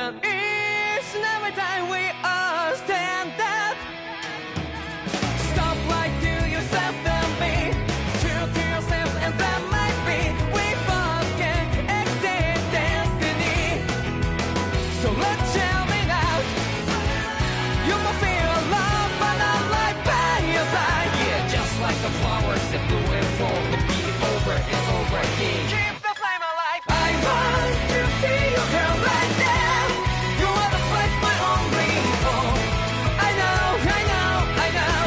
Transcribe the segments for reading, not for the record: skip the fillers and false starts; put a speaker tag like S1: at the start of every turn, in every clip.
S1: And each and every time we all stand up, stop lying to yourself and be true to yourself, and that might be we both can exceed destiny. So let's jump it out. You must feel love, but not like by your side. Yeah, just like the flowers that bloom and fall, repeat over and over again. Keep the flame alive. I want to see you girl right now. You are the place my only hope. I know, I know, I know.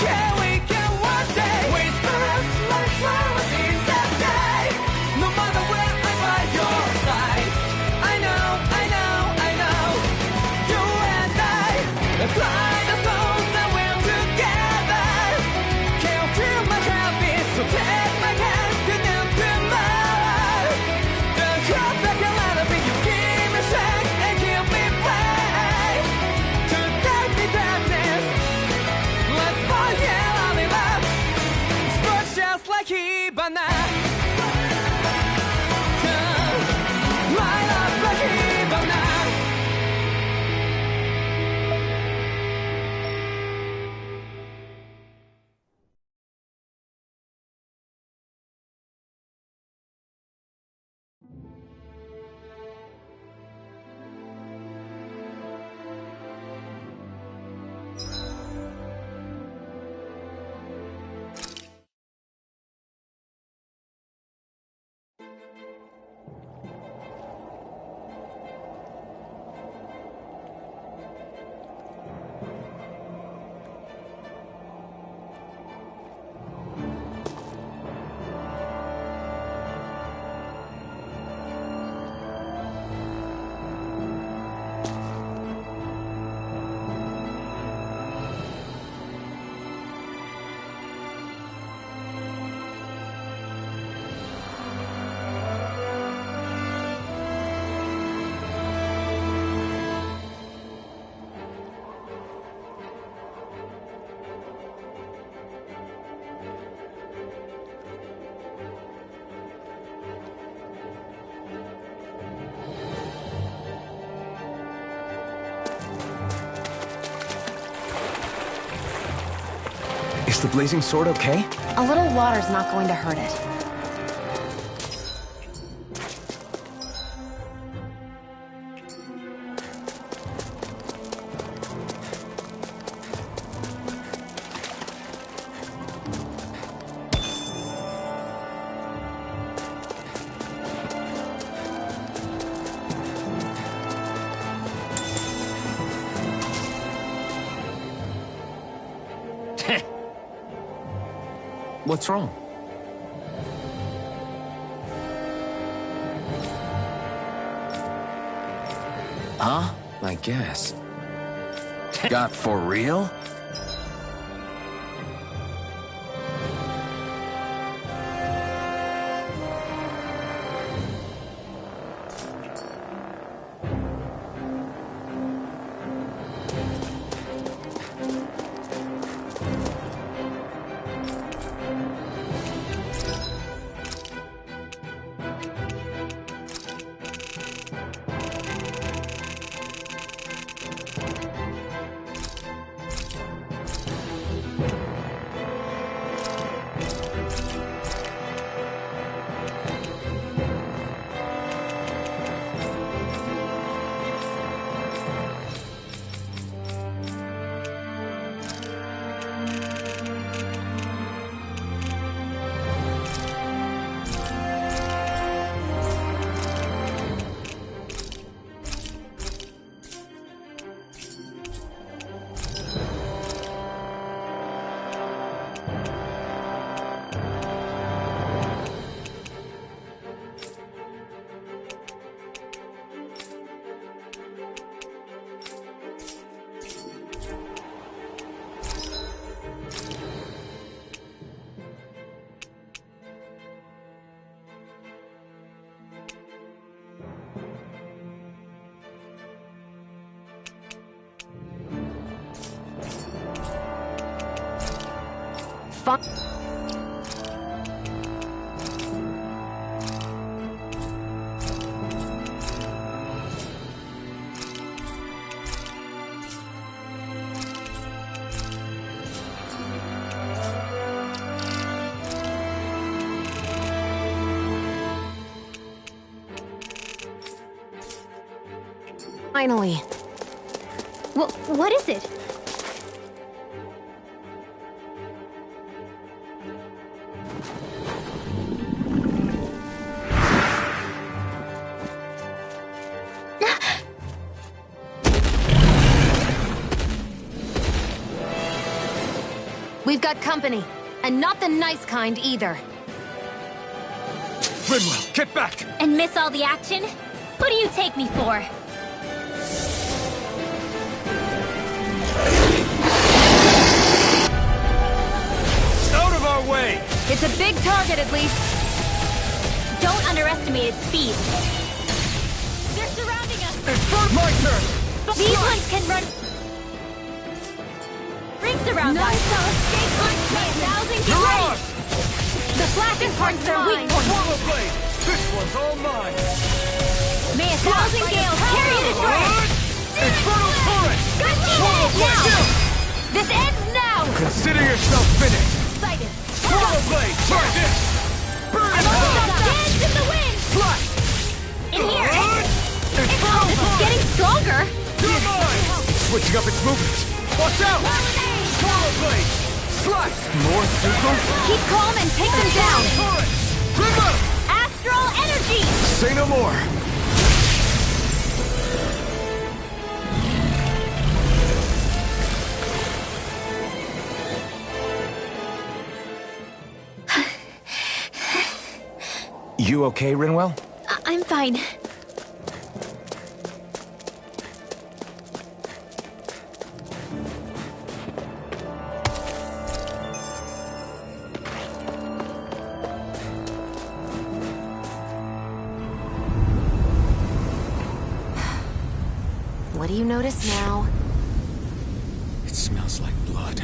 S1: Yeah, we can one day whisper like flowers in the sky. No matter where I'm by your side. I know, I know, I know. You and I, let's fly the soul that we're together. Can't feel my heartbeat, so take my hand to the tomorrow. The crowd that can let it be, you give me strength and give me faith. To take me darkness, let's fall in love. Spark just like Hibana. Light up like Hibana.
S2: Is the blazing sword okay?
S3: A little water's not going to hurt it.
S2: What's wrong? Huh? I guess. Got for real?
S3: Fun. Finally.
S4: What is it?
S3: We've got company, and not the nice kind either.
S2: Rinwell, get back!
S4: And miss all the action? What do you take me for?
S2: Out of our way!
S3: It's a big target, at least.
S4: Don't underestimate its speed. They're surrounding us!
S2: It's my turn!
S4: These ones can run... Rings around us! Escape on May 1,000 get ready! The flashing part's their weak point!
S2: Swallow blade! This one's all mine!
S4: May 1,000 gales carry it ashore!
S2: Infernal turret!
S4: Good team now! This ends now!
S2: Consider yourself finished!
S4: Excited!
S2: Swallow blade! Try this! Burn it
S4: Almost
S2: out!
S4: up! Dance in the wind!
S2: Flash!
S4: In here!
S2: Infernal
S4: This is
S2: turret!
S4: getting stronger!
S2: You're mine! Switching up its movement! Watch out! Swallow blade! Slash! More Zuko?
S3: Keep calm and take them down.
S2: Turret! Rinwell!
S4: Astral energy!
S2: Say no more! You okay, Rinwell?
S4: I'm fine.
S3: What do you notice now?
S2: It smells like blood.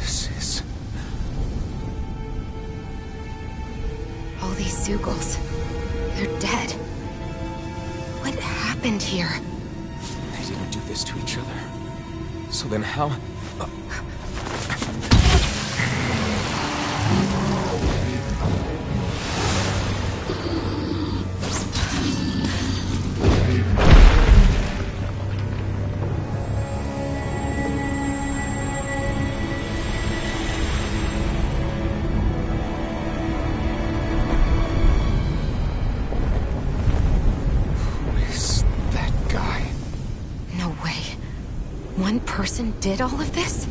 S2: This is...
S3: All these Zugals. They're dead. What happened here?
S2: They didn't do this to each other. So then how...
S3: One person did all of this?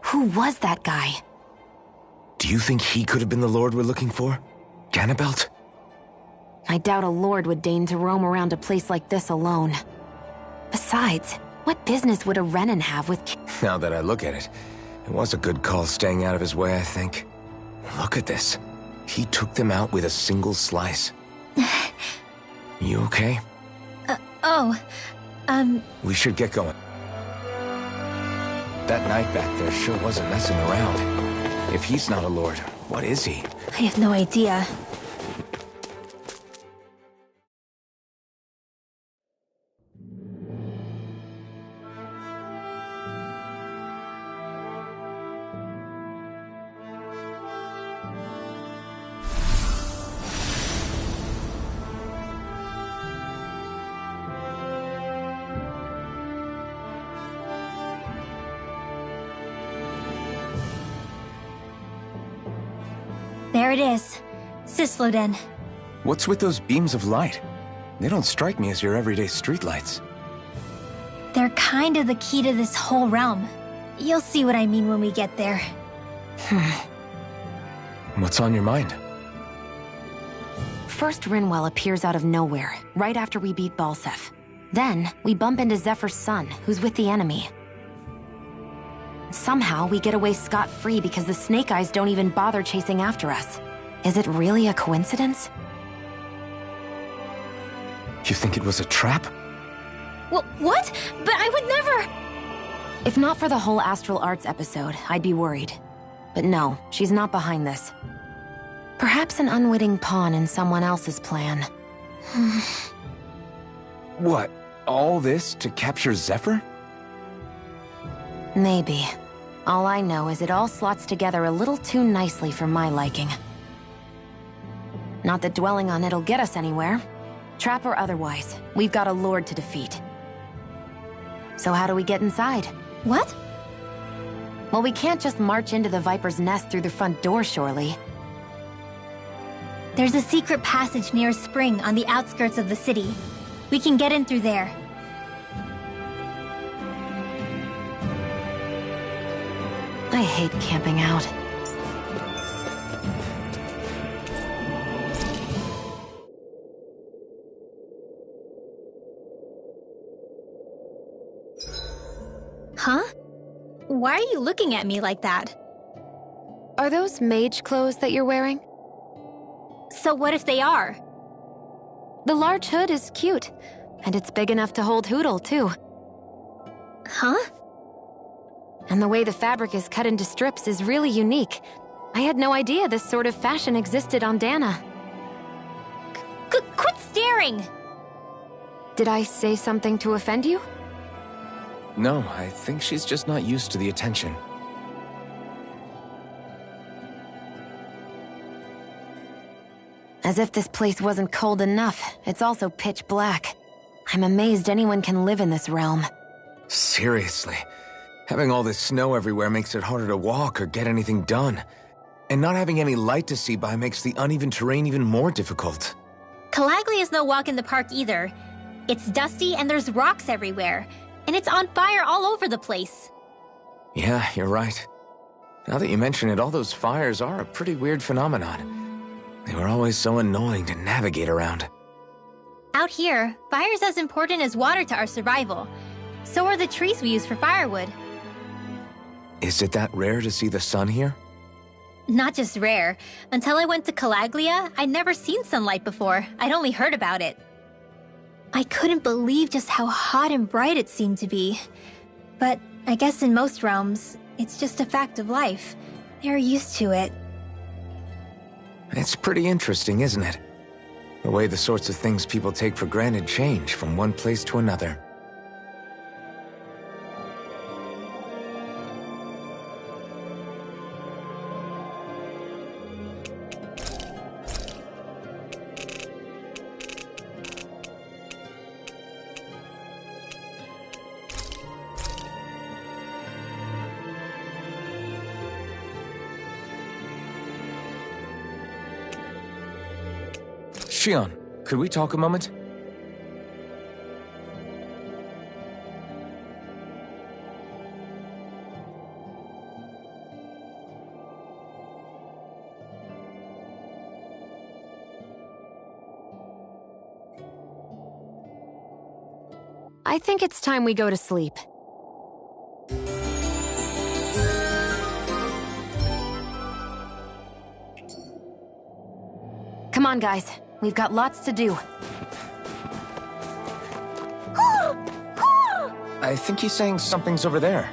S3: Who was that guy?
S2: Do you think he could have been the Lord we're looking for? Ganabelt?
S3: I doubt a lord would deign to roam around a place like this alone. Besides, what business would a Renan have with...
S2: Now that I look at it, it was a good call staying out of his way, I think. Look at this. He took them out with a single slice. You okay? We should get going. That knight back there sure wasn't messing around. If he's not a lord, what is he?
S4: I have no idea. There it is. Sisloden.
S2: What's with those beams of light? They don't strike me as your everyday streetlights.
S4: They're kind of the key to this whole realm. You'll see what I mean when we get there.
S2: What's on your mind?
S3: First, Rinwell appears out of nowhere, right after we beat Balsef. Then, we bump into Zephyr's son, who's with the enemy. Somehow, we get away scot-free because the Snake Eyes don't even bother chasing after us. Is it really a coincidence?
S2: You think it was a trap?
S4: What? But I would never...
S3: If not for the whole Astral Arts episode, I'd be worried. But no, she's not behind this. Perhaps an unwitting pawn in someone else's plan.
S2: What? All this to capture Zephyr?
S3: Maybe. All I know is it all slots together a little too nicely for my liking. Not that dwelling on it'll get us anywhere. Trap or otherwise, we've got a lord to defeat. So how do we get inside?
S4: What?
S3: Well, we can't just march into the Viper's nest through the front door, surely.
S4: There's a secret passage near a spring on the outskirts of the city. We can get in through there.
S3: I hate camping out.
S4: Huh? Why are you looking at me like that?
S3: Are those mage clothes that you're wearing?
S4: So what if they are?
S3: The large hood is cute, and it's big enough to hold Hootle, too.
S4: Huh?
S3: And the way the fabric is cut into strips is really unique. I had no idea this sort of fashion existed on Dana.
S4: Quit staring!
S3: Did I say something to offend you?
S2: No, I think she's just not used to the attention.
S3: As if this place wasn't cold enough, it's also pitch black. I'm amazed anyone can live in this realm.
S2: Seriously. Having all this snow everywhere makes it harder to walk or get anything done. And not having any light to see by makes the uneven terrain even more difficult.
S4: Calaglia is no walk in the park either. It's dusty and there's rocks everywhere. And it's on fire all over the place.
S2: Yeah, you're right. Now that you mention it, all those fires are a pretty weird phenomenon. They were always so annoying to navigate around.
S4: Out here, fire's as important as water to our survival. So are the trees we use for firewood.
S2: Is it that rare to see the sun here?
S4: Not just rare. Until I went to Calaglia, I'd never seen sunlight before. I'd only heard about it. I couldn't believe just how hot and bright it seemed to be. But I guess in most realms, it's just a fact of life. They're used to it.
S2: It's pretty interesting, isn't it? The way the sorts of things people take for granted change from one place to another. Shion, could we talk a moment?
S3: I think it's time we go to sleep. Come on, guys. We've got lots to do.
S2: I think he's saying something's over there.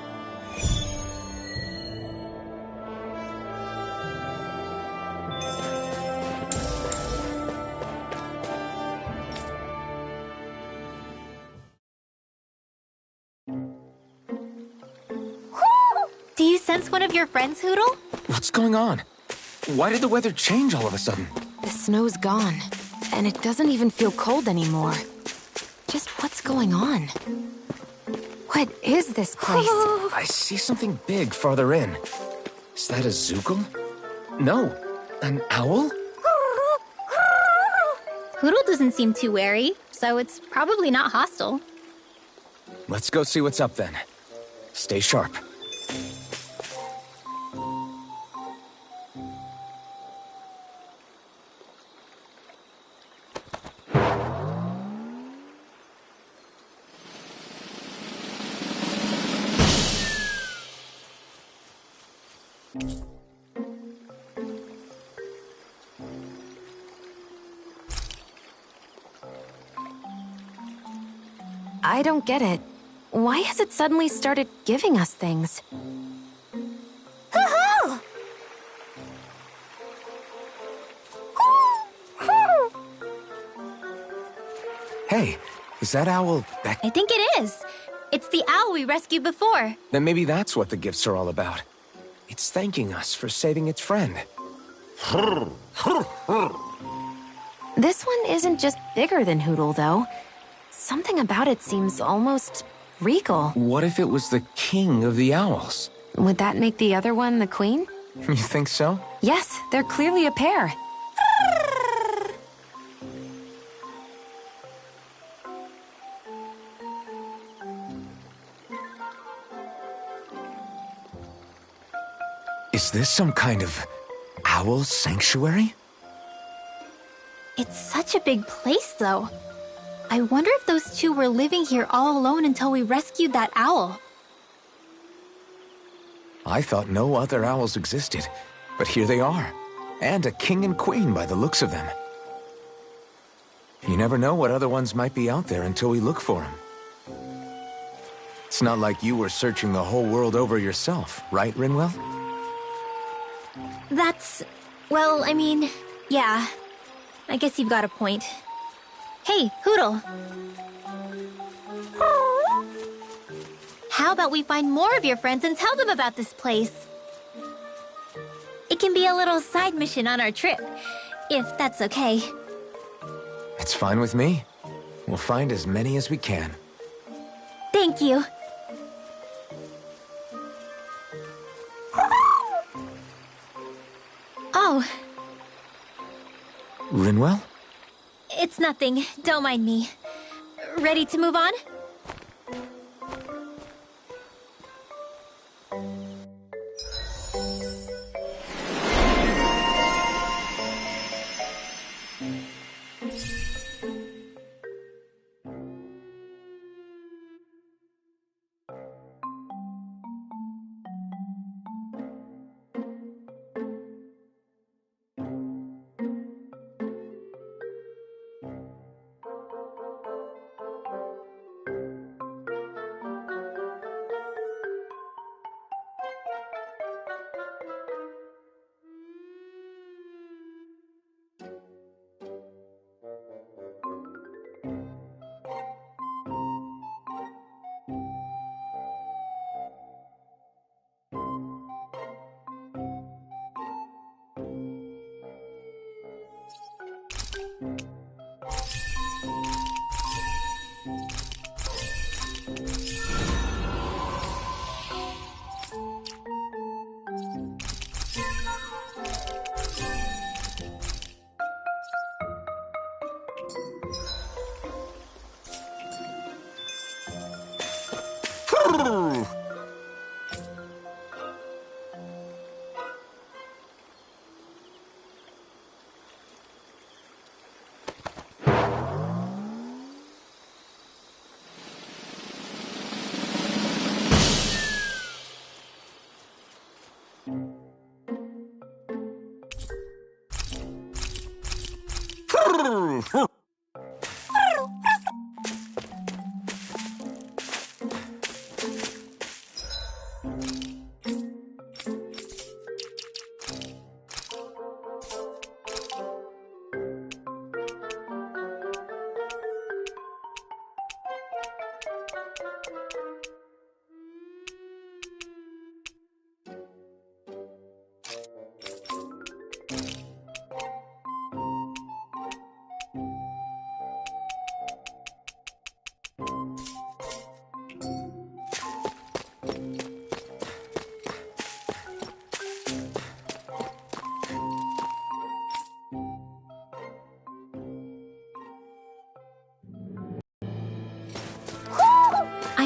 S4: Do you sense one of your friends, Hootle?
S2: What's going on? Why did the weather change all of a sudden?
S3: The snow's gone, and it doesn't even feel cold anymore. Just what's going on? What is this place?
S2: I see something big farther in. Is that a Zoogle? No, an owl?
S4: Hootle doesn't seem too wary, so it's probably not hostile.
S2: Let's go see what's up then. Stay sharp.
S3: I don't get it. Why has it suddenly started giving us things?
S4: Hoo-hoo!
S2: Hey, is that owl back?
S4: I think it is. It's the owl we rescued before.
S2: Then maybe that's what the gifts are all about. It's thanking us for saving its friend.
S3: This one isn't just bigger than Hootle, though. Something about it seems almost regal.
S2: What if it was the king of the owls?
S3: Would that make the other one the queen?
S2: You think so?
S3: Yes, they're clearly a pair.
S2: Is this some kind of owl sanctuary?
S4: It's such a big place, though. I wonder if those two were living here all alone until we rescued that owl.
S2: I thought no other owls existed, but here they are. And a king and queen by the looks of them. You never know what other ones might be out there until we look for them. It's not like you were searching the whole world over yourself, right, Rinwell?
S4: That's... well, I mean, yeah. I guess you've got a point. Hey, Hootle. How about we find more of your friends and tell them about this place? It can be a little side mission on our trip, if that's okay.
S2: It's fine with me. We'll find as many as we can.
S4: Thank you. Oh,
S2: Rinwell?
S4: it's nothing. Don't mind me. Ready to move on?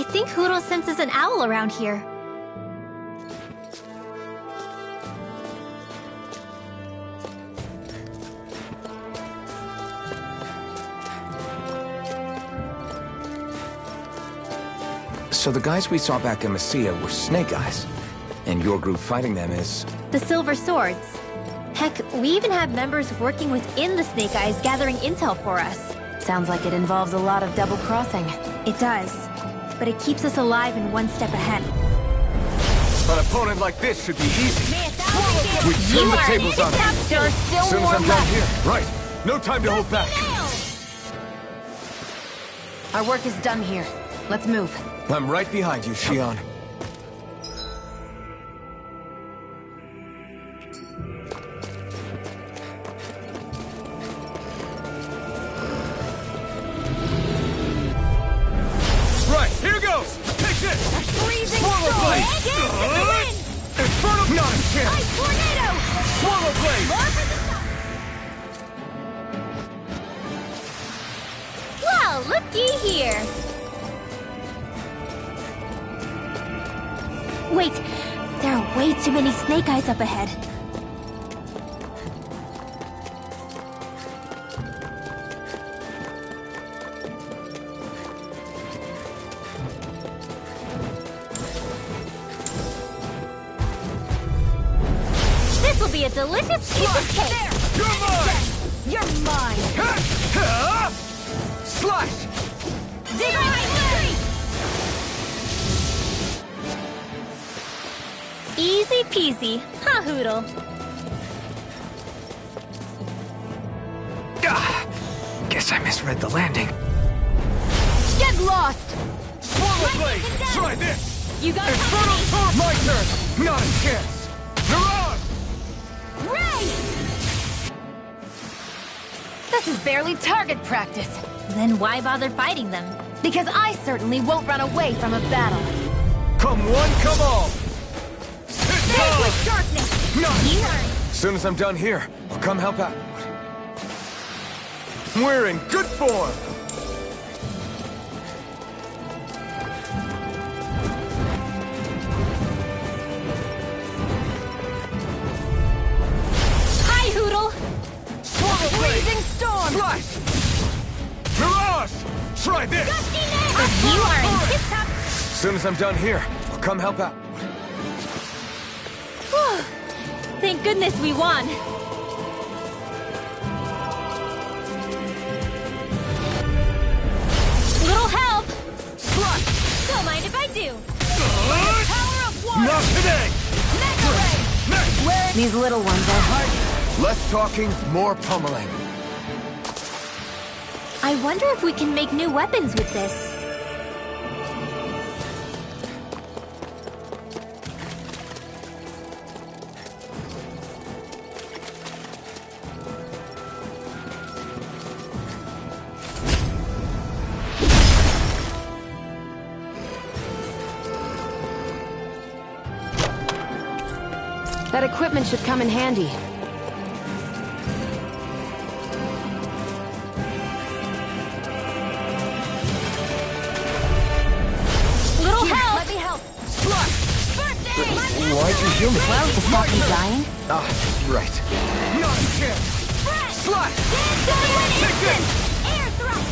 S4: I think Hootle senses an owl around here.
S2: So the guys we saw back in Messia were Snake Eyes, and your group fighting them is...
S4: The Silver Swords. Heck, we even have members working within the Snake Eyes gathering intel for us.
S3: Sounds like it involves a lot of double-crossing.
S4: It does. But it keeps us alive and one step ahead.
S2: An opponent like this should be easy. We
S4: You
S2: turn the
S4: are
S2: tables on him.
S3: There's still
S2: As soon as
S3: more
S2: I'm done
S3: left.
S2: here. Right. No time to hold back.
S3: Our work is done here. Let's move.
S2: I'm right behind you, Shion. Right, here goes! Take this!
S1: Freezing
S2: Swallow
S1: storm!
S2: blade!
S1: Get the wind!
S2: Infernal not a chance!
S1: Ice tornado!
S2: Swallow blade!
S1: More for the top!
S4: Well, looky here. Wait, there are way too many snake eyes up ahead. This will be a delicious piece of cake.
S2: You're mine!
S3: You're mine!
S2: Slash!
S1: Dig my
S4: Easy peasy, huh, Hoodle?
S2: Guess I misread the landing.
S3: Get lost!
S2: Swallow blade! Try this!
S1: You got
S2: Infernal
S1: company!
S2: torch! My turn! Not a chance! Mirage!
S1: Ray!
S3: This is barely target practice.
S4: Then why bother fighting them?
S3: Because I certainly won't run away from a battle.
S2: Come one, come all!
S1: Vanquish darkness!
S2: No!
S4: You are...
S2: As soon as I'm done here, I'll come help out. We're in good form!
S4: Hi, Hoodle!
S2: Swallow blade!
S3: Freezing storm!
S2: Slash! Mirage! Try this!
S4: You are in tip-top...
S2: As soon as I'm done here, I'll come help out.
S4: Thank goodness we won. Little help!
S2: Slash!
S4: Don't mind if I do.
S1: Power of water!
S2: Not today!
S1: Mega ray!
S2: Next!
S3: These little ones are hard.
S2: Less talking, more pummeling.
S4: I wonder if we can make new weapons with this.
S3: That equipment should come in handy.
S4: Little
S3: Here,
S4: help!
S3: let me help.
S2: Slash!
S1: First aid!
S2: Why'd you heal me?
S3: Well, to stop you dying?
S2: Ah, right. Not a chance! Slash! Take this!
S1: Air thrust!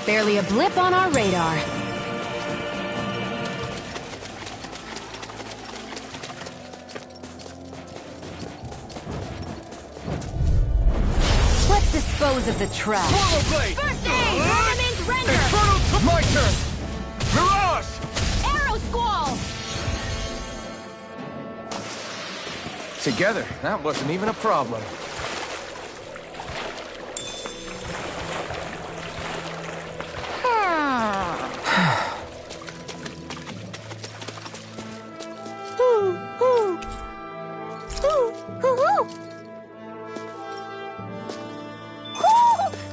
S3: Barely a blip on our radar. Let's dispose of the trash.
S2: Swallow blade!
S1: First aid! Ornament render!
S2: Infernal my turn! Mirage!
S1: Arrow squall!
S2: Together, that wasn't even a problem.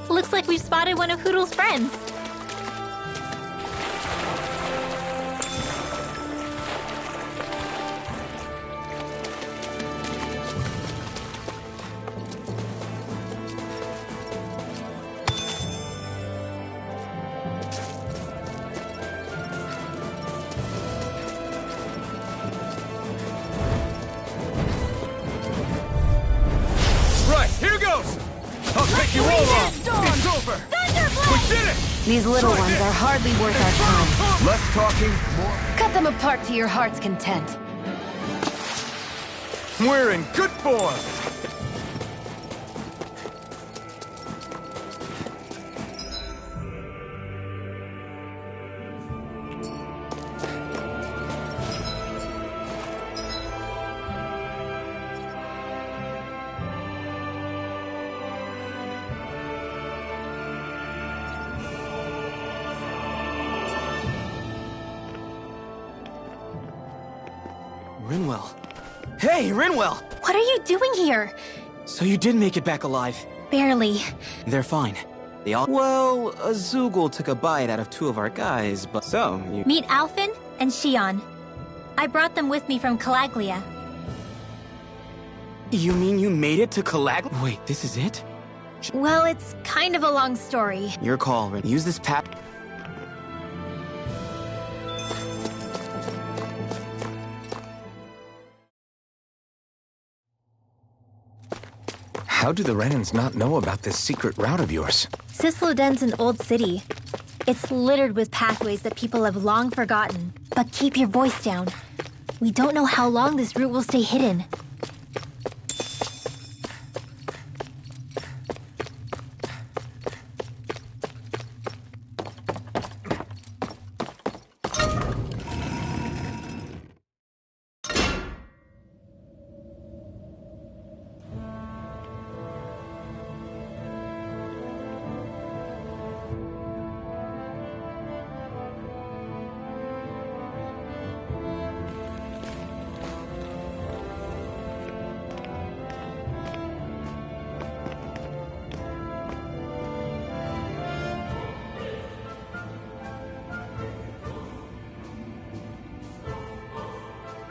S4: Looks like we've spotted one of Hoodle's friends.
S2: Right, here goes! I'll take you all on! It's over! We did it!
S3: These little ones are hardly worth our time.
S2: Less talking, more...
S3: Cut them apart to your heart's content.
S2: We're in good form!
S5: Rinwell. Hey, Rinwell!
S4: What are you doing here?
S5: So you did make it back alive.
S4: Barely.
S5: They're fine. They all— Well, a Zoogle took a bite out of 2 of our guys, but— So, you—
S4: Meet Alphen and Shion. I brought them with me from Calaglia.
S5: You mean you made it to Wait, this is it?
S4: Well, it's kind of a long story.
S5: Your call, Rin. Use this pap—
S2: How do the Renans not know about this secret route of yours?
S4: Cisloden's an old city. It's littered with pathways that people have long forgotten. But keep your voice down. We don't know how long this route will stay hidden.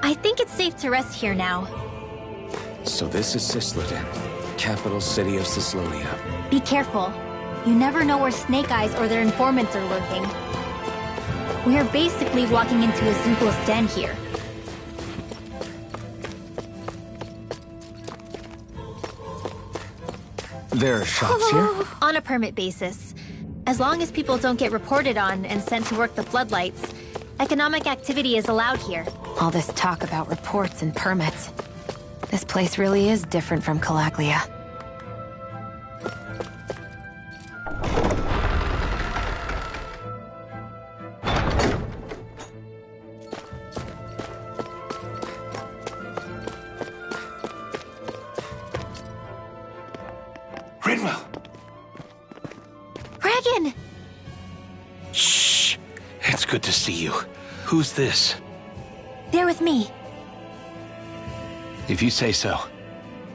S4: I think it's safe to rest here now.
S2: So this is Cisloden, capital city of Cislonia.
S4: Be careful. You never know where Snake Eyes or their informants are lurking. We are basically walking into a Zoogle's den here.
S2: There are shops here?
S4: On a permit basis. As long as people don't get reported on and sent to work the floodlights, economic activity is allowed here.
S3: All this talk about reports and permits. This place really is different from Calaglia.
S2: Rinwell!
S4: Dragon!
S6: Shh! It's good to see you. Who's this?
S4: They're with me.
S6: If you say so.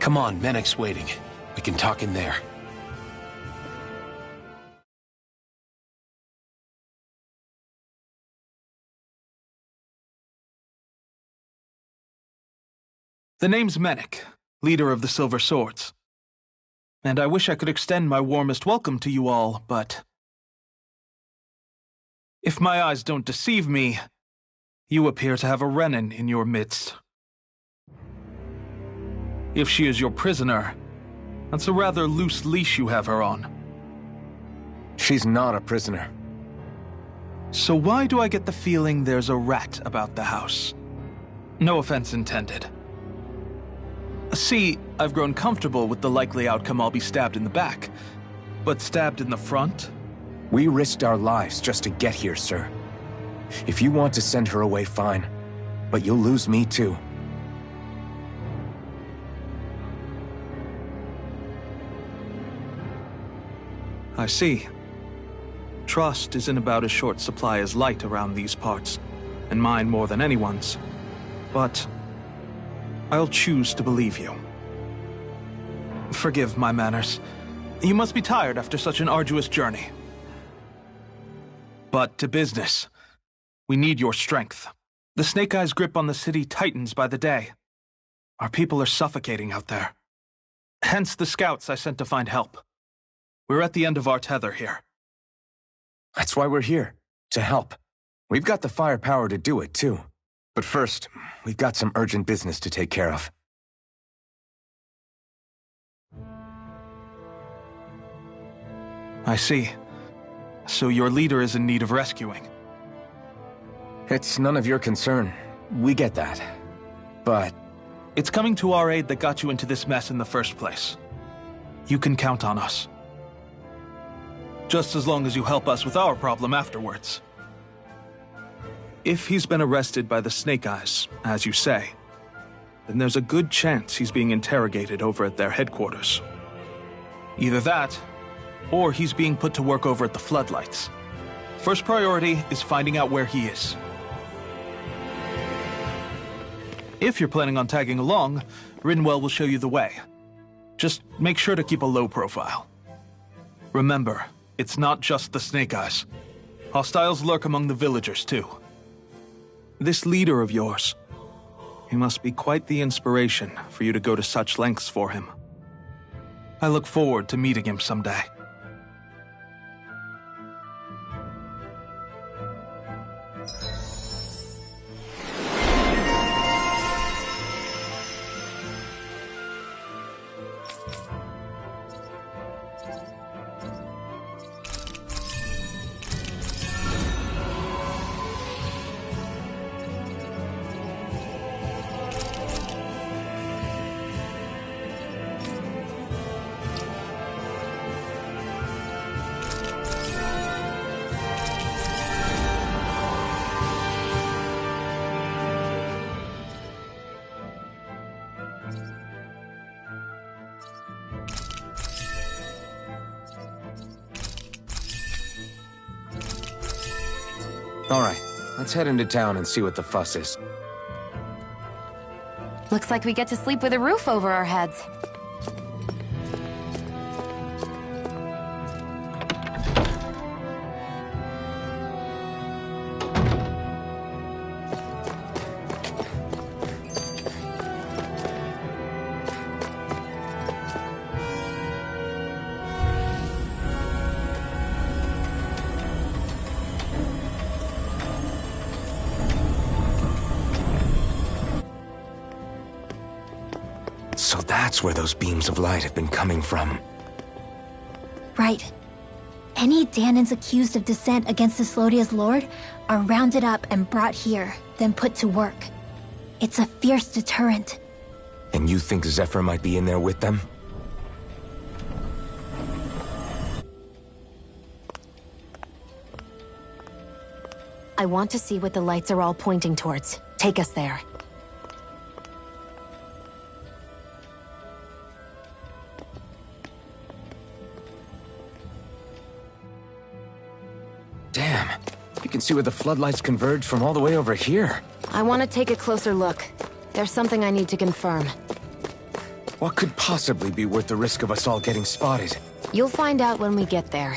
S6: Come on, Menek's waiting. We can talk in there.
S7: The name's Menek, leader of the Silver Swords. And I wish I could extend my warmest welcome to you all, but if my eyes don't deceive me, you appear to have a Renan in your midst. If she is your prisoner, that's a rather loose leash you have her on.
S2: She's not a prisoner.
S7: So why do I get the feeling there's a rat about the house? No offense intended. See, I've grown comfortable with the likely outcome I'll be stabbed in the back, but stabbed in the front?
S2: We risked our lives just to get here, sir. If you want to send her away, fine. But you'll lose me too.
S7: I see. Trust is in about as short supply as light around these parts, and mine more than anyone's. But I'll choose to believe you. Forgive my manners. You must be tired after such an arduous journey. But to business. We need your strength. The Snake Eyes' grip on the city tightens by the day. Our people are suffocating out there. Hence the scouts I sent to find help. We're at the end of our tether here.
S2: That's why we're here, to help. We've got the firepower to do it, too. But first, we've got some urgent business to take care of.
S7: I see. So your leader is in need of rescuing.
S2: It's none of your concern. We get that. But
S7: it's coming to our aid that got you into this mess in the first place. You can count on us. Just as long as you help us with our problem afterwards. If he's been arrested by the Snake Eyes, as you say, then there's a good chance he's being interrogated over at their headquarters. Either that, or he's being put to work over at the Floodlights. First priority is finding out where he is. If you're planning on tagging along, Rinwell will show you the way. Just make sure to keep a low profile. Remember, it's not just the Snake Eyes. Hostiles lurk among the villagers, too. This leader of yours, he must be quite the inspiration for you to go to such lengths for him. I look forward to meeting him someday.
S2: All right, let's head into town and see what the fuss is.
S3: Looks like we get to sleep with a roof over our heads.
S2: So that's where those beams of light have been coming from.
S4: Right. Any Danans accused of dissent against Cyslodia's lord are rounded up and brought here, then put to work. It's a fierce deterrent.
S2: And you think Zephyr might be in there with them?
S3: I want to see what the lights are all pointing towards. Take us there.
S2: Damn, you can see where the floodlights converge from all the way over here.
S3: I want to take a closer look. There's something I need to confirm.
S2: What could possibly be worth the risk of us all getting spotted?
S3: You'll find out when we get there.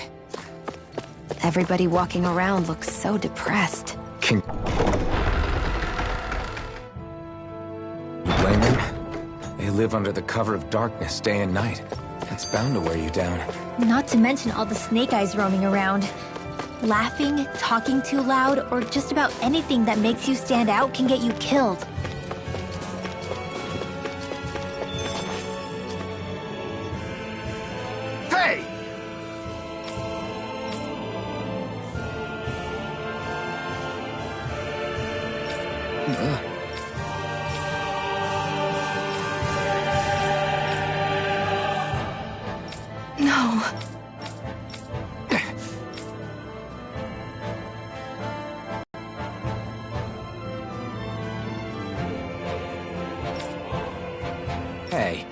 S3: Everybody walking around looks so depressed.
S2: Can you blame them? They live under the cover of darkness day and night. That's bound to wear you down.
S4: Not to mention all the Snake Eyes roaming around. Laughing, talking too loud, or just about anything that makes you stand out can get you killed.
S2: Hey!
S3: No.
S2: Hey.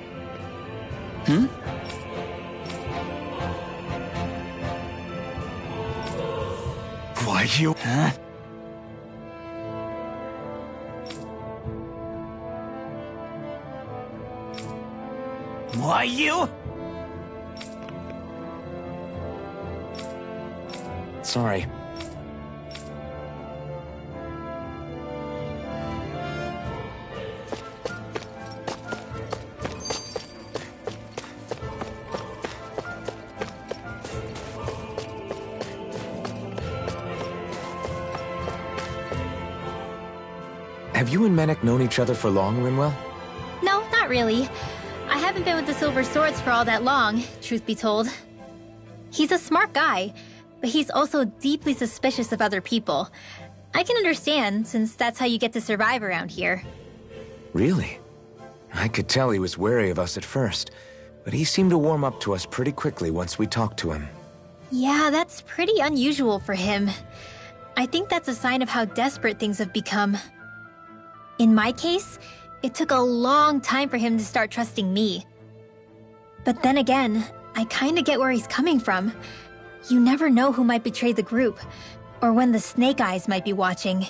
S6: Why you? Huh? Why you?
S2: Sorry. Have you and Menek known each other for long, Rinwell?
S4: No, not really. I haven't been with the Silver Swords for all that long, truth be told. He's a smart guy, but he's also deeply suspicious of other people. I can understand, since that's how you get to survive around here.
S2: Really? I could tell he was wary of us at first, but he seemed to warm up to us pretty quickly once we talked to him.
S4: Yeah, that's pretty unusual for him. I think that's a sign of how desperate things have become. In my case, it took a long time for him to start trusting me. But then again, I kinda get where he's coming from. You never know who might betray the group, or when the Snake Eyes might be watching.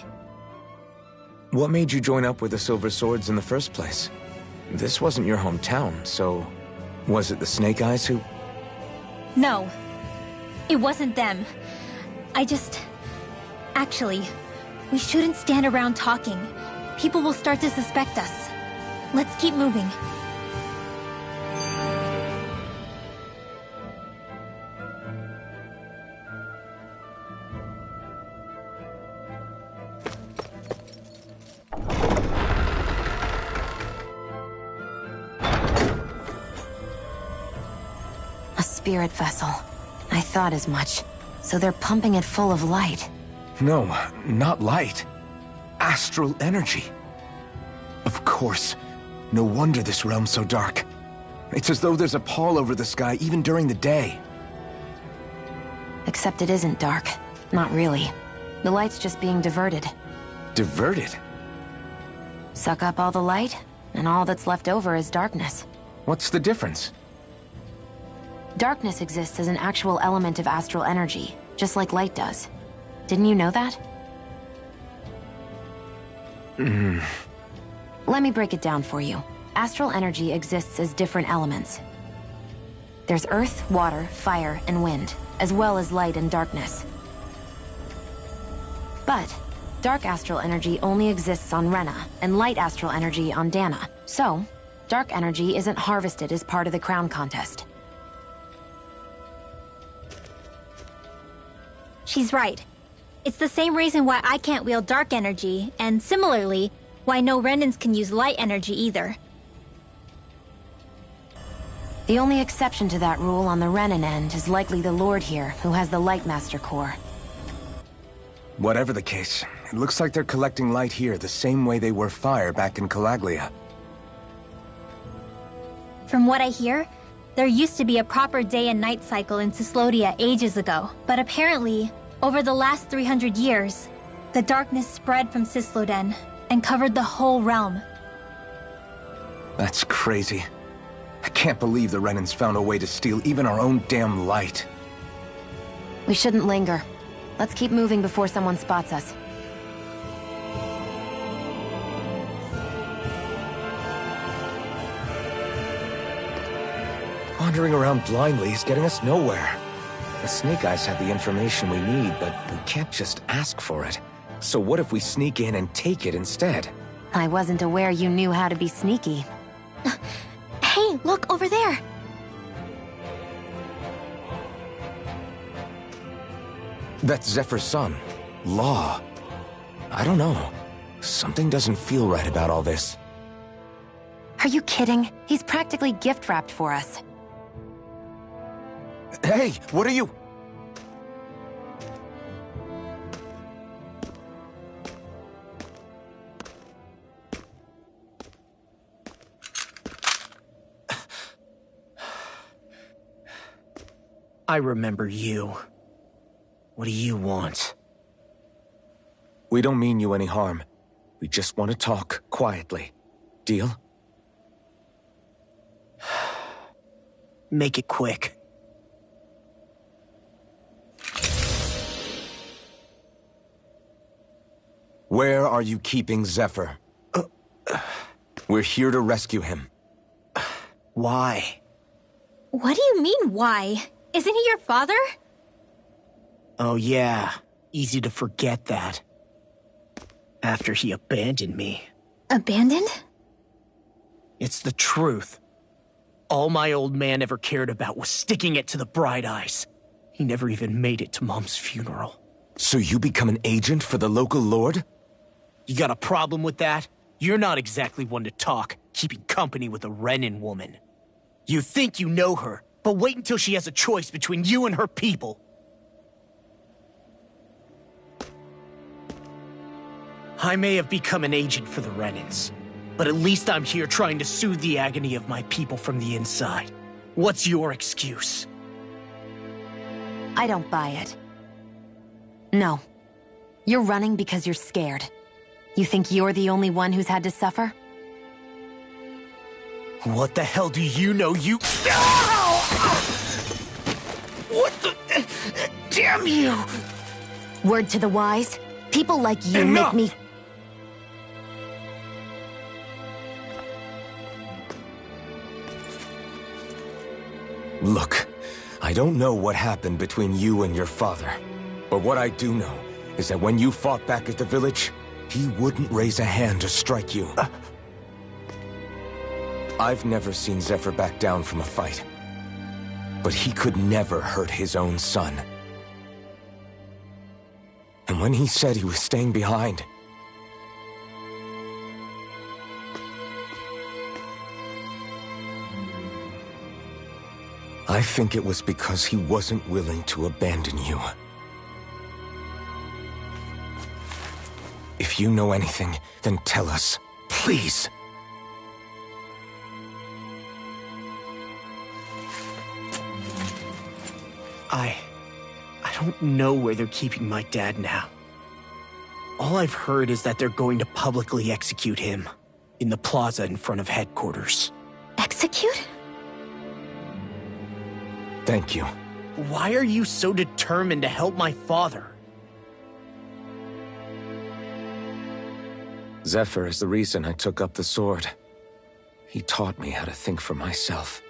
S2: What made you join up with the Silver Swords in the first place? This wasn't your hometown, so... Was it the Snake Eyes who...
S4: No. It wasn't them. Actually, we shouldn't stand around talking. People will start to suspect us. Let's keep moving.
S3: A spirit vessel. I thought as much. So they're pumping it full of light.
S2: No, not light. Astral energy. Of course. No wonder this realm's so dark. It's as though there's a pall over the sky even during the day.
S3: Except it isn't dark. Not really. The light's just being diverted.
S2: Diverted?
S3: Suck up all the light, and all that's left over is darkness.
S2: What's the difference?
S3: Darkness exists as an actual element of astral energy, just like light does. Didn't you know that? Let me break it down for you. Astral energy exists as different elements. There's earth, water, fire, and wind, as well as light and darkness. But dark astral energy only exists on Rena, and light astral energy on Dana. So, dark energy isn't harvested as part of the crown contest.
S4: She's right. It's the same reason why I can't wield dark energy, and similarly, why no Renans can use light energy either.
S3: The only exception to that rule on the Renan end is likely the Lord here, who has the Light Master core.
S2: Whatever the case, it looks like they're collecting light here the same way they were fire back in Calaglia.
S4: From what I hear, there used to be a proper day and night cycle in Cyslodia ages ago, but apparently, over the last 300 years, the darkness spread from Cysloden and covered the whole realm.
S2: That's crazy. I can't believe the Renans found a way to steal even our own damn light.
S3: We shouldn't linger. Let's keep moving before someone spots us.
S2: Wandering around blindly is getting us nowhere. The Snake Eyes have the information we need, but we can't just ask for it. So what if we sneak in and take it instead?
S3: I wasn't aware you knew how to be sneaky.
S4: Hey, look over there!
S2: That's Zephyr's son, Law. I don't know. Something doesn't feel right about all this.
S3: Are you kidding? He's practically gift-wrapped for us.
S2: Hey, what are you...
S8: I remember you. What do you want?
S2: We don't mean you any harm. We just want to talk quietly. Deal?
S8: Make it quick.
S2: Where are you keeping Zephyr? We're here to rescue him.
S8: Why?
S4: What do you mean, why? Isn't he your father?
S8: Oh yeah, easy to forget that. After he abandoned me.
S4: Abandoned?
S8: It's the truth. All my old man ever cared about was sticking it to the Bright Eyes. He never even made it to Mom's funeral.
S2: So you become an agent for the local lord?
S8: You got a problem with that? You're not exactly one to talk, keeping company with a Renan woman. You think you know her, but wait until she has a choice between you and her people. I may have become an agent for the Renans, but at least I'm here trying to soothe the agony of my people from the inside. What's your excuse?
S3: I don't buy it. No. You're running because you're scared. You think you're the only one who's had to suffer?
S8: What the hell do you know, you... What the... Damn you!
S3: Word to the wise, people like you
S2: Enough!
S3: make me...
S2: Look, I don't know what happened between you and your father. But what I do know is that when you fought back at the village, he wouldn't raise a hand to strike you. I've never seen Zephyr back down from a fight. But he could never hurt his own son. And when he said he was staying behind, I think it was because he wasn't willing to abandon you. If you know anything, then tell us, please.
S8: I don't know where they're keeping my dad now. All I've heard is that they're going to publicly execute him in the plaza in front of headquarters.
S4: Execute?
S2: Thank you.
S8: Why are you so determined to help my father?
S2: Zephyr is the reason I took up the sword. He taught me how to think for myself.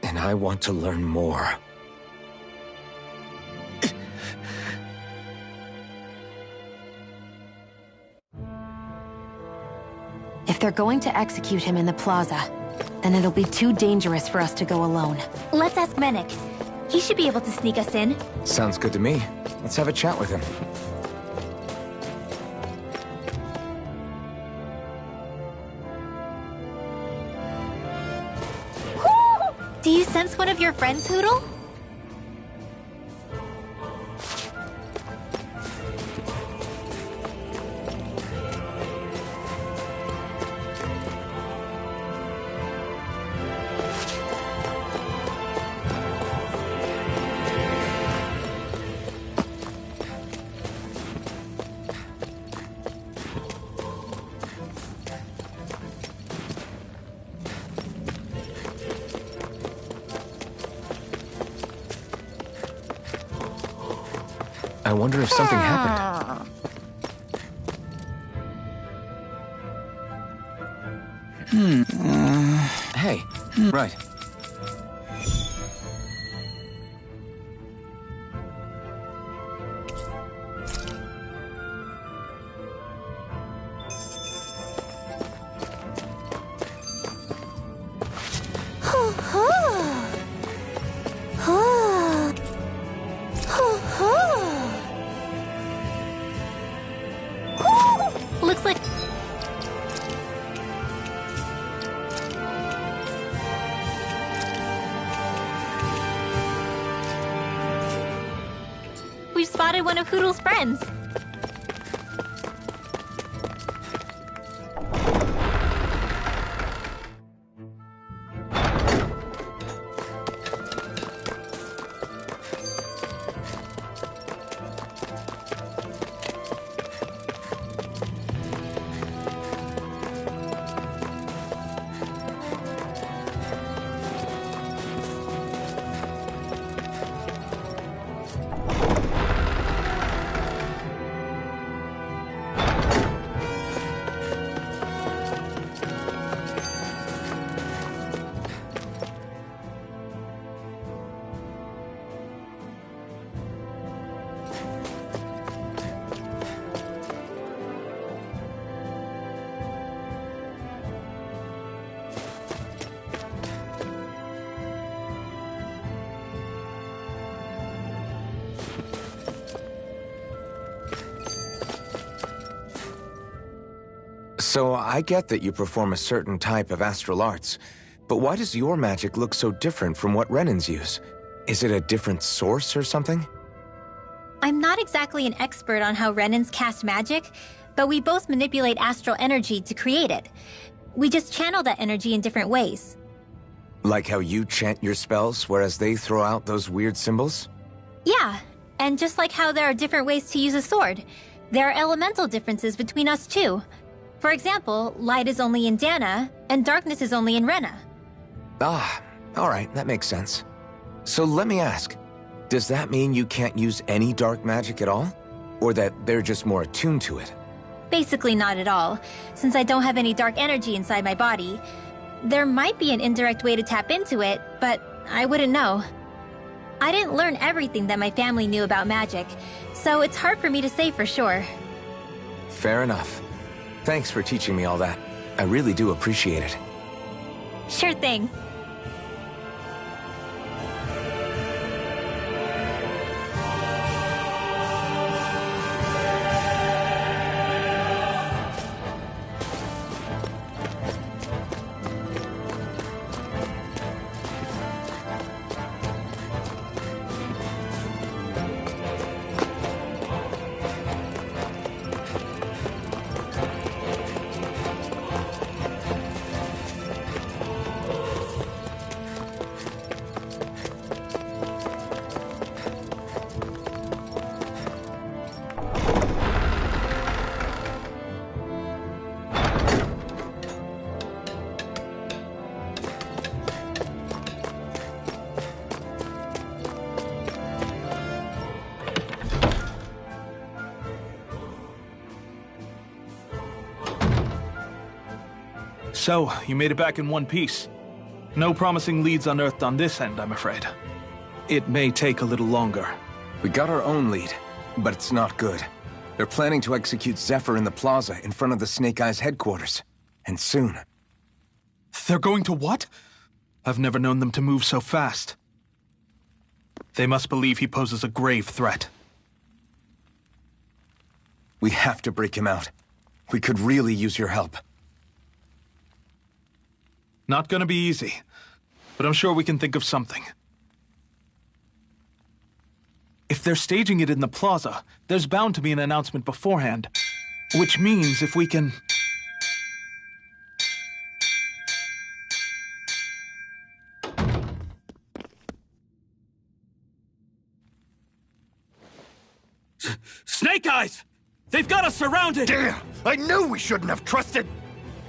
S2: And I want to learn more.
S3: If they're going to execute him in the plaza, then it'll be too dangerous for us to go alone.
S4: Let's ask Menik. He should be able to sneak us in.
S2: Sounds good to me. Let's have a chat with him.
S4: Do you sense one of your friends, Hootle?
S2: I wonder if something happened. Hey, right.
S4: Looks like... We've spotted one of Hootle's friends.
S2: So I get that you perform a certain type of astral arts, but why does your magic look so different from what Renans use? Is it a different source or something?
S4: I'm not exactly an expert on how Renans cast magic, but we both manipulate astral energy to create it. We just channel that energy in different ways.
S2: Like how you chant your spells, whereas they throw out those weird symbols?
S4: Yeah, and just like how there are different ways to use a sword, there are elemental differences between us too. For example, light is only in Dana, and darkness is only in Rena.
S2: Ah, alright, that makes sense. So let me ask, does that mean you can't use any dark magic at all? Or that they're just more attuned to it?
S4: Basically not at all, since I don't have any dark energy inside my body. There might be an indirect way to tap into it, but I wouldn't know. I didn't learn everything that my family knew about magic, so it's hard for me to say for sure.
S2: Fair enough. Thanks for teaching me all that. I really do appreciate it.
S4: Sure thing.
S7: So, you made it back in one piece. No promising leads unearthed on this end, I'm afraid. It may take a little longer.
S2: We got our own lead, but it's not good. They're planning to execute Zephyr in the plaza in front of the Snake Eyes headquarters. And soon.
S7: They're going to what? I've never known them to move so fast. They must believe he poses a grave threat.
S2: We have to break him out. We could really use your help.
S7: Not gonna be easy, but I'm sure we can think of something. If they're staging it in the plaza, there's bound to be an announcement beforehand. Which means if we can...
S6: Snake Eyes! They've got us surrounded!
S9: Damn! I knew we shouldn't have trusted!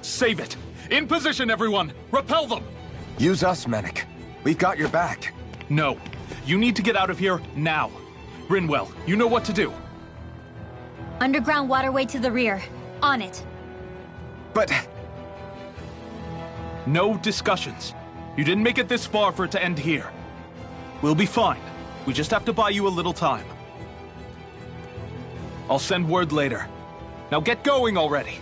S7: Save it! In position, everyone! Repel them!
S2: Use us, Mennick. We've got your back.
S7: No. You need to get out of here now. Rinwell, you know what to do.
S4: Underground waterway to the rear. On it.
S2: But...
S7: No discussions. You didn't make it this far for it to end here. We'll be fine. We just have to buy you a little time. I'll send word later. Now get going already.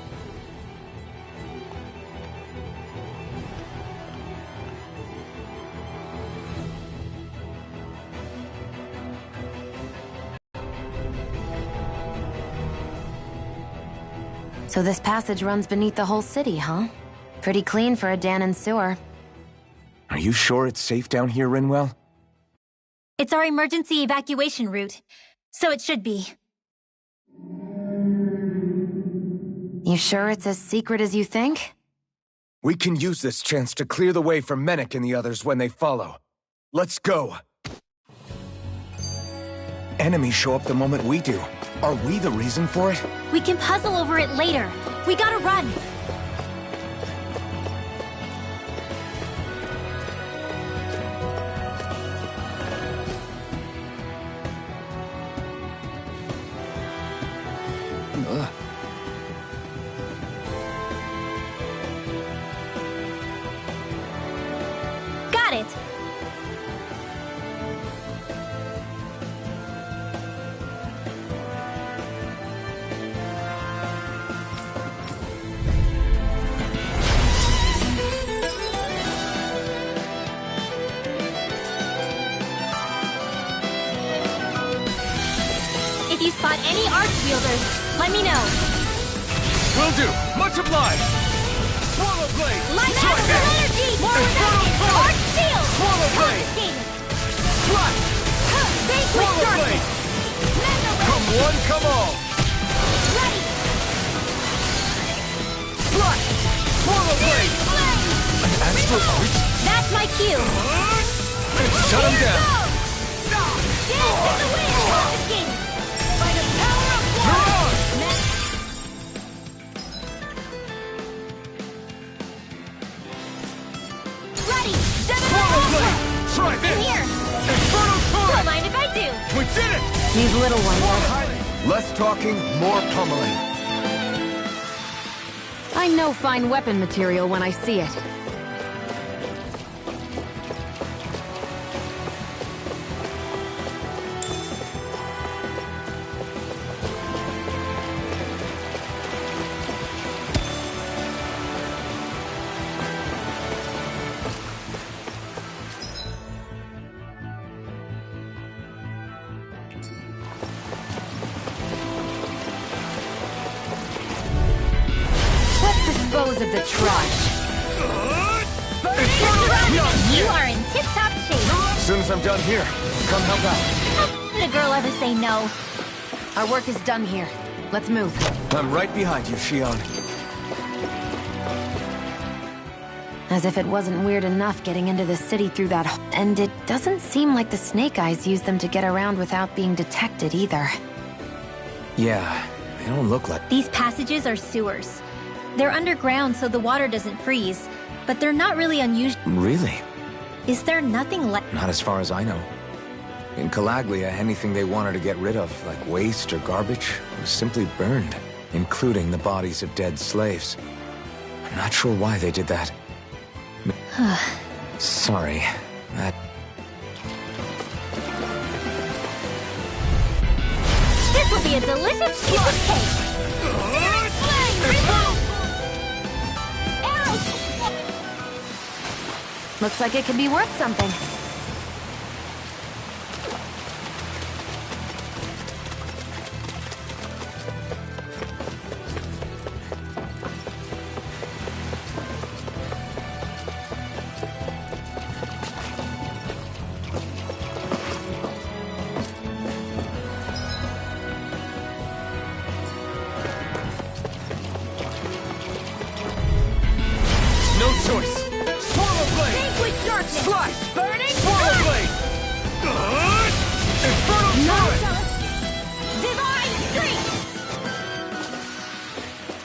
S3: So this passage runs beneath the whole city, huh? Pretty clean for a Danon sewer.
S2: Are you sure it's safe down here, Rinwell?
S4: It's our emergency evacuation route, so it should be.
S3: You sure it's as secret as you think?
S2: We can use this chance to clear the way for Mennick and the others when they follow. Let's go! Enemies show up the moment we do. Are we the reason for it?
S4: We can puzzle over it later. We gotta run. Got it. If you spot any arch wielders, let me know.
S6: Will do! Much obliged! Swallow Blade!
S4: Light astral energy! Arch shield!
S6: Swallow Blade! Flash!
S4: Fake with
S6: Swallow
S4: darkness!
S6: Blade! Come one, come all!
S4: Ready!
S6: Flash! Swallow Blade!
S2: An astral arch?
S4: That's my cue!
S6: Shut him down!
S4: Dance in the wind! Confiscated! By the power of
S6: You're on!
S4: Ready!
S6: Swallow Blade! Try
S4: In
S6: this!
S4: here!
S6: Inferno
S4: Don't
S6: Torrent!
S4: mind if I do!
S6: We did it!
S3: These little ones are...
S2: Less talking, more pummeling.
S3: I know fine weapon material when I see it. Dispose of the trash.
S4: You are in tip-top shape.
S2: As soon as I'm done here, come help out.
S4: Did a girl ever say no?
S3: Our work is done here. Let's move.
S2: I'm right behind you, Shion.
S3: As if it wasn't weird enough getting into the city through that and it doesn't seem like the Snake Eyes use them to get around without being detected either.
S2: Yeah, they don't look like...
S4: These passages are sewers. They're underground so the water doesn't freeze, but they're not really unusual.
S2: Really?
S4: Is there nothing left?
S2: Not as far as I know. In Calaglia, anything they wanted to get rid of, like waste or garbage, was simply burned, including the bodies of dead slaves. I'm not sure why they did that. Sorry, that...
S4: This will be a delicious piece of cake!
S3: Looks like it could be worth something.
S2: No choice! Swallow blade!
S4: Think with darkness!
S2: Slice!
S4: Burning
S2: Swallow blade! Infernal turret!
S4: Divine strength!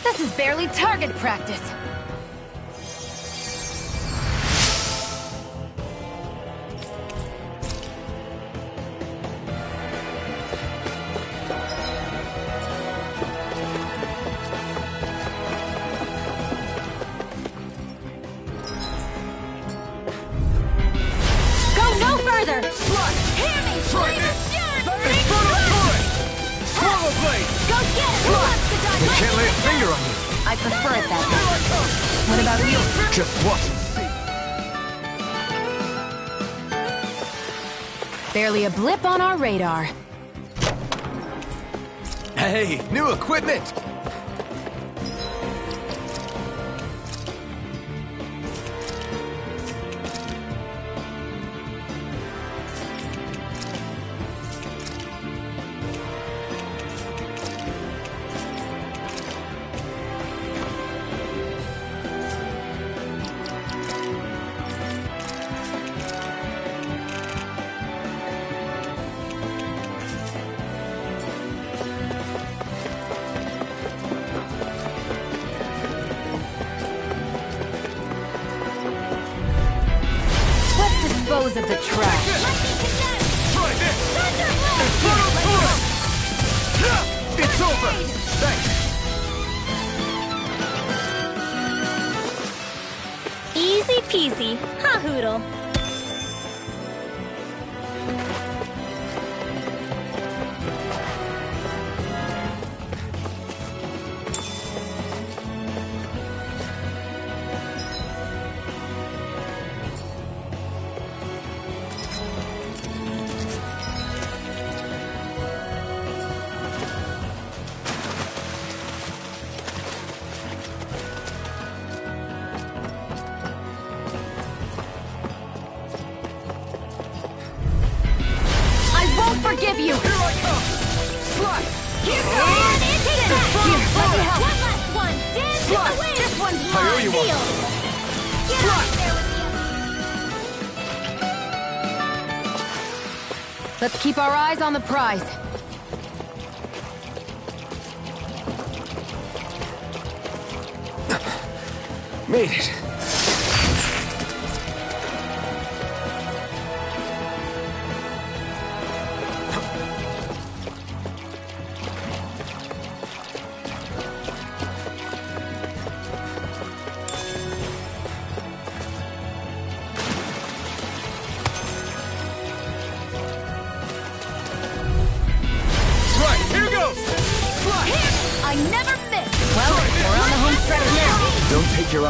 S3: This is barely target practice.
S4: No further!
S2: Slice!
S4: Hear me!
S2: Try
S4: Flame
S2: this!
S4: of Fury!
S2: Infernal turret! Swallow blade!
S4: Go get it! Who wants to die?
S2: I can't lay a finger on you!
S3: I prefer it that
S2: Here
S3: way.
S2: I come!
S3: What about you?
S2: Just watch and see.
S3: Barely a blip on our radar.
S2: Hey, new equipment!
S3: Dispose of the trash.
S2: Try this! Infernal turret! It's over! Thanks!
S4: Easy peasy. Ha hoodle.
S3: Forgive you!
S2: Here I come! Slap!
S4: Here comes into that!
S3: Here, let me help.
S4: One last one! Dance in the wind!
S3: This one's
S2: I owe
S3: mine!
S2: you one.
S4: Deal! Get out there with
S3: Let's keep our eyes on the prize.
S2: Made it!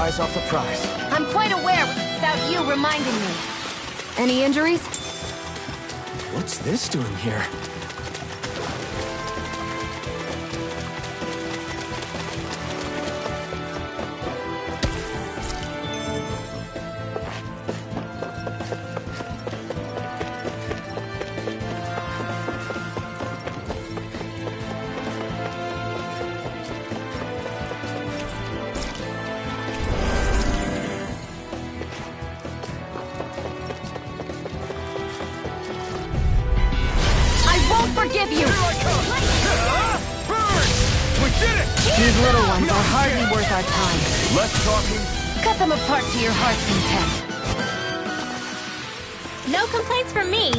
S2: eyes off the prize.
S3: I'm quite aware without you reminding me. Any injuries?
S2: What's this doing here?
S3: Forgive you!
S9: We did it!
S3: These little ones are hardly worth our time.
S9: Less talking.
S3: Cut them apart to your heart's content.
S4: No complaints from me.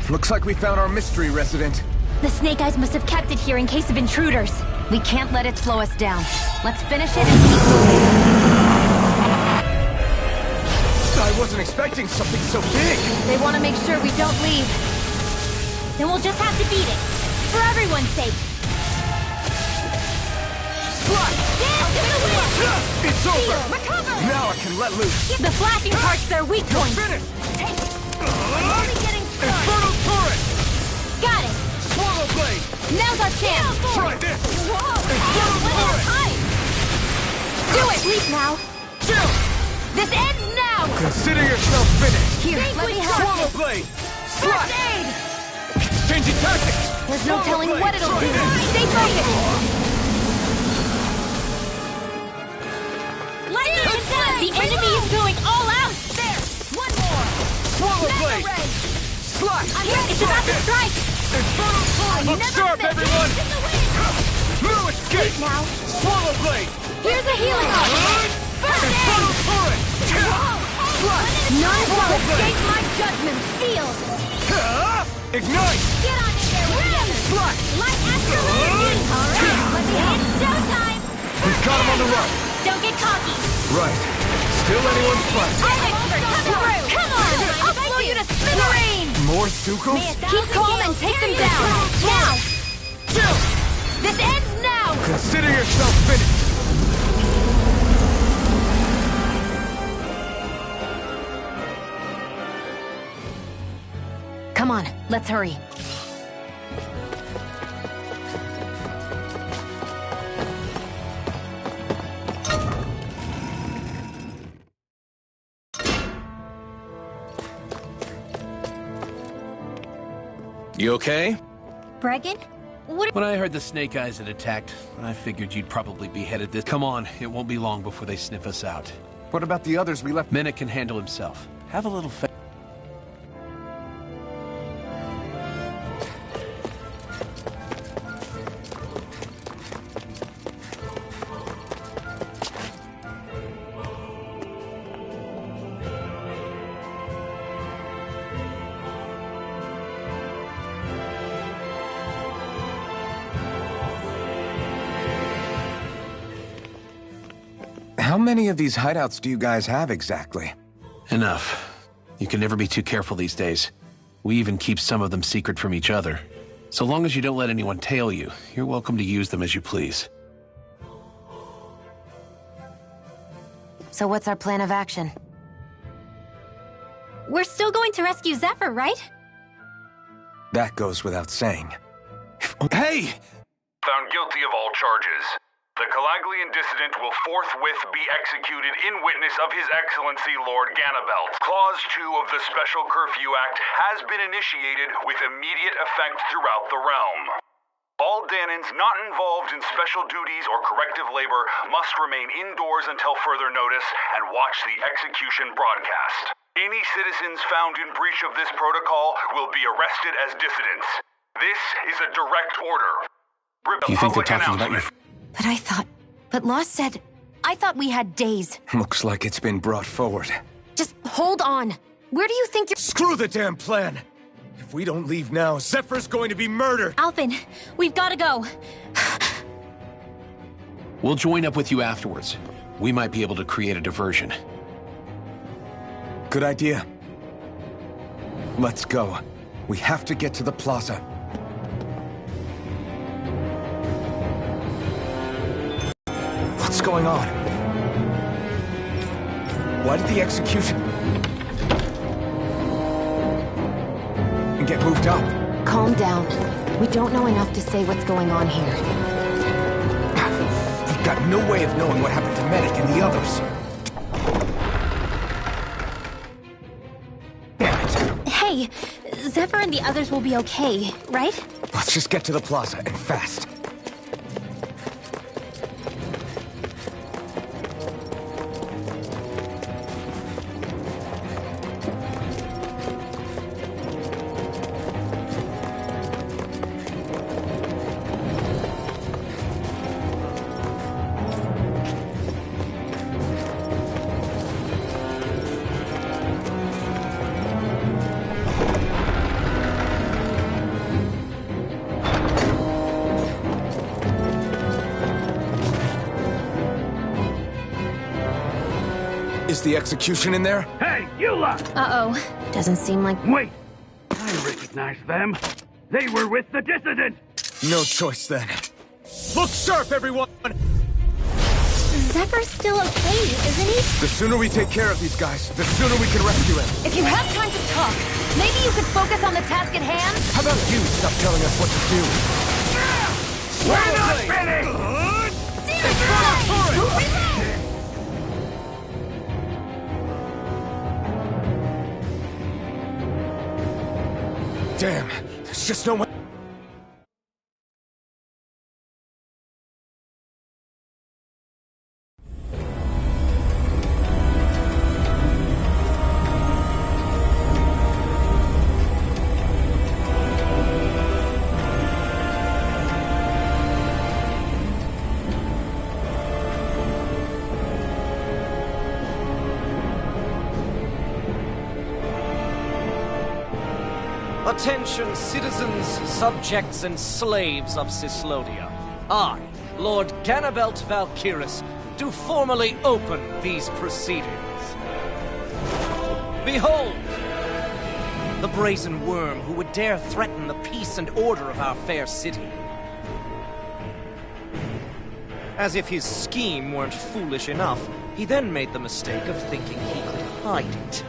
S2: Looks like we found our mystery resident.
S3: The Snake Eyes must have kept it here in case of intruders. We can't let it slow us down. Let's finish it and keep moving.
S2: I wasn't expecting something so big.
S3: They want to make sure we don't leave.
S4: Then we'll just have to beat it. For everyone's sake.
S2: It's over! Now I can let loose.
S3: The flashing part's their weak point.
S4: Only getting started.
S9: Infernal turret!
S3: Got it!
S9: Swallow blade!
S3: Now's our chance!
S9: Try this!
S4: Whoa!
S9: Infernal turret!
S3: Do it! Leap now!
S9: Chill!
S3: This ends now!
S2: Consider yourself finished.
S3: Here, let me help.
S9: Swallow blade!
S3: First aid!
S9: Changing tactics!
S3: There's no
S9: Swallow
S3: telling
S9: blade.
S3: what it'll
S9: Try
S3: do.
S9: this.
S3: Stay focused! The enemy is going all out!
S4: There! One more!
S9: Swallow blade! Slash!
S3: It's about to strike!
S9: Infernal turret! Look sharp, everyone! No escape!
S3: Now,
S9: Swallow blade!
S3: here's a healing art!
S9: Infernal turret! Slash!
S3: None will escape my judgment! Sealed!
S9: Ignite!
S4: Get on in there with the others!
S9: Slash!
S4: Light astral energy! Alright, let me hit showtime!
S9: We've got him on the run!
S4: Don't get cocky!
S2: Right. Still anyone's fight.
S3: I'm expert! Coming through! Come on! I'll blow you to smithereens!
S2: More Sukos?
S3: Keep calm and take them down! Now!
S9: Chill!
S3: This ends now!
S2: Consider yourself finished.
S3: Come on, let's hurry.
S6: You okay?
S4: Bregan? What?
S6: When I heard the Snake Eyes had attacked, I figured you'd probably be headed this. Come on, it won't be long before they sniff us out.
S2: What about the others we left?
S6: Minute can handle himself. Have a little faith.
S2: How many of these hideouts do you guys have exactly?
S6: Enough. You can never be too careful these days. We even keep some of them secret from each other. So long as you don't let anyone tail you, you're welcome to use them as you please.
S3: So what's our plan of action?
S4: We're still going to rescue Zephyr, right?
S2: That goes without saying.
S6: Hey!
S10: Found guilty of all charges. The Calaglian dissident will forthwith be executed in witness of His Excellency Lord Ganabelt. Clause 2 of the Special Curfew Act has been initiated with immediate effect throughout the realm. All Danans not involved in special duties or corrective labor must remain indoors until further notice and watch the execution broadcast. Any citizens found in breach of this protocol will be arrested as dissidents. This is a direct order.
S6: Do you think they're talking about your...
S3: But Law said... I thought we had days.
S2: Looks like it's been brought forward.
S3: Just hold on. Where do you think you're...
S2: Screw the damn plan! If we don't leave now, Zephyr's going to be murdered!
S4: Alphen, we've got to go.
S6: We'll join up with you afterwards. We might be able to create a diversion.
S2: Good idea. Let's go. We have to get to the plaza. What's going on? Why did the execution... get moved up?
S3: Calm down. We don't know enough to say what's going on here.
S2: We've got no way of knowing what happened to Medic and the others. Damn it.
S4: Hey, Zephyr and the others will be okay, right?
S2: Let's just get to the plaza, and fast. Is the execution in there?
S9: Hey, you lot!
S4: Uh-oh.
S3: Doesn't seem like...
S9: Wait! I recognize them. They were with the dissident!
S2: No choice then. Look sharp, everyone!
S4: Zephyr's still okay, isn't he?
S2: The sooner we take care of these guys, the sooner we can rescue him.
S3: If you have time to talk, maybe you could focus on the task at hand?
S2: How about you stop telling us what to do?
S9: We're not finished!
S2: Damn, there's just no way.
S11: Attention, citizens, subjects, and slaves of Cyslodia. I, Lord Ganabelt Valkyris, do formally open these proceedings. Behold! The brazen worm who would dare threaten the peace and order of our fair city. As if his scheme weren't foolish enough, he then made the mistake of thinking he could hide it.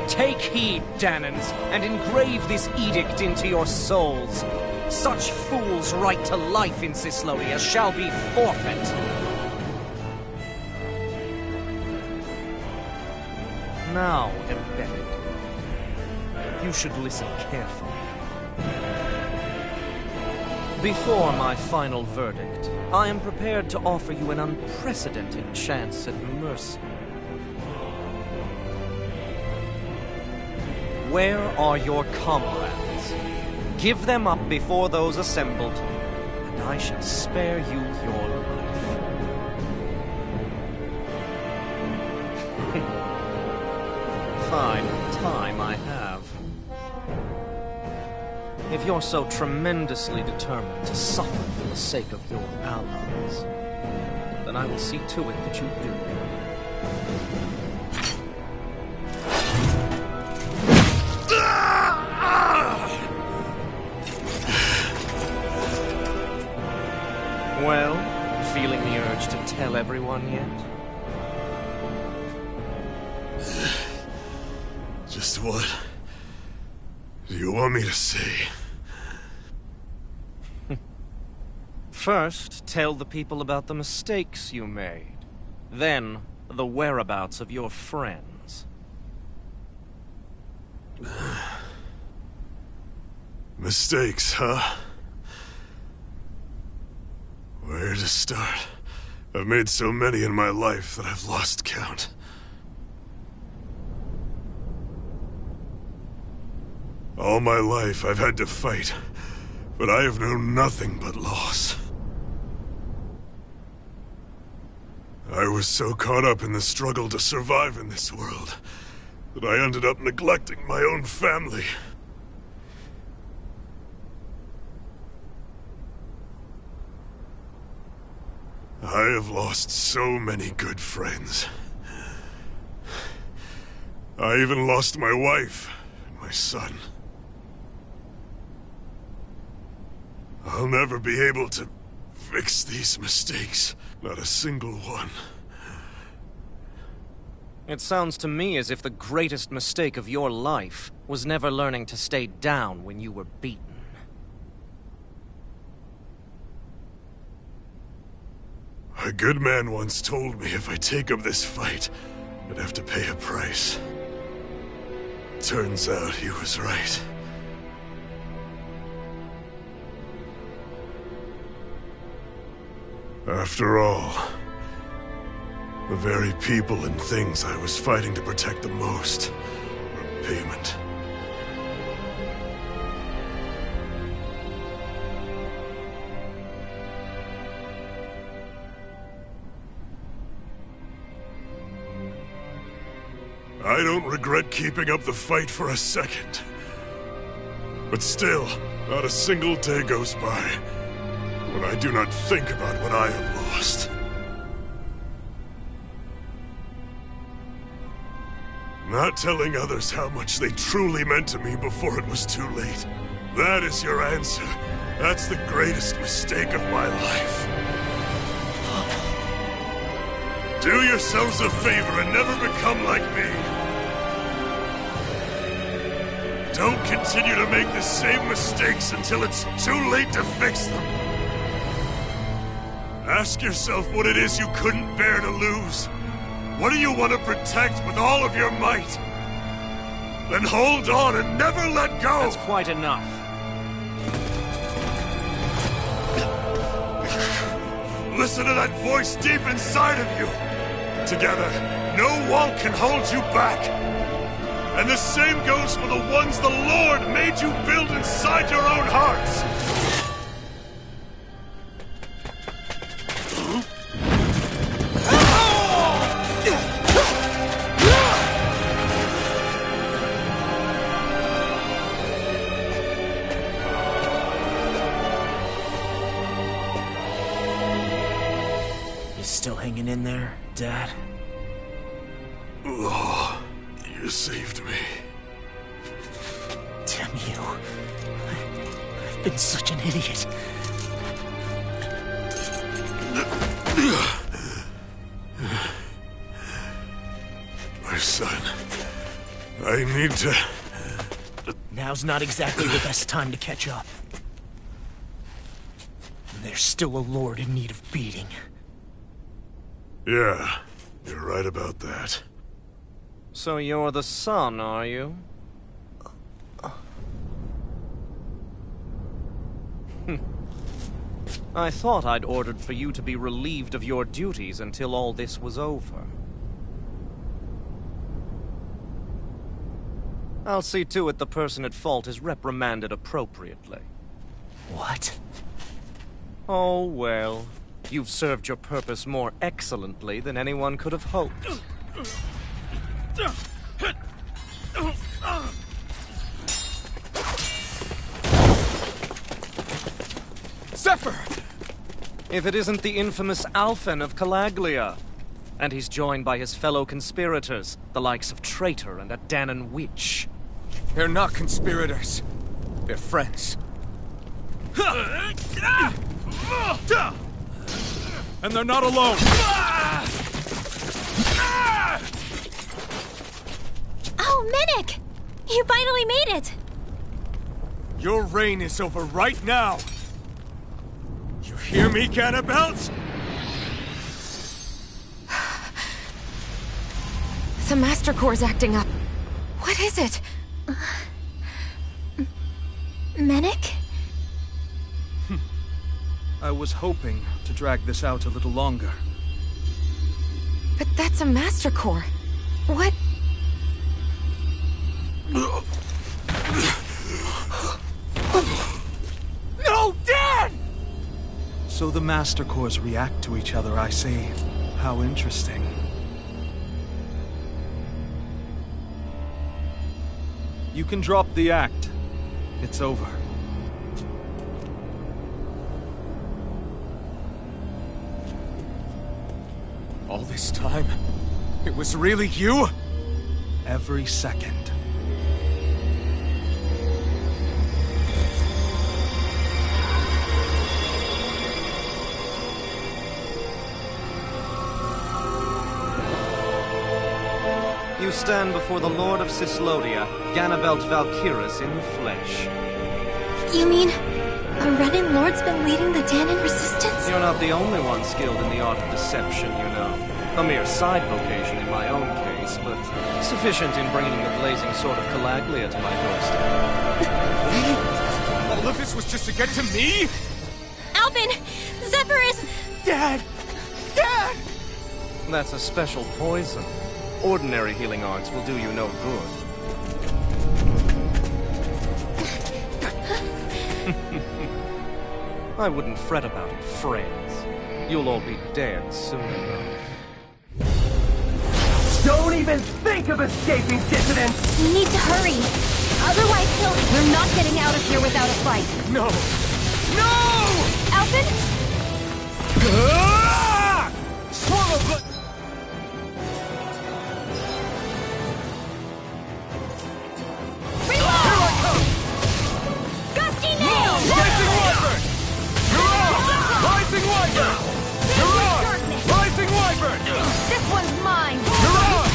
S11: Take heed, Danans, and engrave this edict into your souls. Such fools' right to life in Cyslodia shall be forfeit. Now, embedded, you should listen carefully. Before my final verdict, I am prepared to offer you an unprecedented chance at mercy. Where are your comrades? Give them up before those assembled, and I shall spare you your life. Fine time I have. If you're so tremendously determined to suffer for the sake of your allies, then I will see to it that you do. Well, feeling the urge to tell everyone yet?
S12: Just what do you want me to say?
S11: First, tell the people about the mistakes you made. Then, the whereabouts of your friends.
S12: Mistakes, huh? Where to start? I've made so many in my life that I've lost count. All my life, I've had to fight but I have known nothing but loss. I was so caught up in the struggle to survive in this world that I ended up neglecting my own family. I have lost so many good friends. I even lost my wife and my son. I'll never be able to fix these mistakes. Not a single one.
S11: It sounds to me as if the greatest mistake of your life was never learning to stay down when you were beaten.
S12: A good man once told me if I take up this fight, I'd have to pay a price. Turns out he was right. After all, the very people and things I was fighting to protect the most were payment. I don't regret keeping up the fight for a second. But still, not a single day goes by when I do not think about what I have lost. Not telling others how much they truly meant to me before it was too late. That is your answer. That's the greatest mistake of my life. Do yourselves a favor and never become like me. Don't continue to make the same mistakes until it's too late to fix them. Ask yourself what it is you couldn't bear to lose. What do you want to protect with all of your might? Then hold on and never let go!
S11: That's quite enough.
S12: Listen to that voice deep inside of you! Together, no wall can hold you back! And the same goes for the ones the Lord made you build inside your own hearts!
S8: Still hanging in there, Dad?
S12: Oh, you saved me.
S8: Damn you. I've been such an idiot.
S12: My son, I need to...
S8: Now's not exactly the best time to catch up. There's still a lord in need of beating.
S12: Yeah, you're right about that.
S11: So you're the son, are you? I thought I'd ordered for you to be relieved of your duties until all this was over. I'll see to it the person at fault is reprimanded appropriately.
S8: What?
S11: Oh, well. You've served your purpose more excellently than anyone could have hoped.
S2: Zephyr!
S11: If it isn't the infamous Alphen of Calaglia. And he's joined by his fellow conspirators, the likes of Traitor and a Danon Witch.
S2: They're not conspirators. They're friends.
S9: And they're not alone!
S4: Oh, Minnick! You finally made it!
S9: Your reign is over right now! You hear me, Cannibals?
S3: The Master Core's acting up. What is it?
S4: Minnick?
S7: I was hoping to drag this out a little longer.
S3: But that's a Master Core. What?
S9: No!
S7: So the Master Cores react to each other, I see. How interesting. You can drop the act. It's over.
S9: All this time, it was really you?
S7: Every second.
S11: You stand before the Lord of Cyslodia, Ganabelt Valkyrus in the flesh.
S4: You mean a Renin Lord's been leading the Danon resistance?
S11: You're not the only one skilled in the art of deception, you know. A mere side vocation in my own case, but sufficient in bringing the blazing sword of Calaglia to my doorstep.
S9: All of this was just to get to me?
S4: Alvin! Zephyr is...
S9: Dad! Dad!
S11: That's a special poison. Ordinary healing arts will do you no good. I wouldn't fret about it, friends. You'll all be dead soon enough.
S1: Don't even think of escaping, dissident!
S3: We need to hurry. Otherwise, we're not getting out of here without a fight.
S9: No! No!
S3: Alvin?
S9: Swallow blood! Rising Wyvern! You're on! Rising Wyvern! You're on! Rising Wyvern!
S3: This one's mine!
S9: You're on!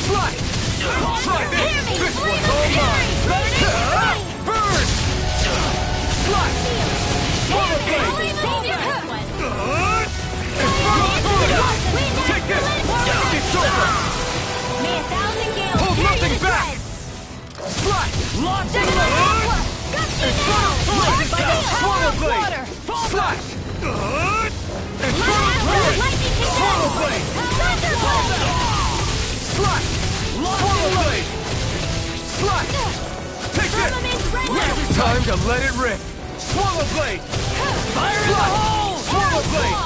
S9: Slide! Try this! This one's all mine! Burn! Slide! Swallow blade! Take this! It's over! Hold nothing back! Slide! Launch it! Swallow blade! Slash! Swallow blade! Slash! Swallow blade! Slash! Take this! Time to let it rip! Swallow blade! Fire in the hole! Swallow blade!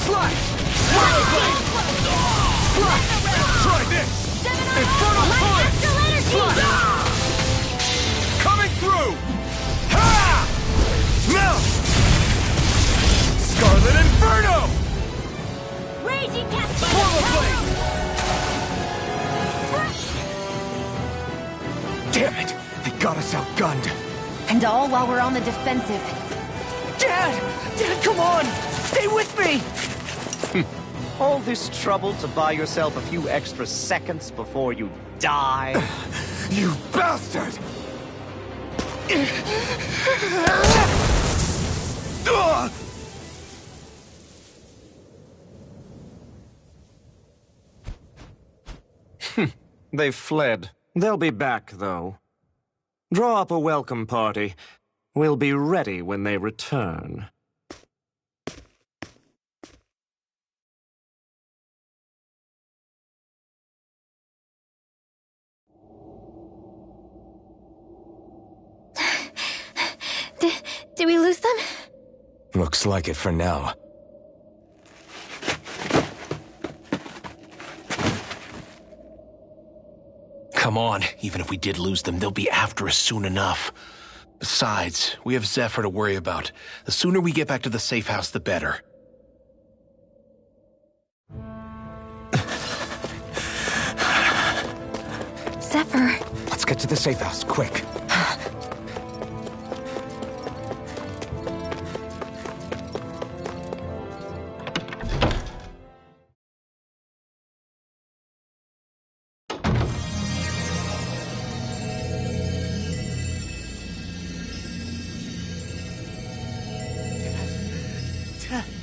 S9: Slash! Swallow blade! Slash! Try this! Infernal punch! Slash! Coming through! Ha! Now! Scarlet Inferno!
S3: Raging Cascade!
S9: Swallow blade!
S2: Damn it! They got us outgunned.
S3: And all while we're on the defensive.
S8: Dad! Dad, come on! Stay with me!
S11: All this trouble to buy yourself a few extra seconds before you die?
S2: You bastard!
S11: They've fled. They'll be back, though. Draw up a welcome party. We'll be ready when they return.
S4: Did we lose them?
S2: Looks like it for now.
S6: Come on, even if we did lose them, they'll be after us soon enough. Besides, we have Zephyr to worry about. The sooner we get back to the safe house, the better.
S3: Zephyr.
S2: Let's get to the safe house, quick.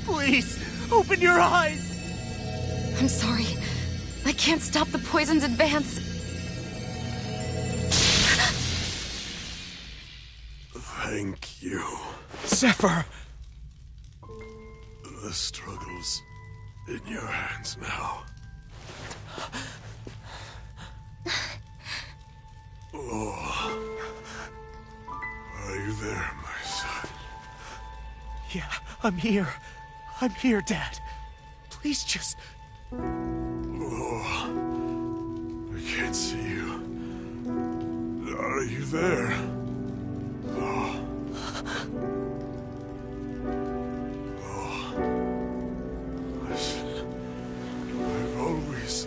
S8: Please, open your eyes!
S3: I'm sorry. I can't stop the poison's advance.
S12: Thank you.
S2: Zephyr!
S12: The struggle's in your hands now. Oh. Are you there, my son?
S8: Yeah, I'm here. I'm here, Dad. Please just...
S12: Oh, I can't see you. Are you there? Oh. Oh. I've always...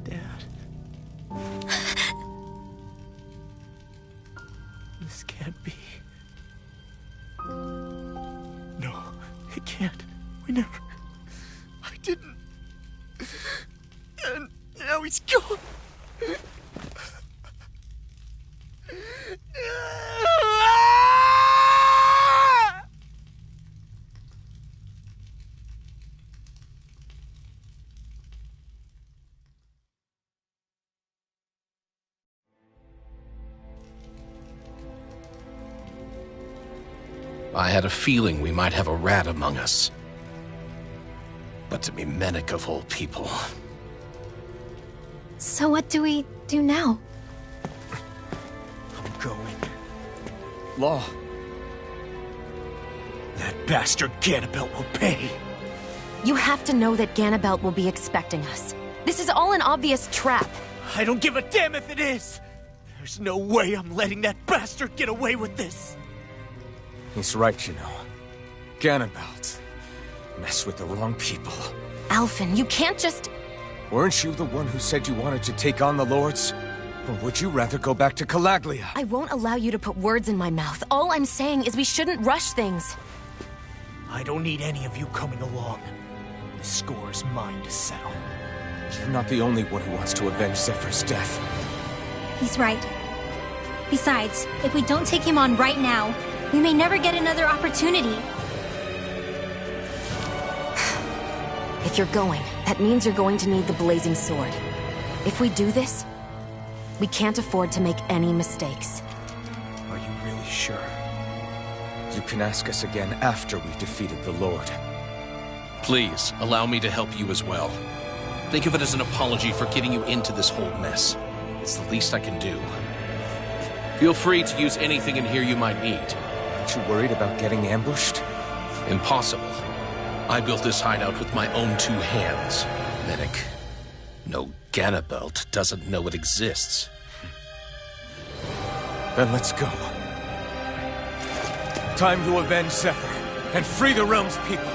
S8: Dad. This can't be. No, it can't. We never... I didn't. And now he's gone.
S6: I had a feeling we might have a rat among us. But to be Menek of all people...
S4: So what do we do now?
S8: I'm going.
S7: Law.
S8: That bastard Ganabelt will pay.
S3: You have to know that Ganabelt will be expecting us. This is all an obvious trap.
S8: I don't give a damn if it is! There's no way I'm letting that bastard get away with this!
S2: He's right, you know. Ganabelt. Mess with the wrong people.
S3: Alphen, you can't just...
S2: Weren't you the one who said you wanted to take on the Lords? Or would you rather go back to Calaglia?
S3: I won't allow you to put words in my mouth. All I'm saying is we shouldn't rush things.
S8: I don't need any of you coming along. The score is mine to settle.
S2: You're not the only one who wants to avenge Zephyr's death.
S4: He's right. Besides, if we don't take him on right now, we may never get another opportunity.
S3: If you're going, that means you're going to need the Blazing Sword. If we do this, we can't afford to make any mistakes.
S2: Are you really sure? You can ask us again after we've defeated the Lord.
S6: Please, allow me to help you as well. Think of it as an apology for getting you into this whole mess. It's the least I can do. Feel free to use anything in here you might need.
S2: Aren't you worried about getting ambushed?
S6: Impossible. I built this hideout with my own 2 hands. Menek. No Ganabelt doesn't know it exists.
S2: Then let's go. Time to avenge Zephyr and free the realm's people.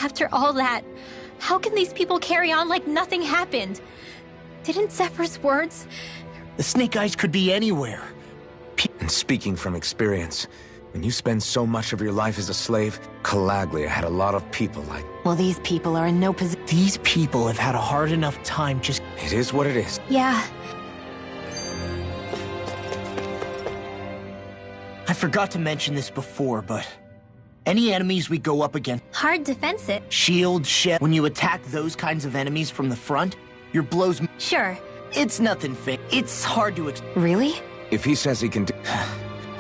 S4: After all that, how can these people carry on like nothing happened? Didn't Zephyr's words...
S8: The Snake Eyes could be anywhere.
S2: And speaking from experience, when you spend so much of your life as a slave, Calaglia had a lot of people like...
S3: Well, these people are in no position.
S8: These people have had a hard enough time just...
S2: It is what it is.
S4: Yeah.
S8: I forgot to mention this before, but... Any enemies we go up against...
S4: Hard defense it.
S8: Shield, shell... When you attack those kinds of enemies from the front, your blows...
S4: Sure.
S8: It's nothing fake. It's hard to...
S3: Really?
S2: If he says he can do...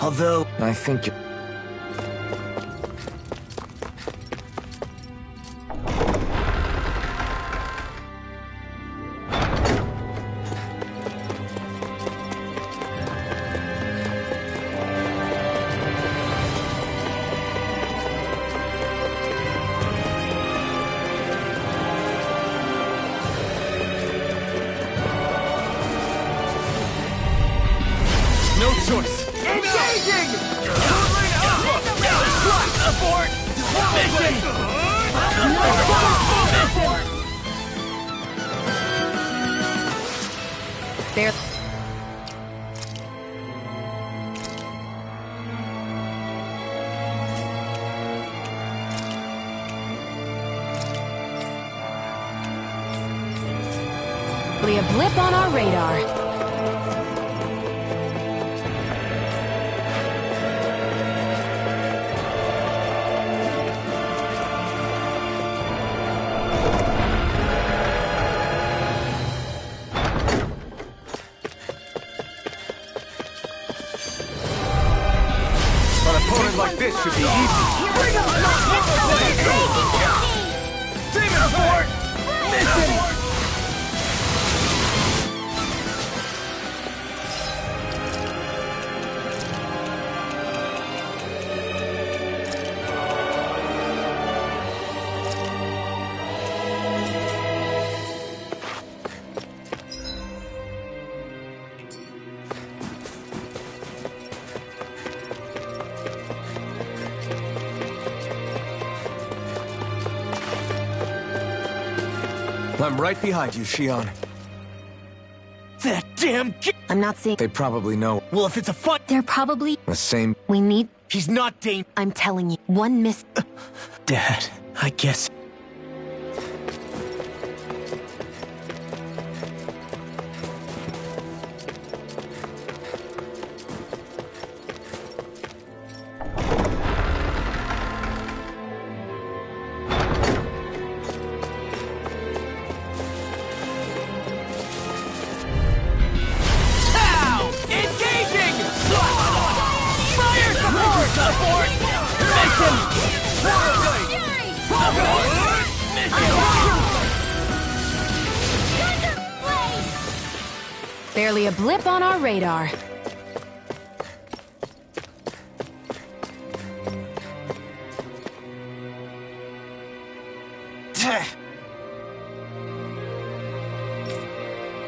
S8: Although...
S2: I think you...
S9: No choice. Engaging! Abort! Mission!
S3: There. A blip on our radar.
S2: Like this should be easy.
S9: Demon Fort! Mission!
S2: I'm right behind you, Shion.
S8: That damn...
S3: I'm not seeing...
S2: They probably know.
S8: Well, if it's a fight...
S4: They're probably...
S2: The same...
S3: We need...
S8: He's not Dane.
S3: I'm telling you, one miss...
S8: Dad, I guess...
S3: Barely a blip on our radar.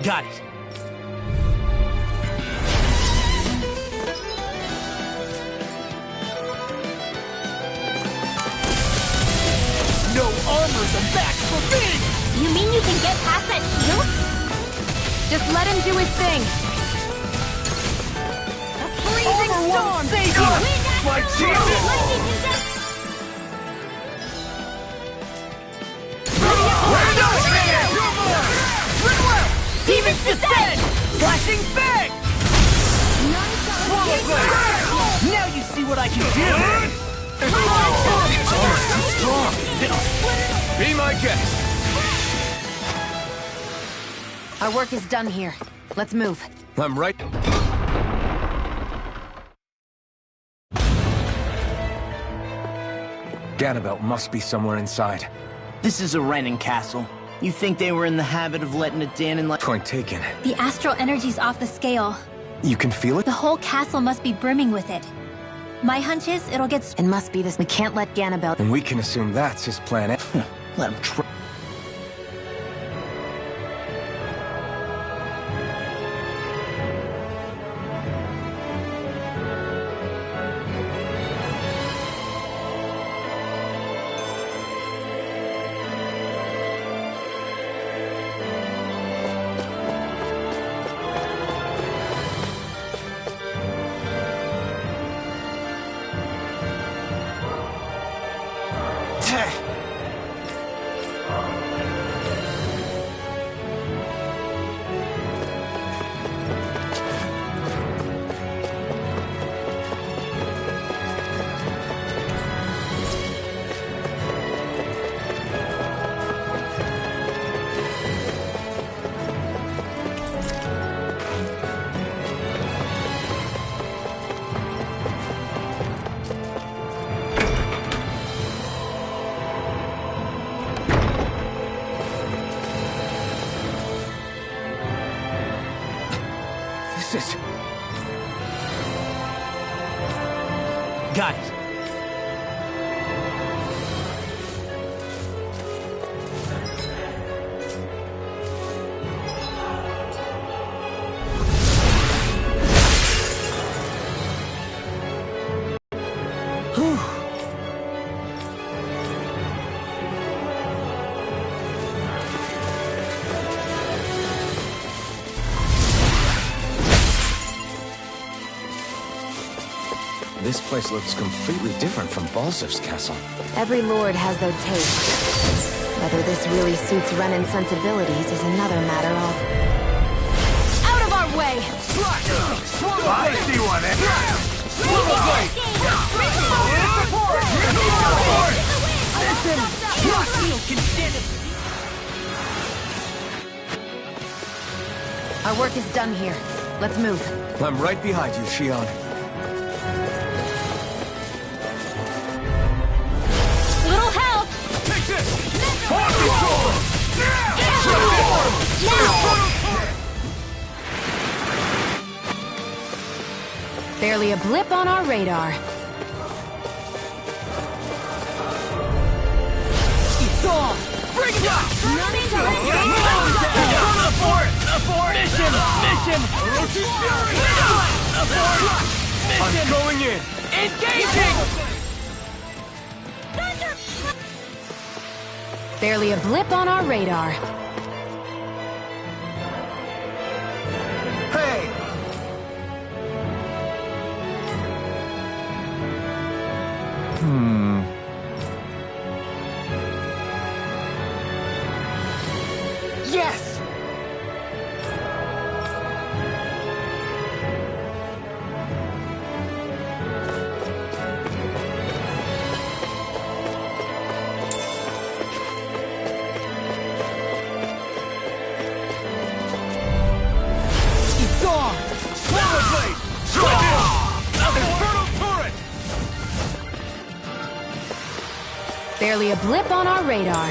S8: Got it. No armors and backs for me!
S4: You mean you can get past that shield?
S3: Just let him do his thing.
S1: A freezing storm!
S8: Save you!
S1: My
S8: Demons descend! Flashing bang! Now you see what I can do!
S2: It's almost too strong. Be my guest.
S3: Our work is done here. Let's move.
S2: I'm right. Ganabelt must be somewhere inside.
S8: This is a Renin castle. You think they were in the habit of letting a Danon like...
S2: Point taken.
S4: The astral energy's off the scale.
S2: You can feel it?
S4: The whole castle must be brimming with it. My hunch is it'll get...
S3: It must be this. We can't let Ganabelt...
S2: And we can assume that's his plan.
S8: Let him try.
S2: This is...
S8: Got it.
S2: This place looks completely different from Balzer's castle.
S3: Every lord has their taste. Whether this really suits Renin's sensibilities is another matter of... Out of our way!
S12: I see one,
S3: Our work is done here. Let's move.
S2: I'm right behind you, Shion.
S4: Little help!
S12: Take this!
S3: Barely a blip on our radar.
S1: It's on! Bring it up! Abort! Mission!
S9: I'm going in!
S1: Engaging!
S3: Barely a blip on our radar.
S2: Hey! Yes!
S1: It's on! Power blade! Strike it! Infernal turret!
S3: Barely a blip on our radar.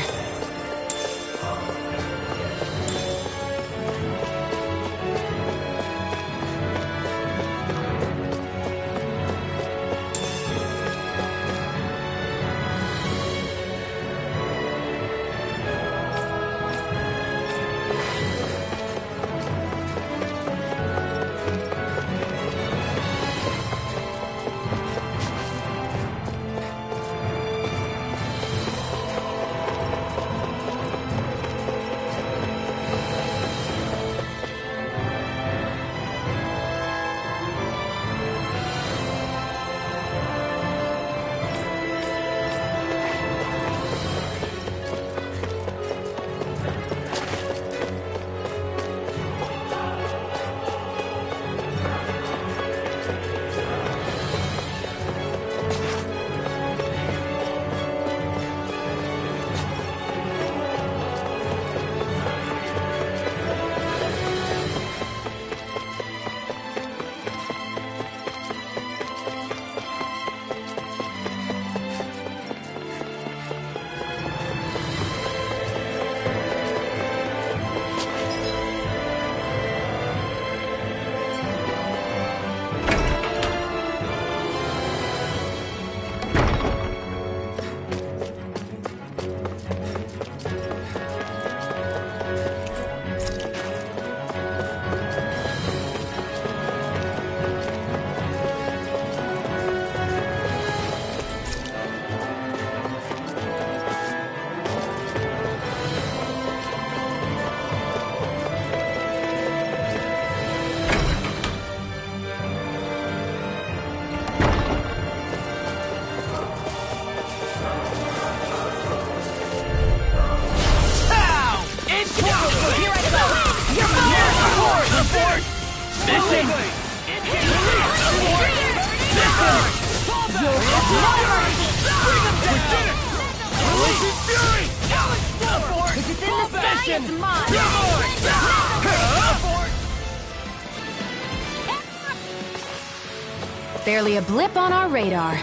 S3: Barely a blip on our radar.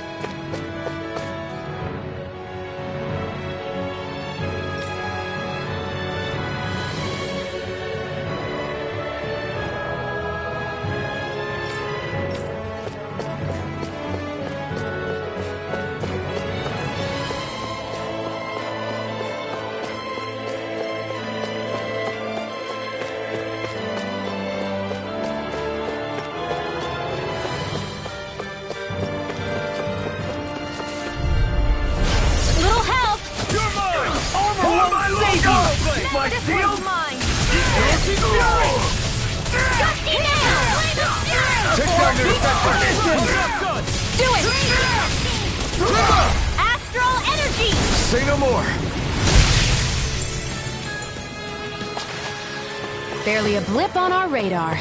S2: Say no more!
S3: Barely a blip on our radar.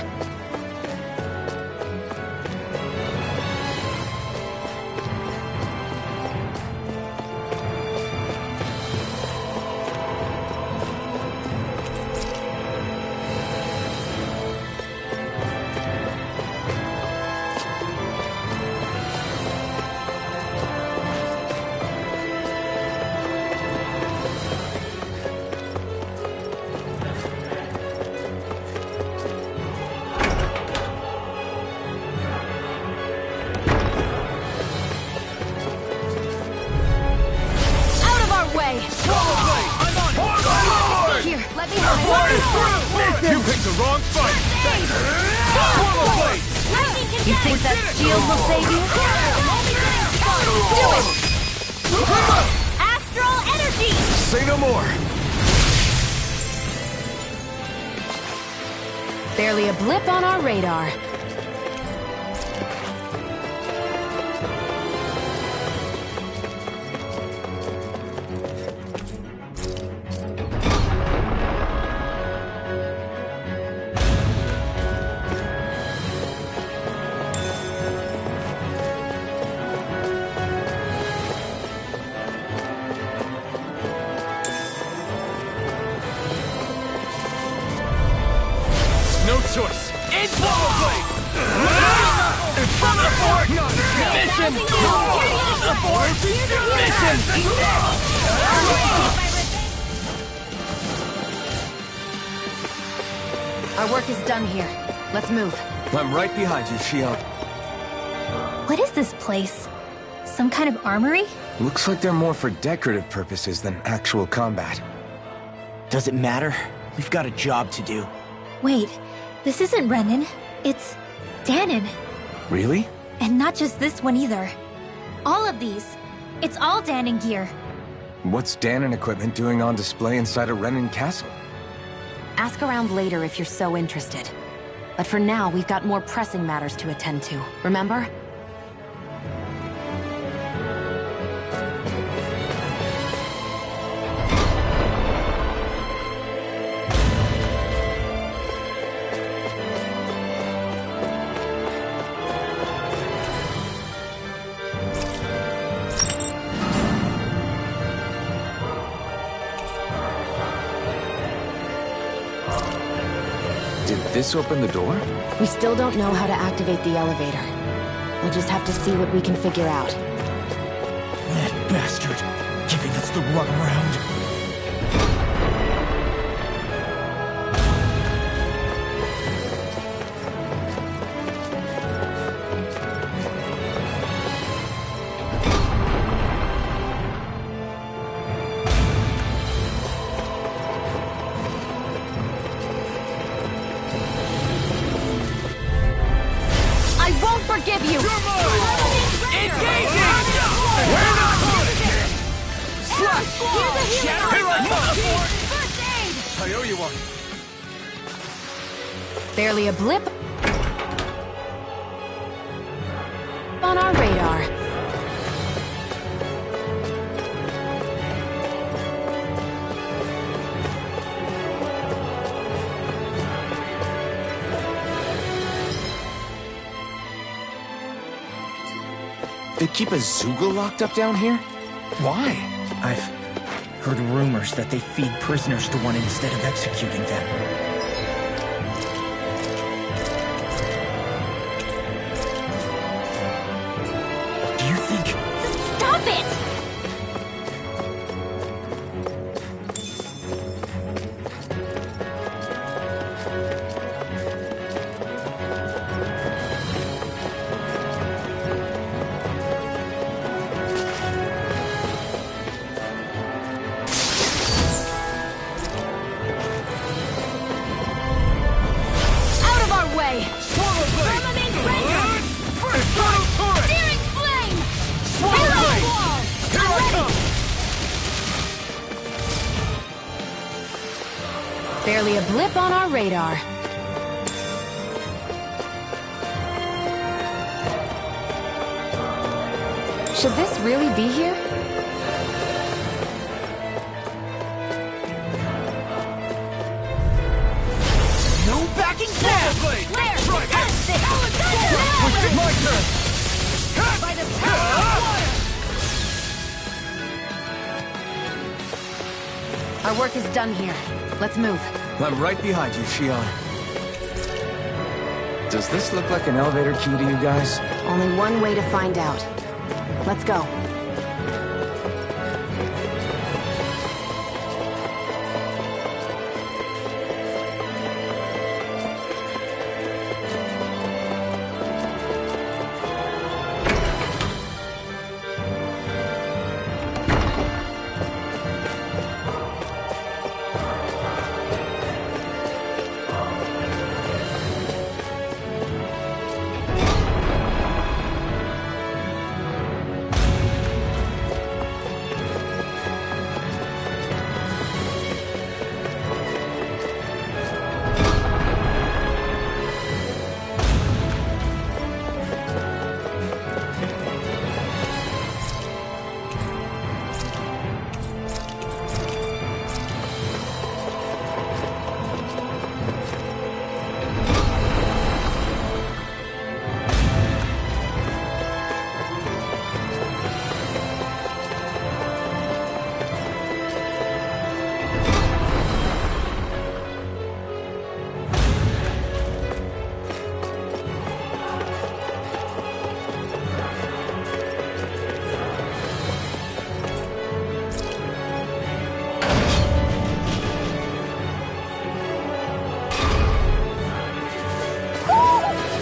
S3: Here, let me have it.
S9: You picked the wrong fight!
S3: You think that shield will save you? Do it! Astral energy!
S2: Say no more!
S3: Barely a blip on our radar.
S9: No choice! In Power Blade! In front of Fort! Mission!
S3: Our work is done here. Let's move.
S2: I'm right behind you, Shield.
S4: What is this place? Some kind of armory?
S2: Looks like they're more for decorative purposes than actual combat.
S8: Does it matter? We've got a job to do.
S4: Wait, this isn't Renan. It's Danon.
S2: Really?
S4: And not just this one either. All of these. It's all Danon gear.
S2: What's Danon equipment doing on display inside a Renan castle?
S3: Ask around later if you're so interested. But for now, we've got more pressing matters to attend to, remember?
S2: Did this open the door?
S3: We still don't know how to activate the elevator. We'll just have to see what we can figure out.
S8: That bastard, giving us the runaround.
S3: Forgive you!
S9: Engaging! We're not Slash! Here I come! I owe you one.
S3: Barely a blip on our radar.
S2: They keep a Zoogle locked up down here? Why?
S13: I've heard rumors that they feed prisoners to one instead of executing them. Do you think...
S4: Stop it!
S3: Barely a blip on our radar. Should this really be here?
S8: No backing down!
S4: Claire!
S9: My turn!
S3: By the power of water! Our work is done here. Let's move.
S2: I'm right behind you, Shion. Does this look like an elevator key to you guys?
S3: Only one way to find out. Let's go.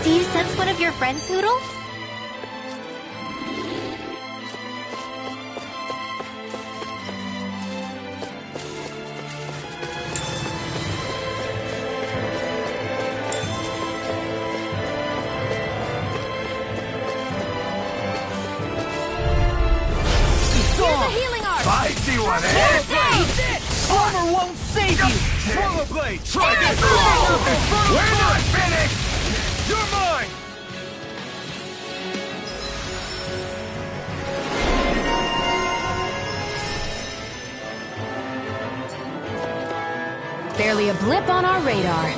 S4: Do you sense one of your friends, Hoodle?
S12: I see one, eh?
S8: Armor won't save you!
S9: Swallow blade!
S12: Try this! We're not finished!
S9: You're mine!
S3: Barely a blip on our radar.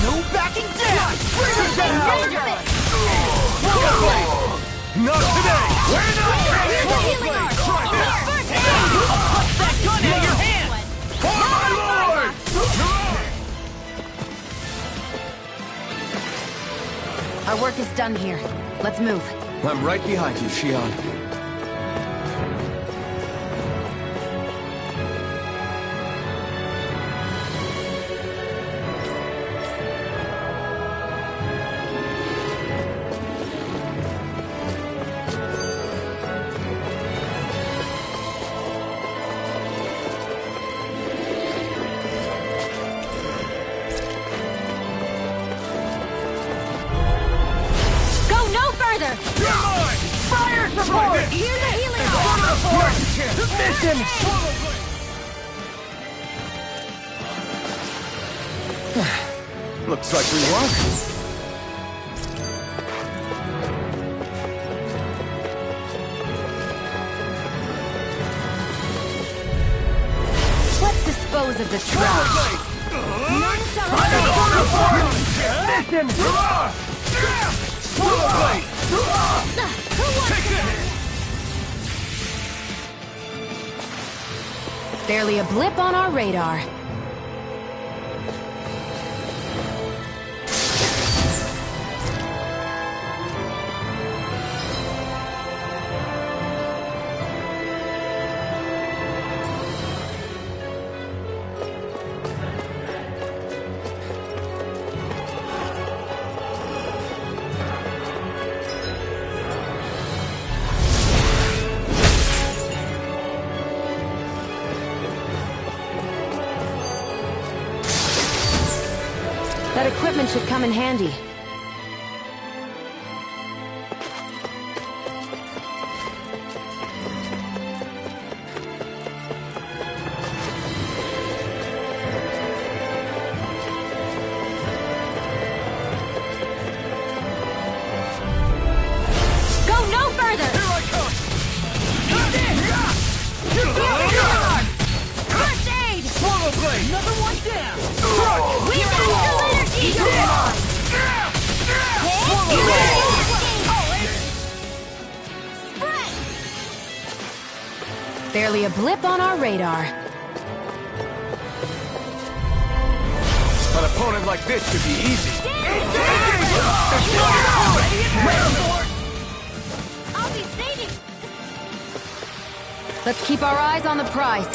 S8: No backing down!
S9: Not today!
S12: We're not finished!
S9: Try this!
S8: Cut that gun out of your hand!
S12: For my lord!
S3: Our work is done here. Let's move.
S2: I'm right behind you, Shion.
S8: Fire support! Hear the healing support! Mission!
S2: Looks like we won.
S3: dispose of the trash. Barely a blip on our radar. That equipment should come in handy.
S1: Go no further! Here I come! First aid! Swallow blade! Another one down! We got energy!
S3: Barely a blip on our radar.
S2: An opponent like this should be easy.
S1: I'll be saving!
S3: Let's keep our eyes on the prize.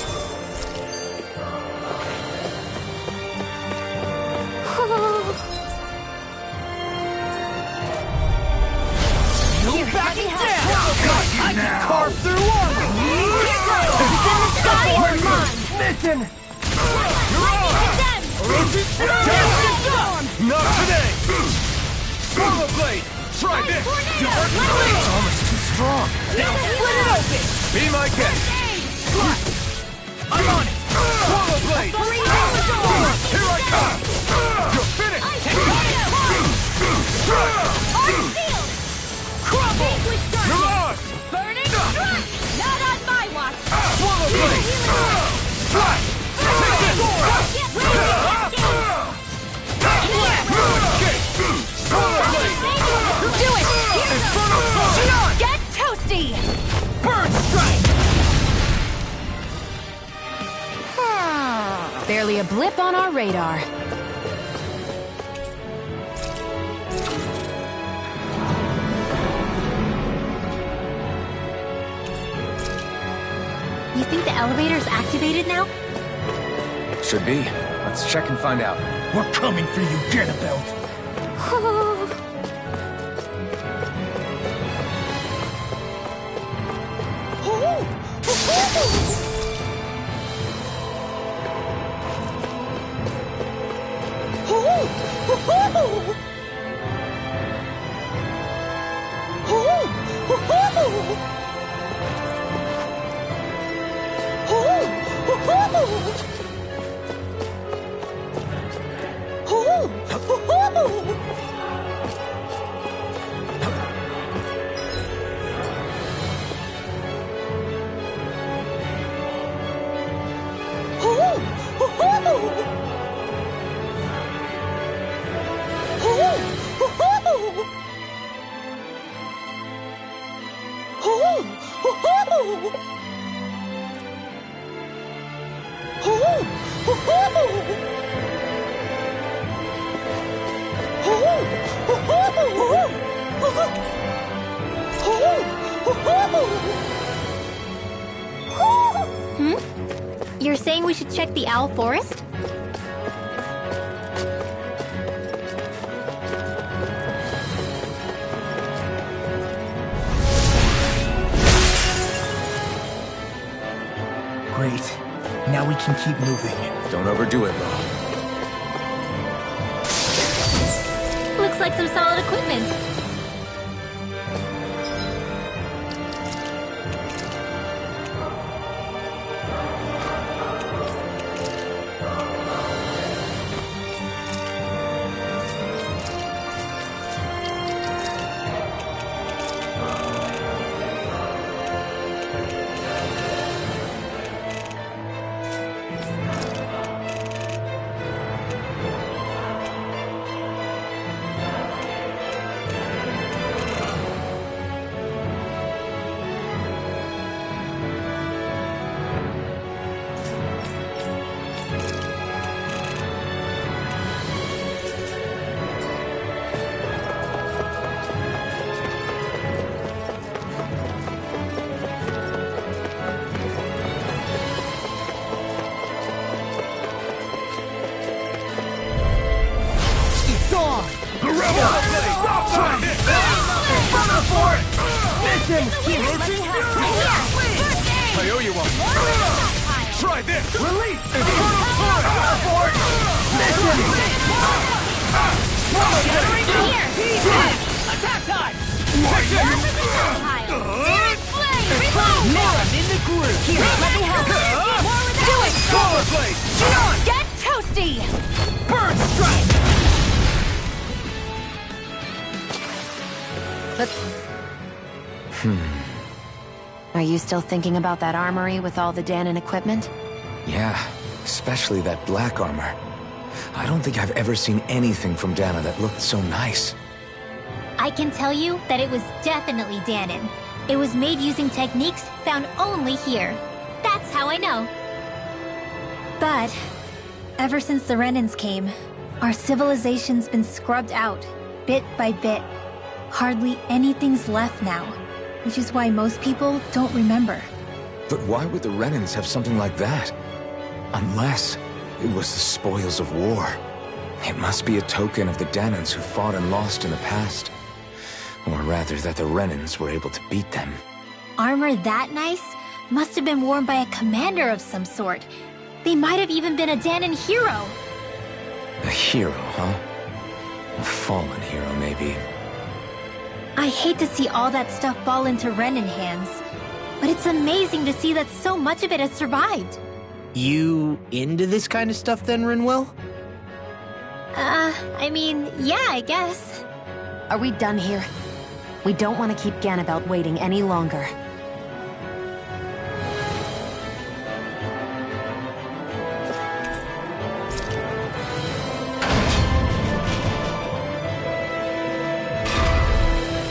S1: No backing down! I can carve through armor! It's in the sky or mine!
S2: Listen!
S1: Not
S2: today! Swallow blade! Try this! It's almost too strong.
S1: Split it open!
S2: Be my guest!
S1: I'm on it!
S2: Swallow blade! Here I come! You're finished!
S1: Crumble!
S2: You're lost!
S1: Burning strike! Not on my watch!
S2: Swallow blade! Strike! Take it! Swallow blade!
S1: Do it!
S2: Infernal Sword!
S1: Get toasty!
S2: Burn strike!
S3: Barely a blip on our radar.
S4: You think the elevator's activated now?
S2: Should be. Let's check and find out.
S13: We're coming for you, Ganabelt.
S4: You're saying we should check the Owl Forest?
S13: Great. Now we can keep moving.
S2: Don't overdo it, Lo.
S4: Looks like some solid equipment.
S1: them! Here, let me help!
S2: I owe you one. Try this!
S1: Release! Infernal Torrent!
S8: Here! Attack time!
S1: Searing Flame! Reload!
S8: Now I'm in the groove!
S1: Here, let me help! Do it!
S8: Solar Blade! Shine!
S1: Get toasty!
S8: Burn Strike!
S3: Are you still thinking about that armory with all the Danon equipment?
S2: Yeah, especially that black armor. I don't think I've ever seen anything from Dana that looked so nice.
S4: I can tell you that it was definitely Danon. It was made using techniques found only here. That's how I know. But ever since the Renans came, our civilization's been scrubbed out, bit by bit. Hardly anything's left now, which is why most people don't remember.
S2: But why would the Renans have something like that? Unless it was the spoils of war. It must be a token of the Danans who fought and lost in the past. Or rather, that the Renans were able to beat them.
S4: Armor that nice must have been worn by a commander of some sort. They might have even been a Danon hero.
S2: A hero, huh? A fallen hero, maybe.
S4: I hate to see all that stuff fall into Renan hands, but it's amazing to see that so much of it has survived.
S8: You into this kind of stuff then, Rinwell?
S4: I mean, yeah, I guess.
S3: Are we done here? We don't want to keep Ganabelt waiting any longer.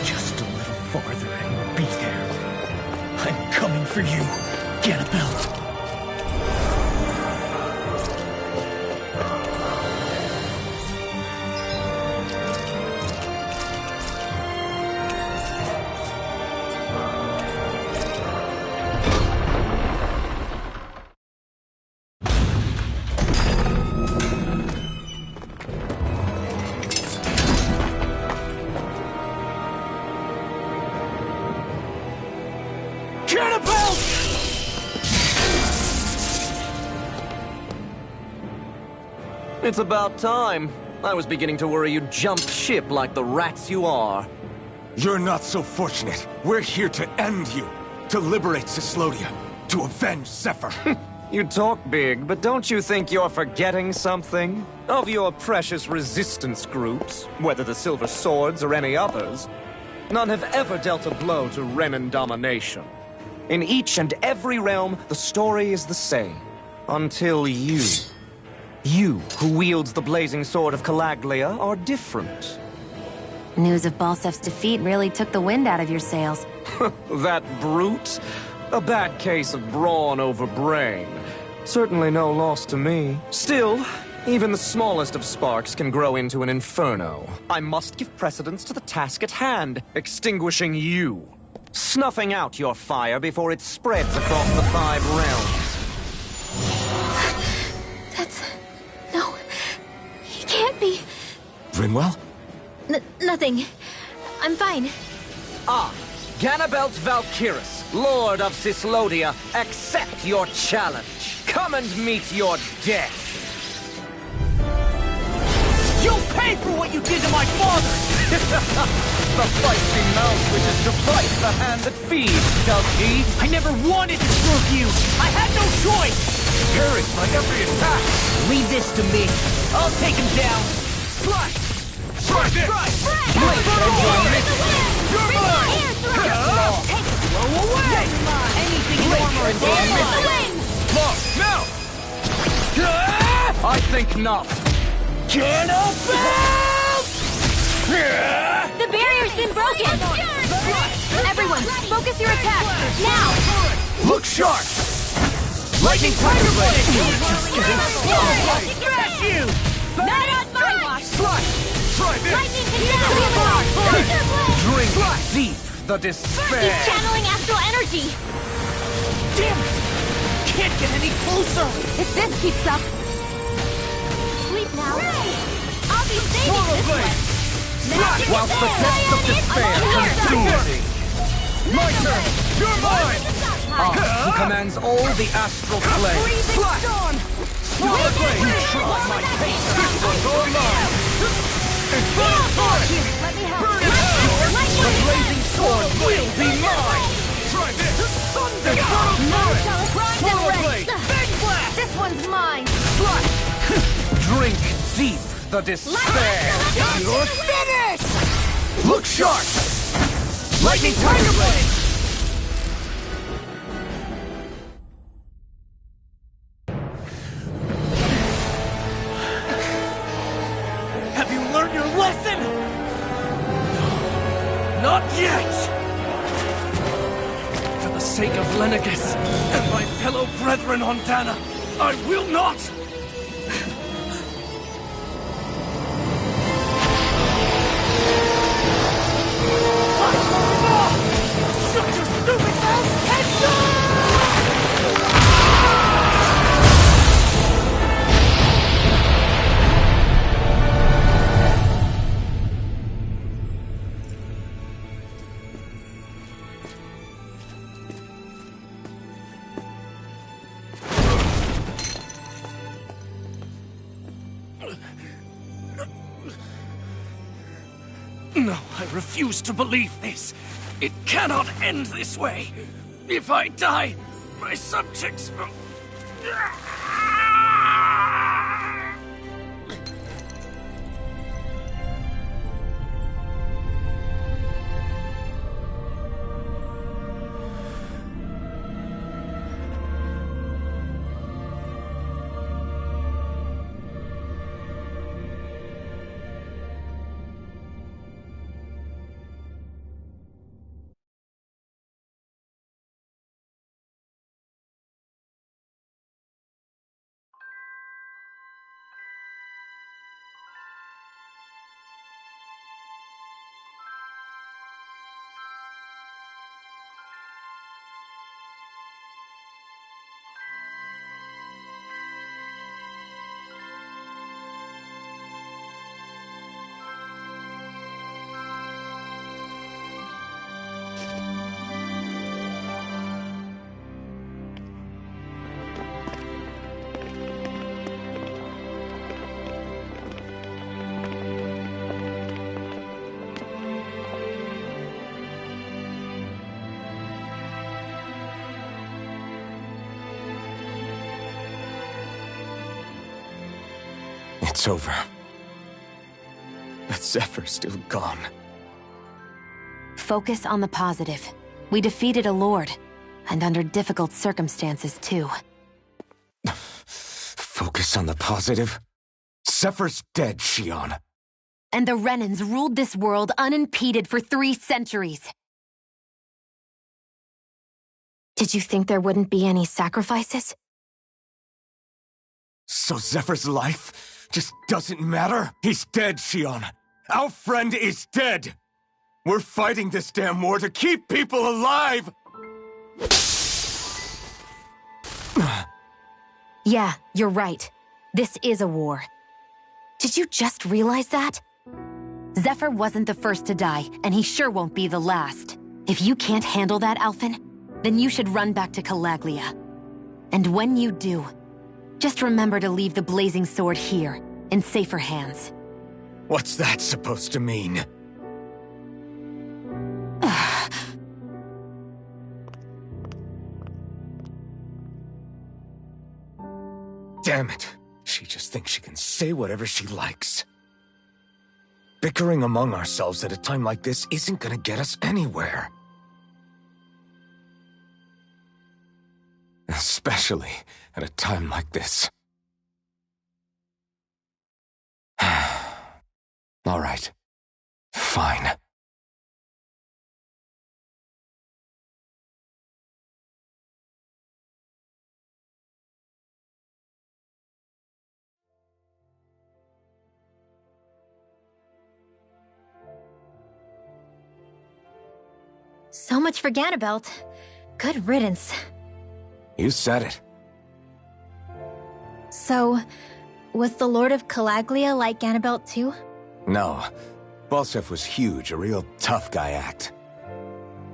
S13: Just a little farther and we'll be there. I'm coming for you, Ganabelt.
S11: It's about time. I was beginning to worry you'd jump ship like the rats you are.
S2: You're not so fortunate. We're here to end you. To liberate Cyslodia. To avenge Zephyr.
S11: You talk big, but don't you think you're forgetting something? Of your precious resistance groups, whether the Silver Swords or any others, none have ever dealt a blow to Renan domination. In each and every realm, the story is the same. Until you... You, who wields the blazing sword of Calaglia, are different.
S3: News of Balsef's defeat really took the wind out of your sails.
S11: That brute? A bad case of brawn over brain. Certainly no loss to me. Still, even the smallest of sparks can grow into an inferno. I must give precedence to the task at hand, extinguishing you. Snuffing out your fire before it spreads across the 5 realms.
S4: No, he can't be.
S2: Rinwell?
S4: Nothing. I'm fine.
S11: Ah, Ganabelt Valkyris, Lord of Cyslodia, accept your challenge. Come and meet your death.
S8: You'll pay for what you did to my father!
S11: The feisty mouse wishes to bite the hand that feeds, does he?
S8: I never wanted to stroke you! I had no choice!
S11: Parry my every attack!
S8: Leave this to me. I'll take him down.
S11: Strike! Strike this!
S8: Blade and your mission!
S11: You're mine!
S8: Blow away! Anything in armor and damage!
S11: Look, now! I think not.
S8: Ganabelt!
S4: The barrier's been broken! Everyone, focus your attack! Now!
S11: Look sharp!
S8: Lightning Tiger Blade!
S11: Just getting started!
S8: Crash you!
S4: Not on my watch!
S11: Strike! Try this!
S4: Lightning can
S11: Drink deep the despair!
S4: He's channeling astral energy!
S8: Damn it! Can't get any closer!
S3: If this keeps up...
S4: Sleep now. I'll be saving
S11: Solar
S4: this
S11: Blade!
S4: one!
S11: Strike whilst the depths of despair consume me! My turn! You're mine! Who commands all the astral planes? Flash! Swallow blade! You try my pace! This one's all mine! Infernal torrent!
S3: Let me help.
S11: Burn it out! The blazing sword will be mine! Try this! Thunder! Infernal torrent! Swallow blade! Big blast!
S3: This one's mine.
S11: Drink deep the despair! You're finished! Look sharp! Lightning Tiger Blade!
S13: Have you learned your lesson? Not yet! For the sake of Lenegus and my fellow brethren on Dana, I will not! Shut your stupid mouth and die! No, I refuse to believe this. It cannot end this way. If I die, my subjects will...
S2: It's over. But Zephyr's still gone.
S3: Focus on the positive. We defeated a lord, and under difficult circumstances, too.
S2: Focus on the positive? Zephyr's dead, Shion.
S3: And the Renans ruled this world unimpeded for 3 centuries. Did you think there wouldn't be any sacrifices?
S2: So Zephyr's life just doesn't matter? He's dead, Shion. Our friend is dead. We're fighting this damn war to keep people alive!
S3: Yeah, you're right. This is a war. Did you just realize that? Zephyr wasn't the first to die, and he sure won't be the last. If you can't handle that, Alphen, then you should run back to Calaglia. And when you do, just remember to leave the blazing sword here, in safer hands.
S2: What's that supposed to mean? Damn it. She just thinks she can say whatever she likes. Bickering among ourselves at a time like this isn't gonna get us anywhere. Especially at a time like this. All right. Fine.
S4: So much for Ganabelt. Good riddance.
S2: You said it.
S4: So, was the Lord of Calaglia like Ganabelt too?
S2: No. Balsef was huge, a real tough guy act.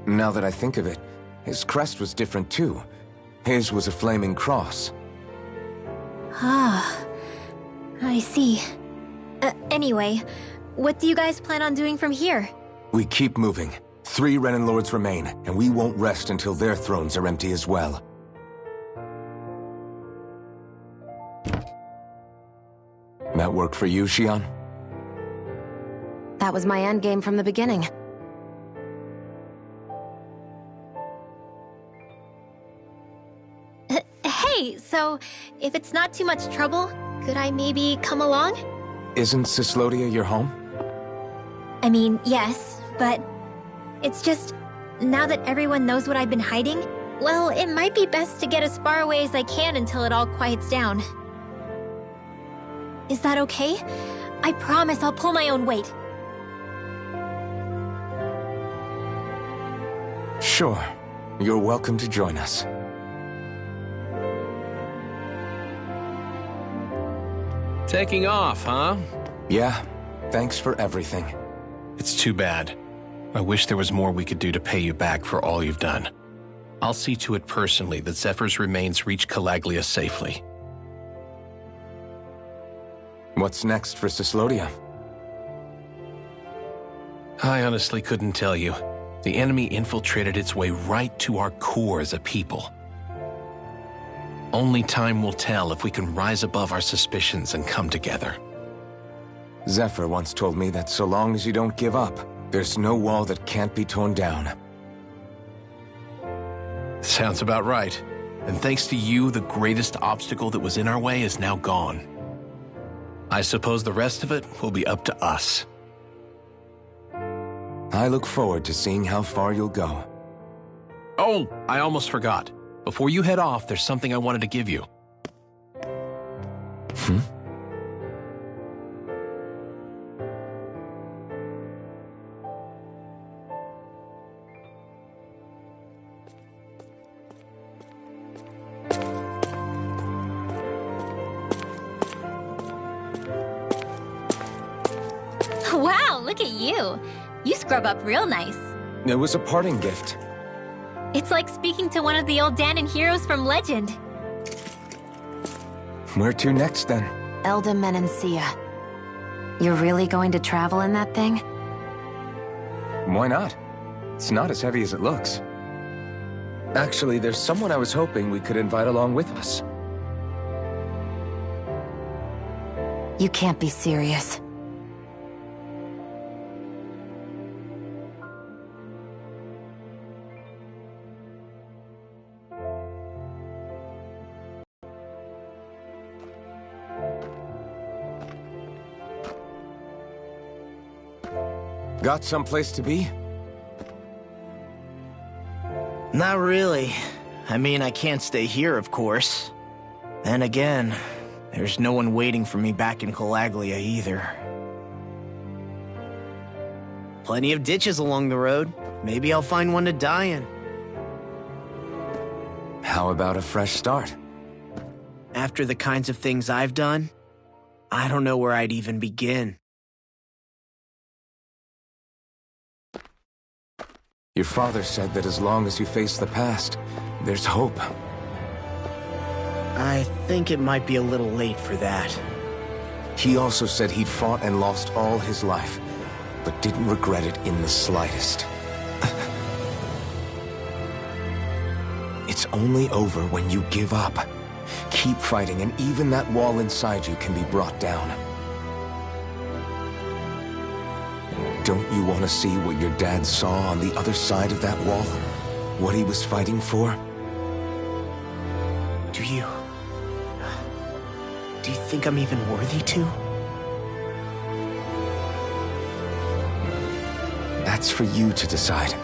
S2: Now that I think of it, his crest was different too. His was a flaming cross.
S4: Ah, I see. Anyway, what do you guys plan on doing from here?
S2: We keep moving. 3 Renin Lords remain, and we won't rest until their thrones are empty as well. That work for you, Xion?
S3: That was my endgame from the beginning.
S4: Hey, so if it's not too much trouble, could I maybe come along?
S2: Isn't Cyslodia your home?
S4: I mean, yes, but it's just, now that everyone knows what I've been hiding, well, it might be best to get as far away as I can until it all quiets down. Is that okay? I promise I'll pull my own weight.
S2: Sure. You're welcome to join us.
S6: Taking off, huh?
S2: Yeah. Thanks for everything.
S6: It's too bad. I wish there was more we could do to pay you back for all you've done. I'll see to it personally that Zephyr's remains reach Calaglia safely.
S2: What's next for Cyslodia?
S6: I honestly couldn't tell you. The enemy infiltrated its way right to our core as a people. Only time will tell if we can rise above our suspicions and come together.
S2: Zephyr once told me that so long as you don't give up, there's no wall that can't be torn down.
S6: Sounds about right. And thanks to you, the greatest obstacle that was in our way is now gone. I suppose the rest of it will be up to us.
S2: I look forward to seeing how far you'll go.
S6: Oh, I almost forgot. Before you head off, there's something I wanted to give you.
S4: Wow, look at you. You scrub up real nice.
S2: It was a parting gift.
S4: It's like speaking to one of the old Danon heroes from legend.
S2: Where to next, then?
S3: Elda Menancia. You're really going to travel in that thing?
S2: Why not? It's not as heavy as it looks. Actually, there's someone I was hoping we could invite along with us.
S3: You can't be serious.
S2: Got someplace to be?
S8: Not really. I mean, I can't stay here, of course. Then again, there's no one waiting for me back in Calaglia either. Plenty of ditches along the road. Maybe I'll find one to die in.
S2: How about a fresh start?
S8: After the kinds of things I've done, I don't know where I'd even begin.
S2: Your father said that as long as you face the past, there's hope.
S8: I think it might be a little late for that.
S2: He also said he'd fought and lost all his life, but didn't regret it in the slightest. It's only over when you give up. Keep fighting, and even that wall inside you can be brought down. Don't you want to see what your dad saw on the other side of that wall? What he was fighting for?
S8: Do you think I'm even worthy to?
S2: That's for you to decide.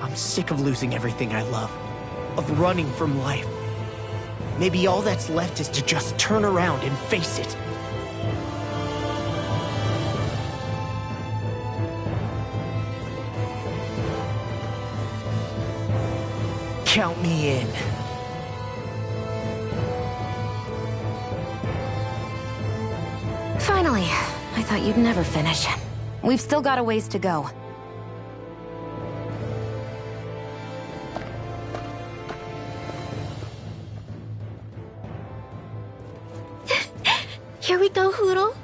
S8: I'm sick of losing everything I love. Of running from life. Maybe all that's left is to just turn around and face it. Count me in.
S3: Finally. I thought you'd never finish. We've still got a ways to go.
S4: Here we go, Hoodle.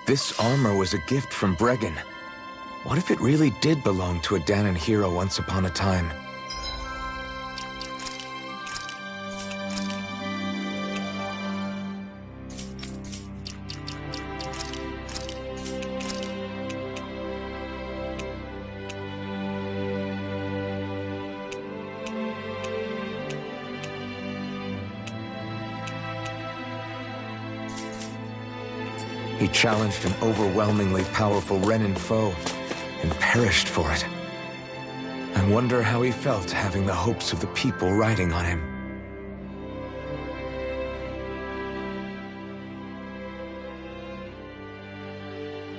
S2: This armor was a gift from Bregan. What if it really did belong to a Danon hero once upon a time? He challenged an overwhelmingly powerful Renin foe, and perished for it. I wonder how he felt having the hopes of the people riding on him.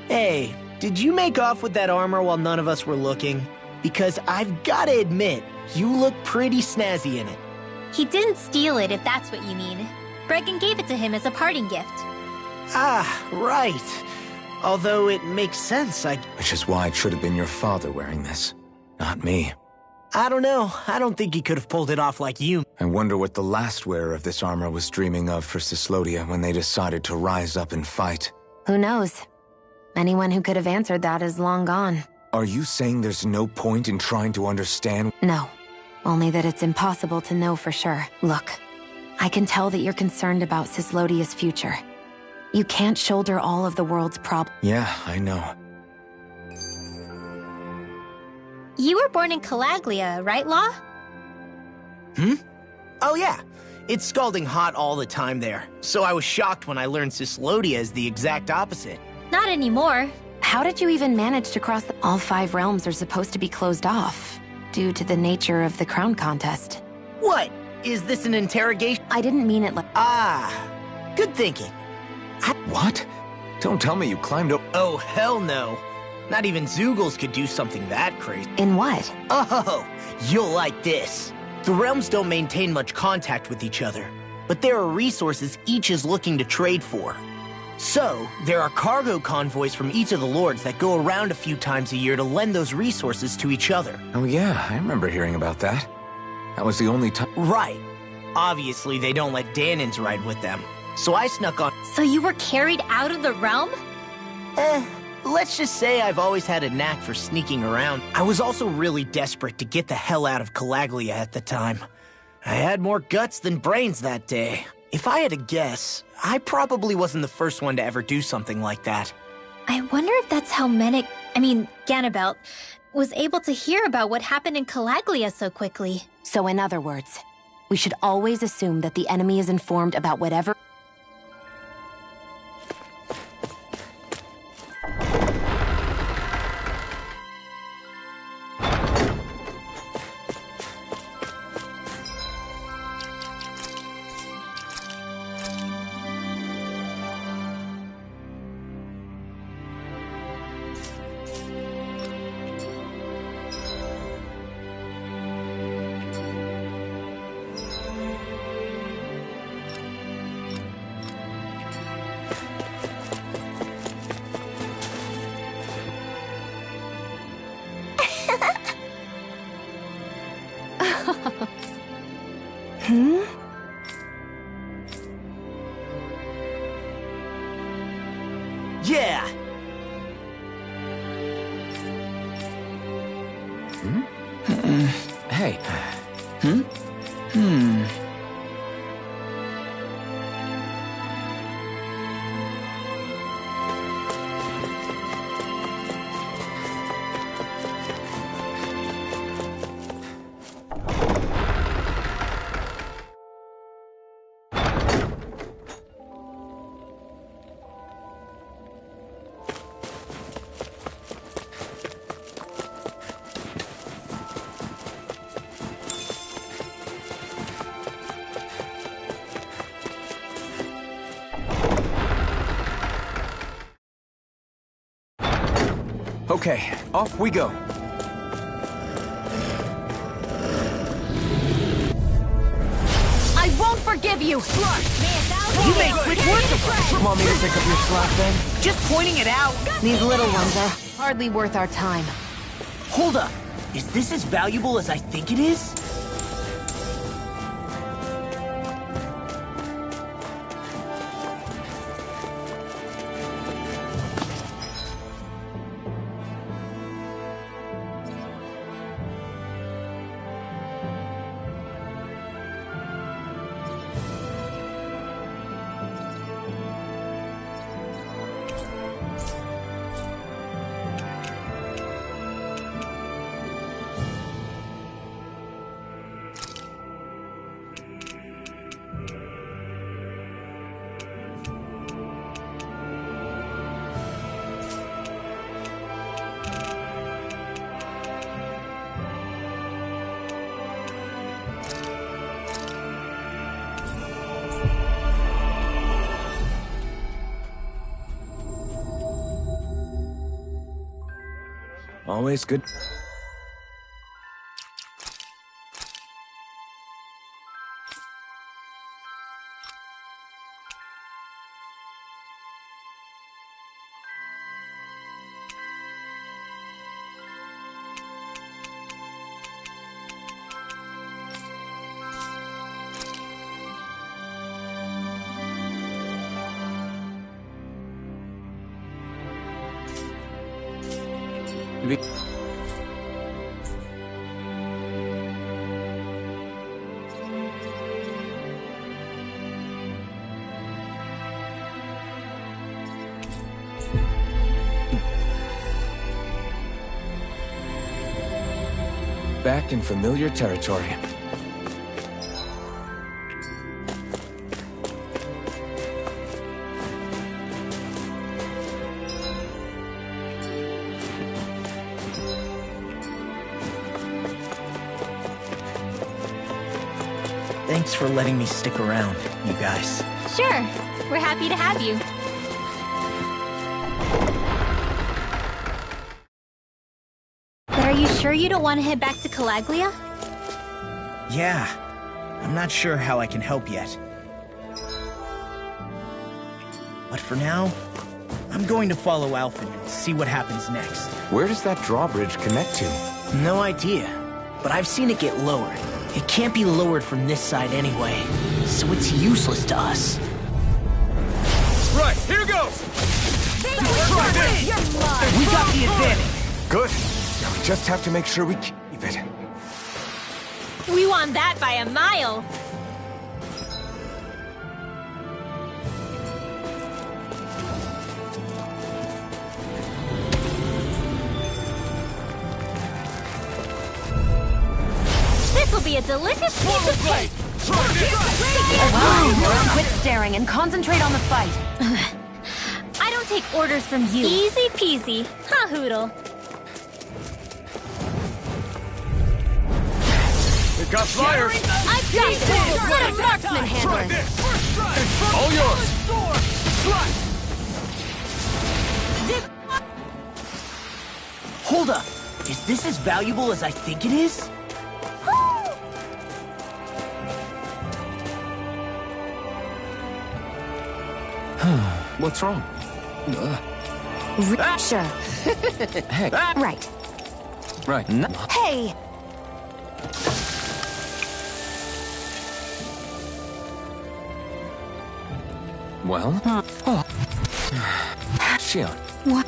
S8: Hey, did you make off with that armor while none of us were looking? Because I've gotta admit, you look pretty snazzy in it.
S4: He didn't steal it, if that's what you mean. Bregan gave it to him as a parting gift.
S8: Ah, right. Although it makes sense,
S2: Which is why it should have been your father wearing this, not me.
S8: I don't know. I don't think he could have pulled it off like you.
S2: I wonder what the last wearer of this armor was dreaming of for Cyslodia when they decided to rise up and fight.
S3: Who knows? Anyone who could have answered that is long gone.
S2: Are you saying there's no point in trying to understand?
S3: No. Only that it's impossible to know for sure. Look, I can tell that you're concerned about Cyslodia's future. You can't shoulder all of the world's problems.
S2: Yeah, I know.
S4: You were born in Calaglia, right, Law?
S8: Oh yeah. It's scalding hot all the time there. So I was shocked when I learned Cyslodia is the exact opposite.
S4: Not anymore.
S3: How did you even manage to cross all 5 realms are supposed to be closed off, due to the nature of the crown contest?
S8: What? Is this an interrogation?
S3: I didn't mean it like...
S8: Ah, good thinking.
S2: What? Don't tell me you climbed up...
S8: Oh, hell no. Not even Zoogles could do something that crazy.
S3: In what?
S8: Oh, you'll like this. The realms don't maintain much contact with each other, but there are resources each is looking to trade for. So, there are cargo convoys from each of the lords that go around a few times a year to lend those resources to each other.
S2: Oh yeah, I remember hearing about that. That was the only time...
S8: Right. Obviously, they don't let Danons ride with them. So I snuck on...
S4: So you were carried out of the realm?
S8: Let's just say I've always had a knack for sneaking around. I was also really desperate to get the hell out of Calaglia at the time. I had more guts than brains that day. If I had to guess, I probably wasn't the first one to ever do something like that.
S4: I wonder if that's how Ganabelt, was able to hear about what happened in Calaglia so quickly.
S3: So in other words, we should always assume that the enemy is informed about whatever...
S8: Yeah!
S2: Hey. Okay, off we go.
S3: I won't forgive you!
S8: You made quick work of her!
S2: Want me to pick up your slack then?
S8: Just pointing it out!
S3: These little ones are hardly worth our time.
S8: Hold up! Is this as valuable as I think it is?
S2: Always good. Back in familiar territory.
S8: Thanks for letting me stick around, you guys.
S4: Sure, we're happy to have you. But are you sure you don't want to head back to Calaglia?
S8: Yeah. I'm not sure how I can help yet. But for now, I'm going to follow Alphen and see what happens next.
S2: Where does that drawbridge connect to?
S8: No idea, but I've seen it get lowered. It can't be lowered from this side anyway, so it's useless to us.
S9: Right, here goes!
S8: Try this! We got the advantage!
S2: Good. Now we just have to make sure we keep it.
S4: We won that by a mile. This will be a delicious piece of cake.
S3: Quit staring and concentrate on the fight.
S4: I don't take orders from you. Easy peasy, huh, Hoodle?
S9: We've got flyers!
S3: I've got this! Let a marksman handle it!
S9: All yours!
S8: Hold up! Is this as valuable as I think it is?
S2: What's wrong?
S3: Sure.
S2: Hey.
S3: Right.
S2: Right.
S3: Hey!
S2: Well? Oh. Shion.
S3: What?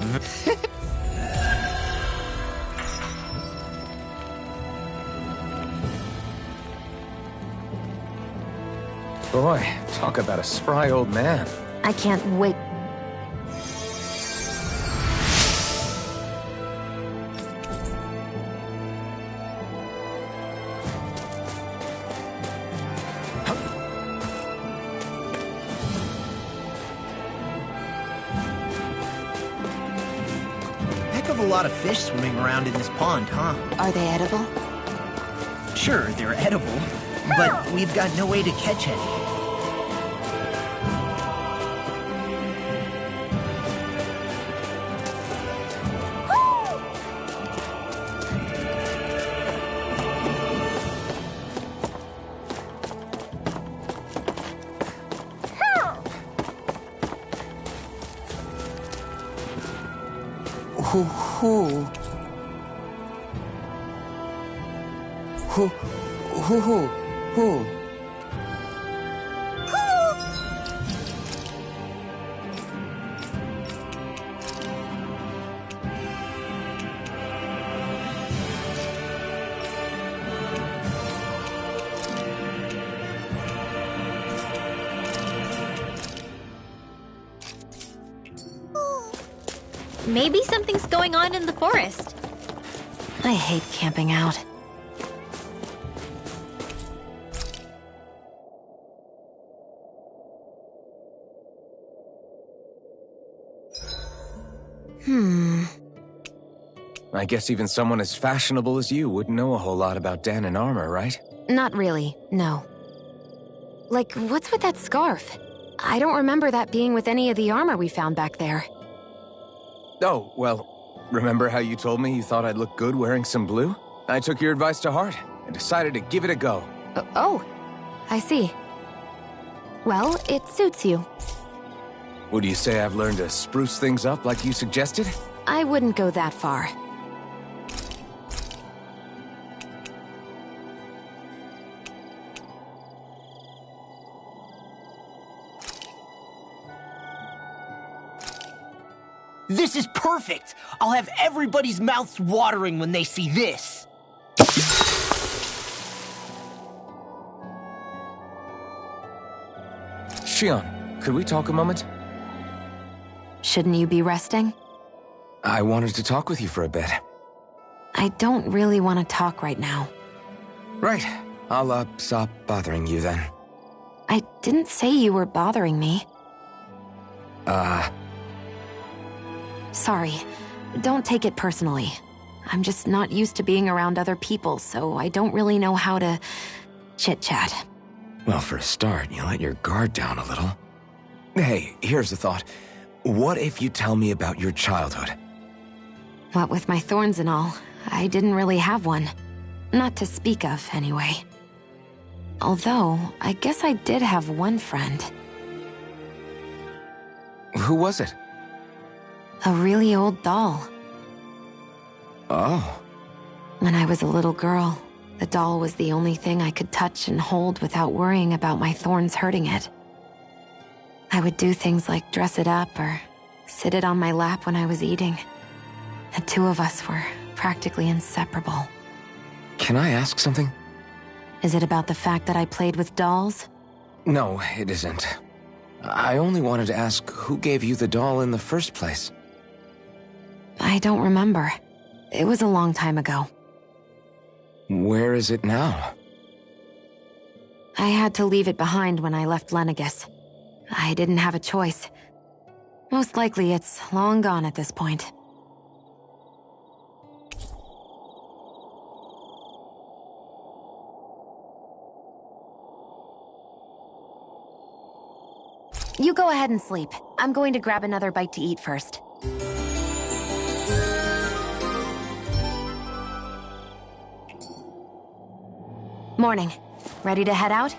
S2: Boy, talk about a spry old man.
S3: I can't wait.
S8: Heck of a lot of fish swimming around in this pond, huh?
S3: Are they edible?
S8: Sure, they're edible, but we've got no way to catch any.
S14: Who?
S4: Maybe something's going on in the forest.
S3: I hate camping out.
S2: I guess even someone as fashionable as you wouldn't know a whole lot about Dan and armor, right?
S3: Not really, no. Like, what's with that scarf? I don't remember that being with any of the armor we found back there.
S2: Oh, well, remember how you told me you thought I'd look good wearing some blue? I took your advice to heart and decided to give it a go.
S3: Oh, I see. Well, it suits you.
S2: Would you say I've learned to spruce things up like you suggested?
S3: I wouldn't go that far.
S8: This is perfect! I'll have everybody's mouths watering when they see this!
S2: Shion, could we talk a moment?
S3: Shouldn't you be resting?
S2: I wanted to talk with you for a bit.
S3: I don't really want to talk right now.
S2: Right. I'll, stop bothering you then.
S3: I didn't say you were bothering me. Sorry. Don't take it personally. I'm just not used to being around other people, so I don't really know how to chit-chat.
S2: Well, for a start, you let your guard down a little. Hey, here's a thought. What if you tell me about your childhood?
S3: What with my thorns and all, I didn't really have one. Not to speak of, anyway. Although, I guess I did have one friend.
S2: Who was it?
S3: A really old doll.
S2: Oh.
S3: When I was a little girl, the doll was the only thing I could touch and hold without worrying about my thorns hurting it. I would do things like dress it up or sit it on my lap when I was eating. The two of us were practically inseparable.
S2: Can I ask something?
S3: Is it about the fact that I played with dolls?
S2: No, it isn't. I only wanted to ask who gave you the doll in the first place.
S3: I don't remember. It was a long time ago.
S2: Where is it now?
S3: I had to leave it behind when I left Lenegus. I didn't have a choice. Most likely it's long gone at this point. You go ahead and sleep. I'm going to grab another bite to eat first. Morning. Ready to head out?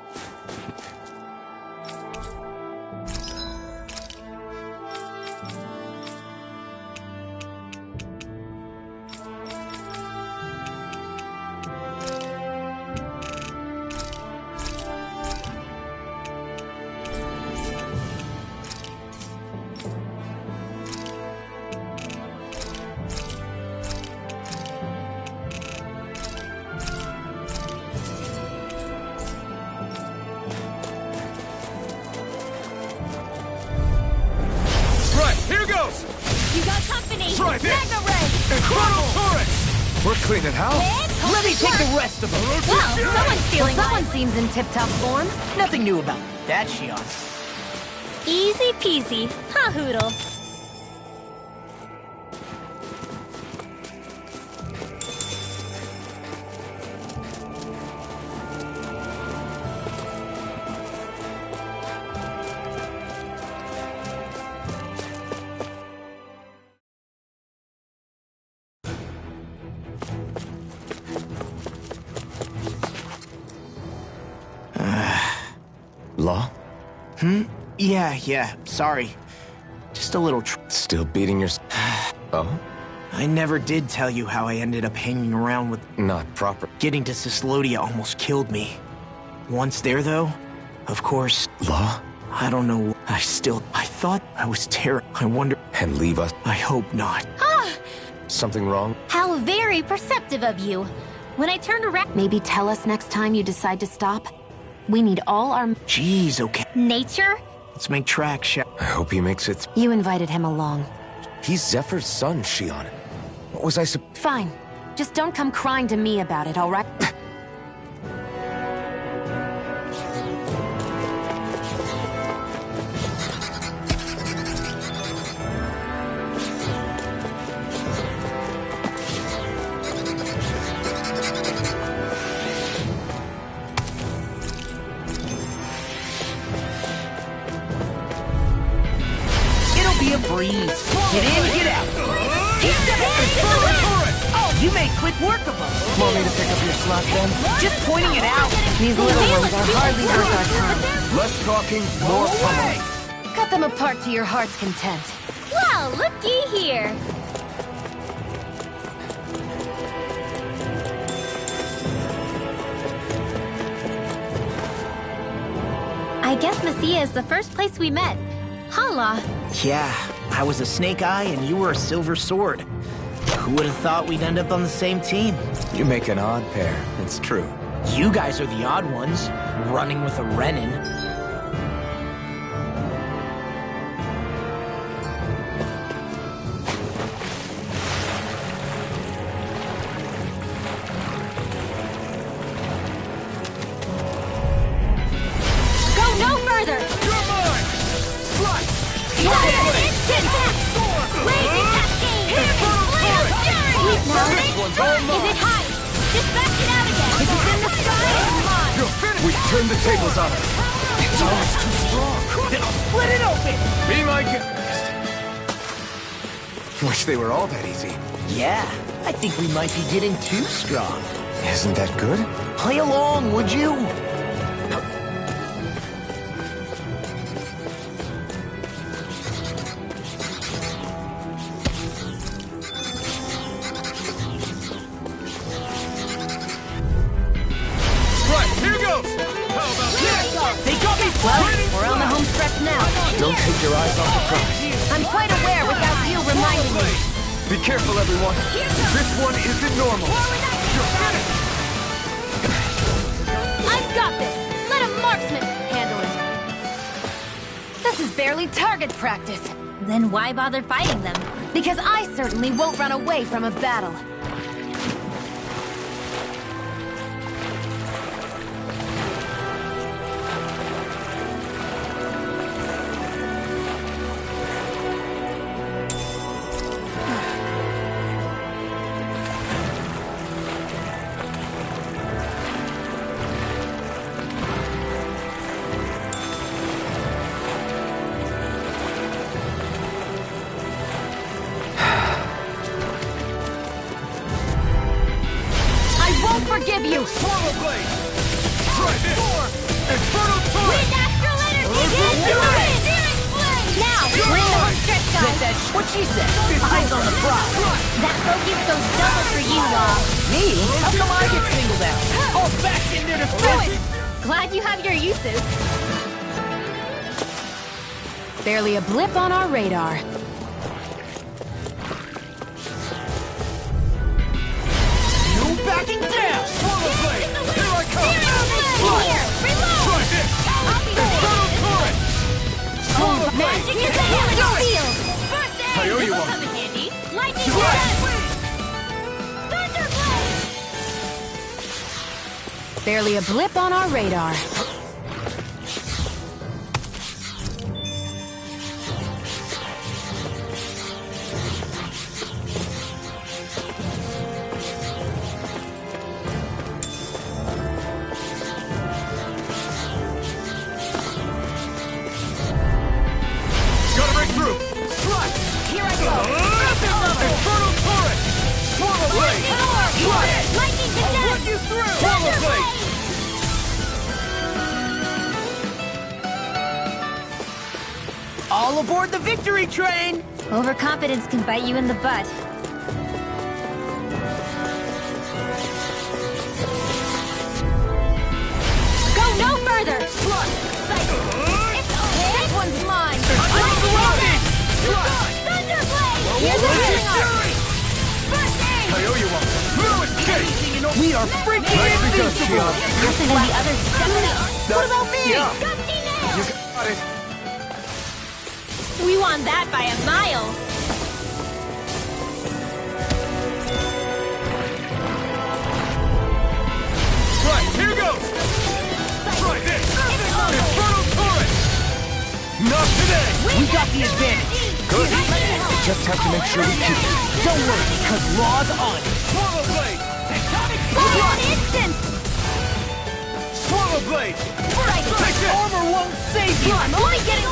S2: Clean it out.
S8: Let me take the rest of them.
S4: Well, someone's feeling
S3: someone seems in tip-top form.
S8: Nothing new about that, Shion.
S4: Easy peasy. Ha hoodle.
S2: Law?
S8: Yeah, sorry. Just a little
S2: Still beating your... Oh?
S8: I never did tell you how I ended up hanging around with...
S2: Not proper.
S8: Getting to Cyslodia almost killed me. Once there, though, of course...
S2: Law?
S8: I don't know. I thought I was terrible. I wonder...
S2: And leave us?
S8: I hope not.
S4: Ah!
S2: Something wrong?
S4: How very perceptive of you. When I turned around...
S3: Maybe tell us next time you decide to stop? We need all our...
S8: Jeez, okay.
S4: Nature?
S8: Let's make tracks, shall...
S2: I hope he makes it...
S3: You invited him along.
S2: He's Zephyr's son, Shion. What was I
S3: Fine. Just don't come crying to me about it, all right?
S8: It'll be a breeze. Get in, get out. You made quick work of them.
S2: Want me to pick up your slack then?
S8: Just pointing it out.
S3: These little ones are hardly worth our time.
S2: Less talking, more pummeling.
S3: Cut them apart to your heart's content.
S4: Well, looky here. I guess Messia is the first place we met. Hala.
S8: Yeah, I was a Snake Eye and you were a Silver Sword. Who would have thought we'd end up on the same team?
S2: You make an odd pair, it's true.
S8: You guys are the odd ones, running with a Renin.
S4: Go no further!
S9: You're mine! Slice!
S4: Is it high? Just back it out again. If it's in the sky, it's mine.
S2: You're finished! We've turned the tables on him. It's almost too strong.
S8: Then I'll split it open!
S2: Be my guest. Wish they were all that easy.
S8: Yeah, I think we might be getting too strong.
S2: Isn't that good?
S8: Play along, would you?
S9: Right, here goes! How about this?
S8: They got me!
S3: Well, we're on the home stretch now.
S2: Don't take your eyes off the prize.
S3: I'm quite aware without you reminding me.
S2: Be careful, everyone. This one isn't normal. You're finished!
S3: I've got this. Let a marksman handle it. This is barely target practice.
S4: Then why bother fighting them?
S3: Because I certainly won't run away from a battle. Forgive you!
S9: Swallow blade! Try this! Infernal turret!
S4: Wind astral energy! Searing flame! Now, bring the home stretch, guys!
S8: What she said. Eyes on the prize.
S4: That focus goes double for you, Law.
S8: Me? How come I get singled out? All back in there to fight!
S4: Glad you have your uses.
S3: Barely a blip on our radar.
S8: No backing down!
S9: Swallow blade! Here I come!
S4: Here, reload!
S9: Try this!
S4: I'll be
S9: Infernal turret! Swallow blade!
S4: Magic is a healing field! First aid!
S2: I owe you
S4: This'll
S2: one.
S4: come in handy. Lightning
S9: Right.
S4: Thunderblade!
S3: Barely a blip on our radar.
S9: Gotta break through! Strike!
S4: Here I go!
S9: Infernal turret! Swallow blade! Strike!
S4: Lightning
S9: I'll
S4: condemned!
S9: run you through! Swallow blade!
S8: All aboard the victory train!
S4: Overconfidence can bite you in the butt.
S1: We are freaking invincible!
S3: Faster than the others, definitely.
S1: What about me?
S3: Gusty nail!
S2: You got it.
S4: We won that by a mile.
S9: Right, here goes! Try this! Infernal Torrent! Not today!
S1: We got the advantage!
S2: Good. Just have to make sure we keep it.
S1: Don't worry, because Law's on it!
S9: Swallow Blade!
S3: Fire on instant!
S9: Swallow Blade!
S1: Take this! Armor won't save you!
S3: I'm only getting...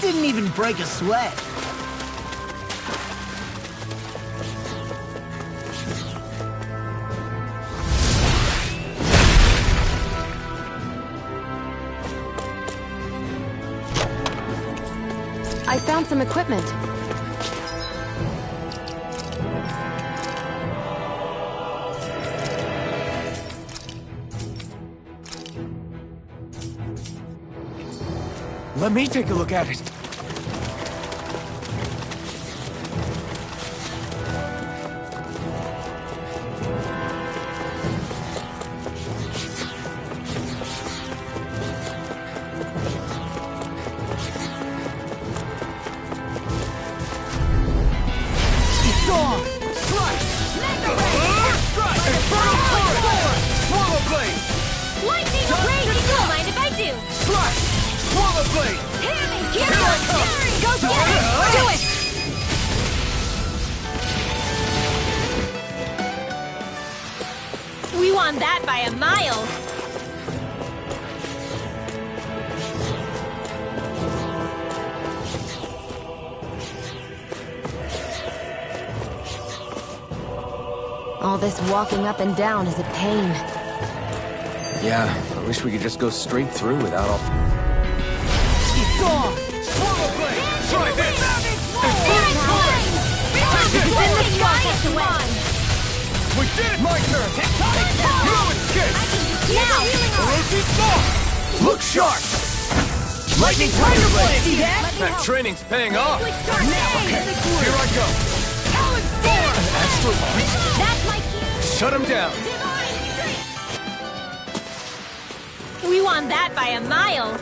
S8: Didn't even break a sweat.
S3: I found some equipment.
S2: Let me take a look at it.
S9: Swallow Blade!
S4: Lightning raging! Don't mind if I do.
S9: Slash! Swallow Blade!
S4: Here
S9: I come!
S4: Go get it! Do it! We won that by a mile.
S3: All this walking up and down is a pain.
S2: Yeah, I wish we could just go straight through without all...
S9: Swallow Blade! Try this! We did it! My turn! No escape!
S2: Look sharp!
S1: Lightning Tiger Blade! See that?
S9: That training's paying off!
S2: Okay, here I go. Astral Arms?
S4: That's my
S2: Shut him down!
S4: We won that by a mile.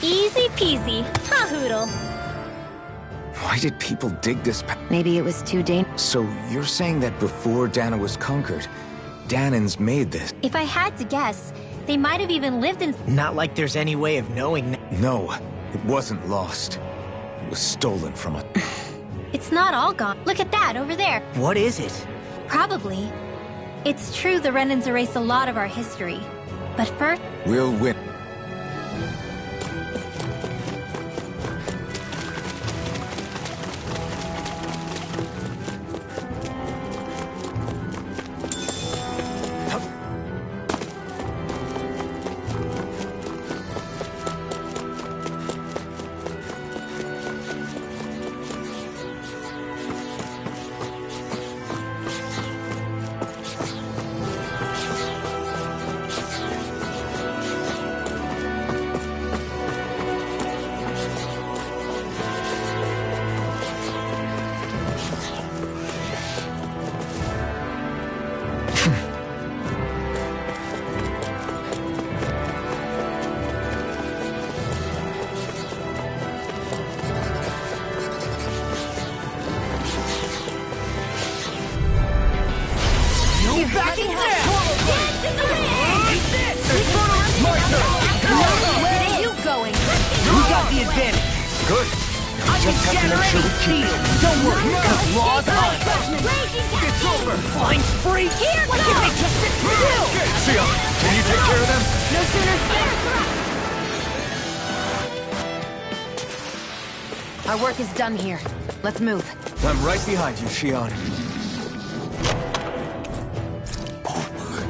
S4: Easy peasy. Ha hoodle.
S2: Why did people dig this
S3: Maybe it was too dangerous.
S2: So you're saying that before Dana was conquered, Danans made this?
S4: If I had to guess, they might have even lived in...
S8: Not like there's any way of knowing.
S2: No, it wasn't lost. It was stolen from a...
S4: It's not all gone. Look at that, over there.
S8: What is it?
S4: Probably. It's true the Renans erased a lot of our history. But first...
S2: We'll win.
S8: back again!
S3: Where are you going?
S8: We got the advantage.
S2: Good.
S8: I
S2: Just have to make sure we keep it.
S8: Don't worry, because law's on. It's over. Flying free. Here, why can't they just sit still?
S2: Sia, can you take care of them?
S3: No sooner Our work is done here. Let's move.
S2: I'm right behind you, Shion.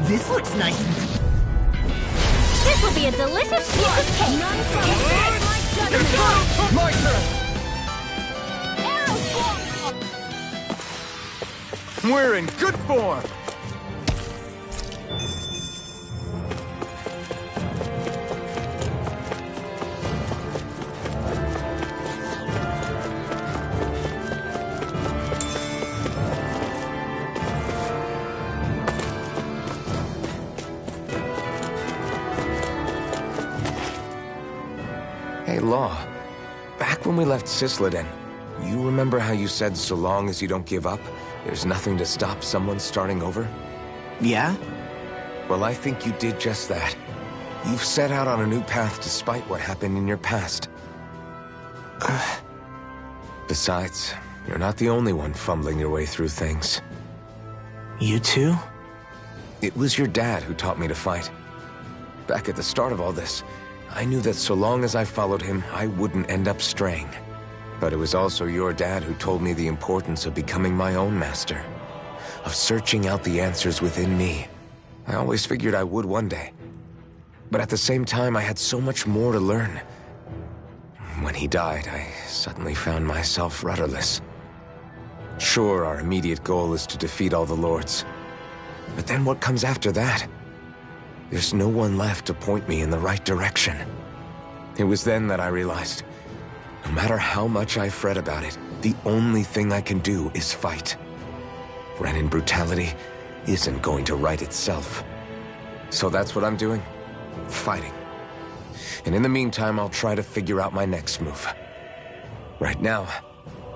S8: This looks nice.
S4: This will be a delicious piece of cake.
S2: My turn! We're in good form! Hey, Law. Back when we left Cisleden, you remember how you said so long as you don't give up, there's nothing to stop someone starting over?
S8: Yeah?
S2: Well, I think you did just that. You've set out on a new path despite what happened in your past. Besides, you're not the only one fumbling your way through things.
S8: You too?
S2: It was your dad who taught me to fight. Back at the start of all this, I knew that so long as I followed him, I wouldn't end up straying. But it was also your dad who told me the importance of becoming my own master, of searching out the answers within me. I always figured I would one day. But at the same time, I had so much more to learn. When he died, I suddenly found myself rudderless. Sure, our immediate goal is to defeat all the lords. But then what comes after that? There's no one left to point me in the right direction. It was then that I realized, no matter how much I fret about it, the only thing I can do is fight. Renin brutality isn't going to right itself. So that's what I'm doing. Fighting. And in the meantime, I'll try to figure out my next move. Right now,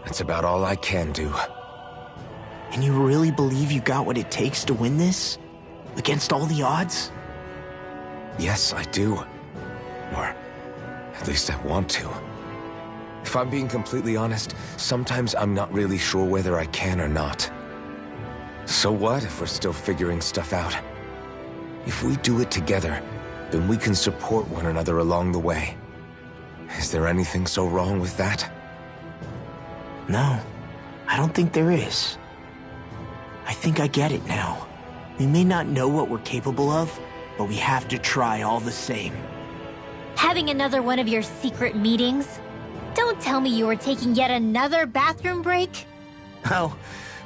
S2: that's about all I can do.
S8: And you really believe you got what it takes to win this? Against all the odds?
S2: Yes, I do. Or at least I want to. If I'm being completely honest, sometimes I'm not really sure whether I can or not. So what if we're still figuring stuff out? If we do it together, then we can support one another along the way. Is there anything so wrong with that?
S8: No, I don't think there is. I think I get it now. We may not know what we're capable of, but we have to try all the same.
S4: Having another one of your secret meetings? Don't tell me you were taking yet another bathroom break?
S8: Oh,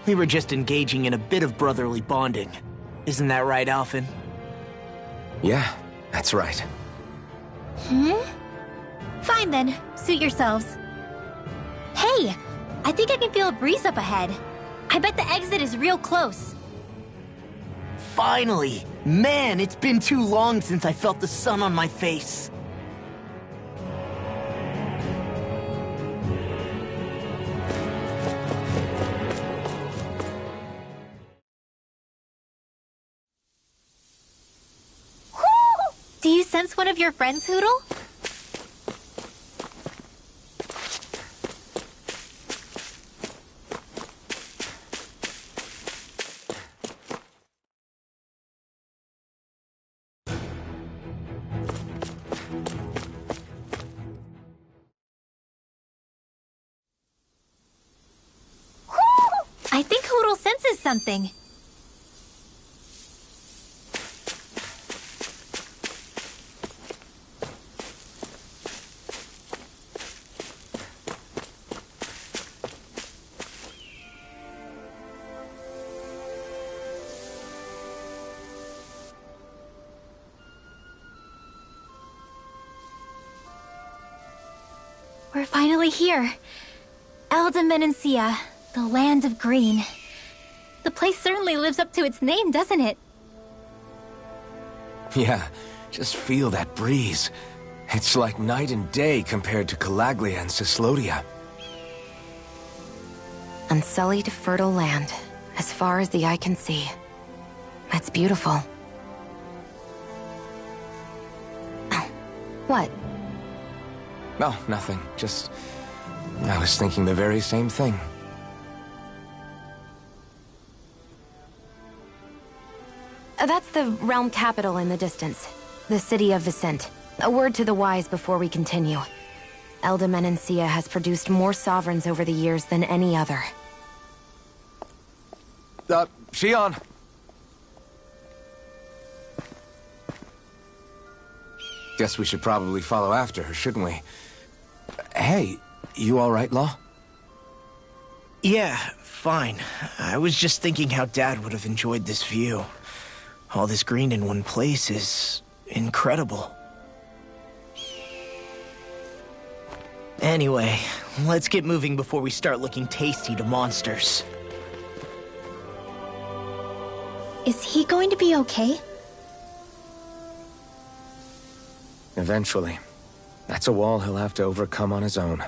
S8: we were just engaging in a bit of brotherly bonding. Isn't that right, Alphen?
S2: Yeah, that's right.
S4: Fine then, suit yourselves. Hey, I think I can feel a breeze up ahead. I bet the exit is real close.
S8: Finally! Man, it's been too long since I felt the sun on my face.
S4: Do you sense one of your friends, Hootle? I think Hootle senses something. We're finally here. Elda Menancia, the land of green. The place certainly lives up to its name, doesn't it?
S2: Yeah, just feel that breeze. It's like night and day compared to Calaglia and Cislodia.
S3: Unsullied, fertile land, as far as the eye can see. It's beautiful. What?
S2: Oh, nothing. Just... I was thinking the very same thing.
S3: That's the realm capital in the distance. The city of Vicent. A word to the wise before we continue. Elda Menancia has produced more sovereigns over the years than any other.
S2: Shion! Guess we should probably follow after her, shouldn't we? Hey, you alright, Law?
S8: Yeah, fine. I was just thinking how Dad would have enjoyed this view. All this green in one place is... incredible. Anyway, let's get moving before we start looking tasty to monsters.
S4: Is he going to be okay?
S2: Eventually. That's a wall he'll have to overcome on his own.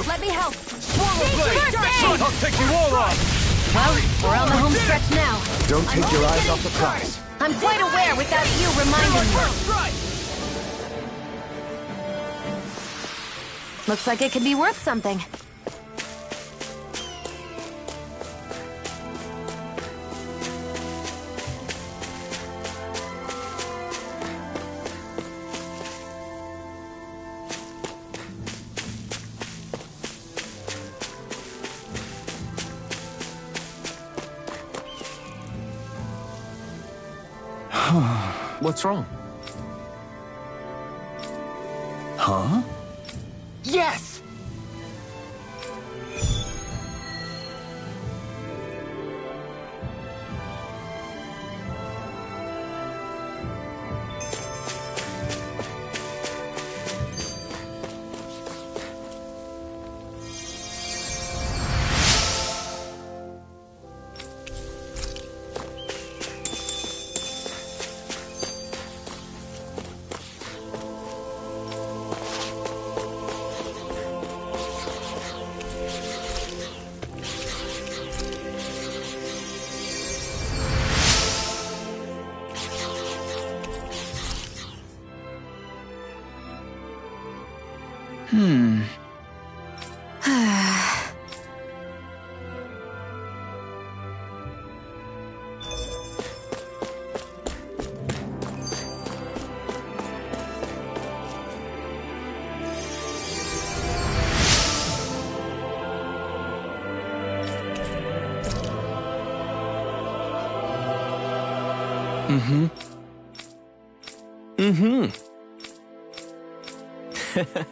S3: Let me help!
S9: I'll take you all on!
S3: Well, we're on the home stretch now.
S2: Don't take your eyes off the prize.
S3: I'm quite aware without you reminding me. Looks like it could be worth something.
S2: What's wrong?
S9: Huh?
S2: Yes!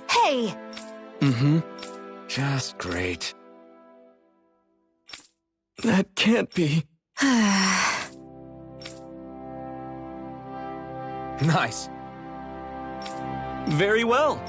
S2: Hey! Just great.
S9: That can't be.
S2: Nice.
S11: Very well.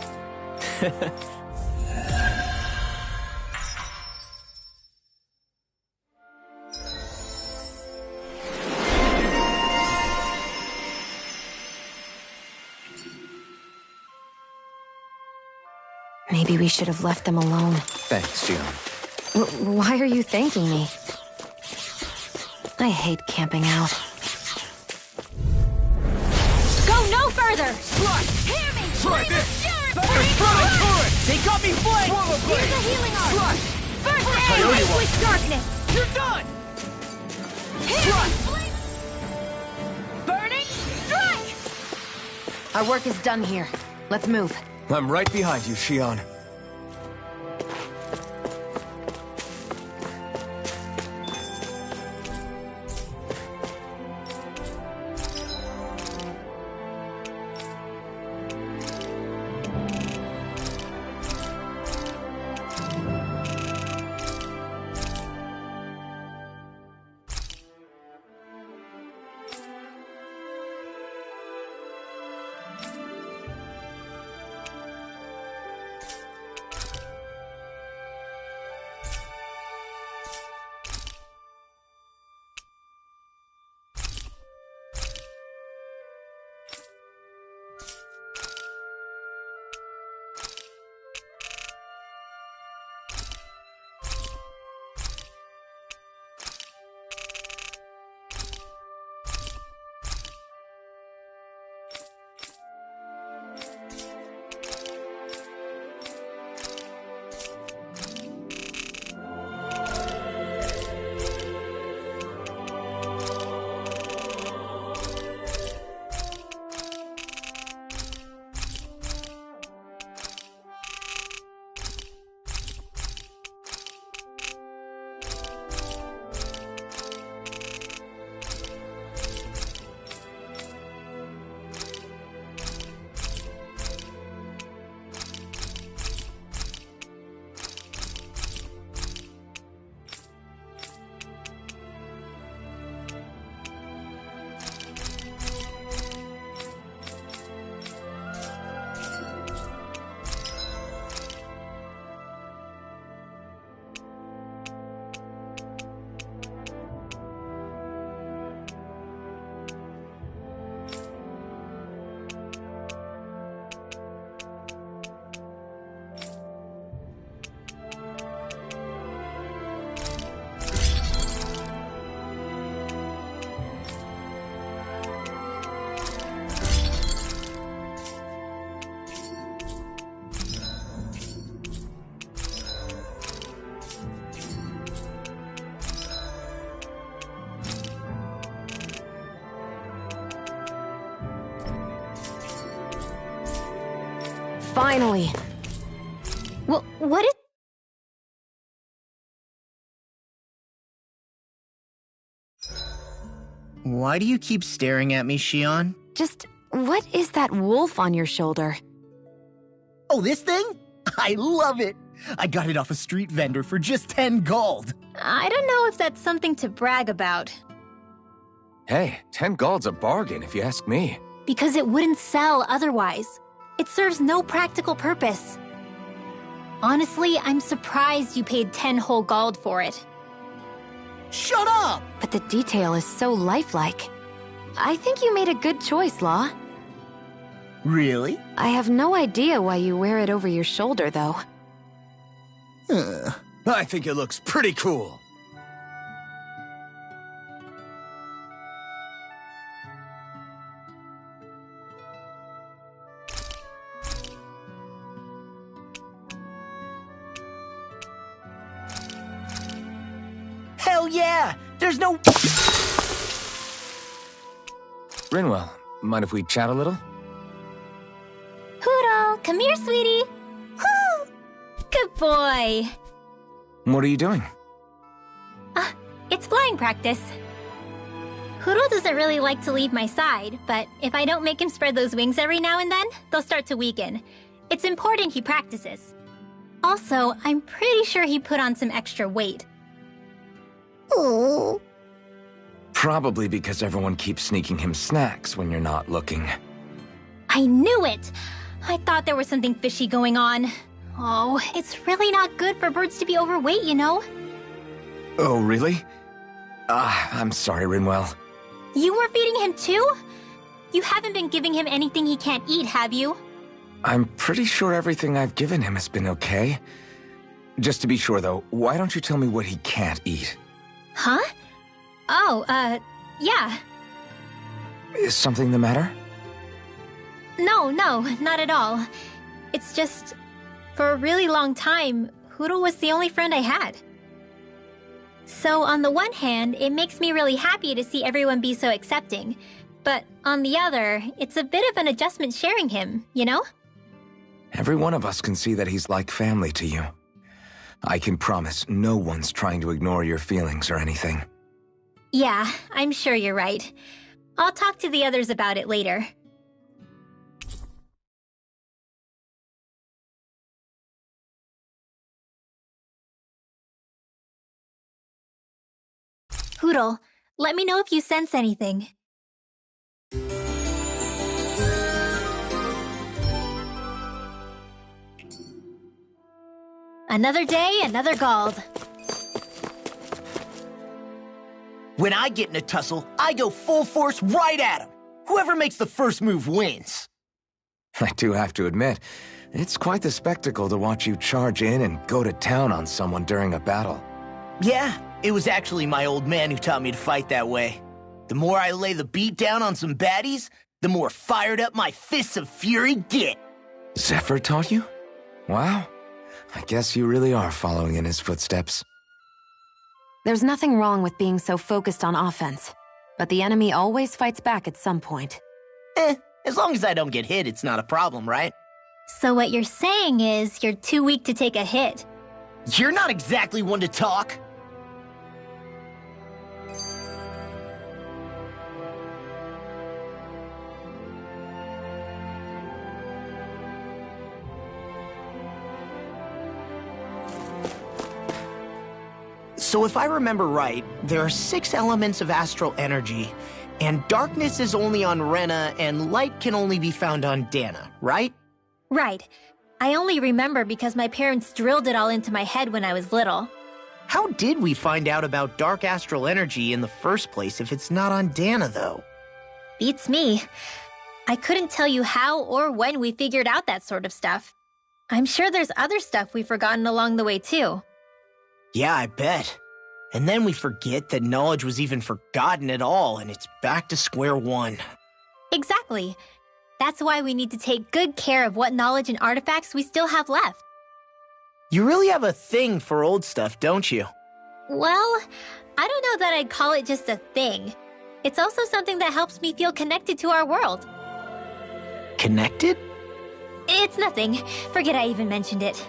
S3: Maybe we should have left them alone.
S2: Thanks, Shion.
S3: Why are you thanking me? I hate camping out. Go no further! Hear me!
S9: Try this!
S8: They got me flanked!
S3: Here's a healing arm! First
S9: Coyote
S3: aid
S9: one.
S3: with darkness!
S8: You're done!
S3: Burning strike! Our work is done here. Let's move.
S2: I'm right behind you, Shion.
S3: Finally. What is...
S8: Why do you keep staring at me, Shion?
S3: Just, what is that wolf on your shoulder?
S8: Oh, this thing? I love it! I got it off a street vendor for just 10 gold.
S4: I don't know if that's something to brag about.
S2: Hey, 10 gold's a bargain if you ask me.
S4: Because it wouldn't sell otherwise. It serves no practical purpose. Honestly, I'm surprised you paid 10 whole gold for it.
S8: Shut up!
S3: But the detail is so lifelike. I think you made a good choice, Law.
S8: Really?
S3: I have no idea why you wear it over your shoulder, though.
S9: I think it looks pretty cool.
S8: Hell yeah! There's no...
S2: Rinwell, mind if we chat a little?
S4: Poodle, come here, sweetie. Woo! Good boy.
S2: What are you doing?
S4: It's flying practice. Poodle doesn't really like to leave my side, but if I don't make him spread those wings every now and then, they'll start to weaken. It's important he practices. Also, I'm pretty sure he put on some extra weight. Oh.
S2: Probably because everyone keeps sneaking him snacks when you're not looking.
S4: I knew it! I thought there was something fishy going on. Oh, it's really not good for birds to be overweight, you know?
S2: Oh, really? I'm sorry, Rinwell.
S4: You were feeding him too? You haven't been giving him anything he can't eat, have you?
S2: I'm pretty sure everything I've given him has been okay. Just to be sure, though, why don't you tell me what he can't eat?
S4: Huh? Oh, yeah.
S2: Is something the matter?
S4: No, not at all. It's just, for a really long time, Hoodle was the only friend I had. So on the one hand, it makes me really happy to see everyone be so accepting. But on the other, it's a bit of an adjustment sharing him, you know?
S2: Every one of us can see that he's like family to you. I can promise no one's trying to ignore your feelings or anything.
S4: Yeah, I'm sure you're right. I'll talk to the others about it later. Hoodle, let me know if you sense anything. Another day, another Gald.
S8: When I get in a tussle, I go full force right at him. Whoever makes the first move wins.
S2: I do have to admit, it's quite the spectacle to watch you charge in and go to town on someone during a battle.
S8: Yeah, it was actually my old man who taught me to fight that way. The more I lay the beat down on some baddies, the more fired up my fists of fury get.
S2: Zephyr taught you? Wow. I guess you really are following in his footsteps.
S3: There's nothing wrong with being so focused on offense, but the enemy always fights back at some point.
S8: As long as I don't get hit, it's not a problem, right?
S4: So what you're saying is you're too weak to take a hit.
S8: You're not exactly one to talk. So if I remember right, there are 6 elements of astral energy, and darkness is only on Rena, and light can only be found on Dana, right?
S4: Right. I only remember because my parents drilled it all into my head when I was little.
S8: How did we find out about dark astral energy in the first place if it's not on Dana, though?
S4: Beats me. I couldn't tell you how or when we figured out that sort of stuff. I'm sure there's other stuff we've forgotten along the way, too.
S8: Yeah, I bet. And then we forget that knowledge was even forgotten at all, and it's back to square one.
S4: Exactly. That's why we need to take good care of what knowledge and artifacts we still have left.
S8: You really have a thing for old stuff, don't you?
S4: Well, I don't know that I'd call it just a thing. It's also something that helps me feel connected to our world.
S8: Connected?
S4: It's nothing. Forget I even mentioned it.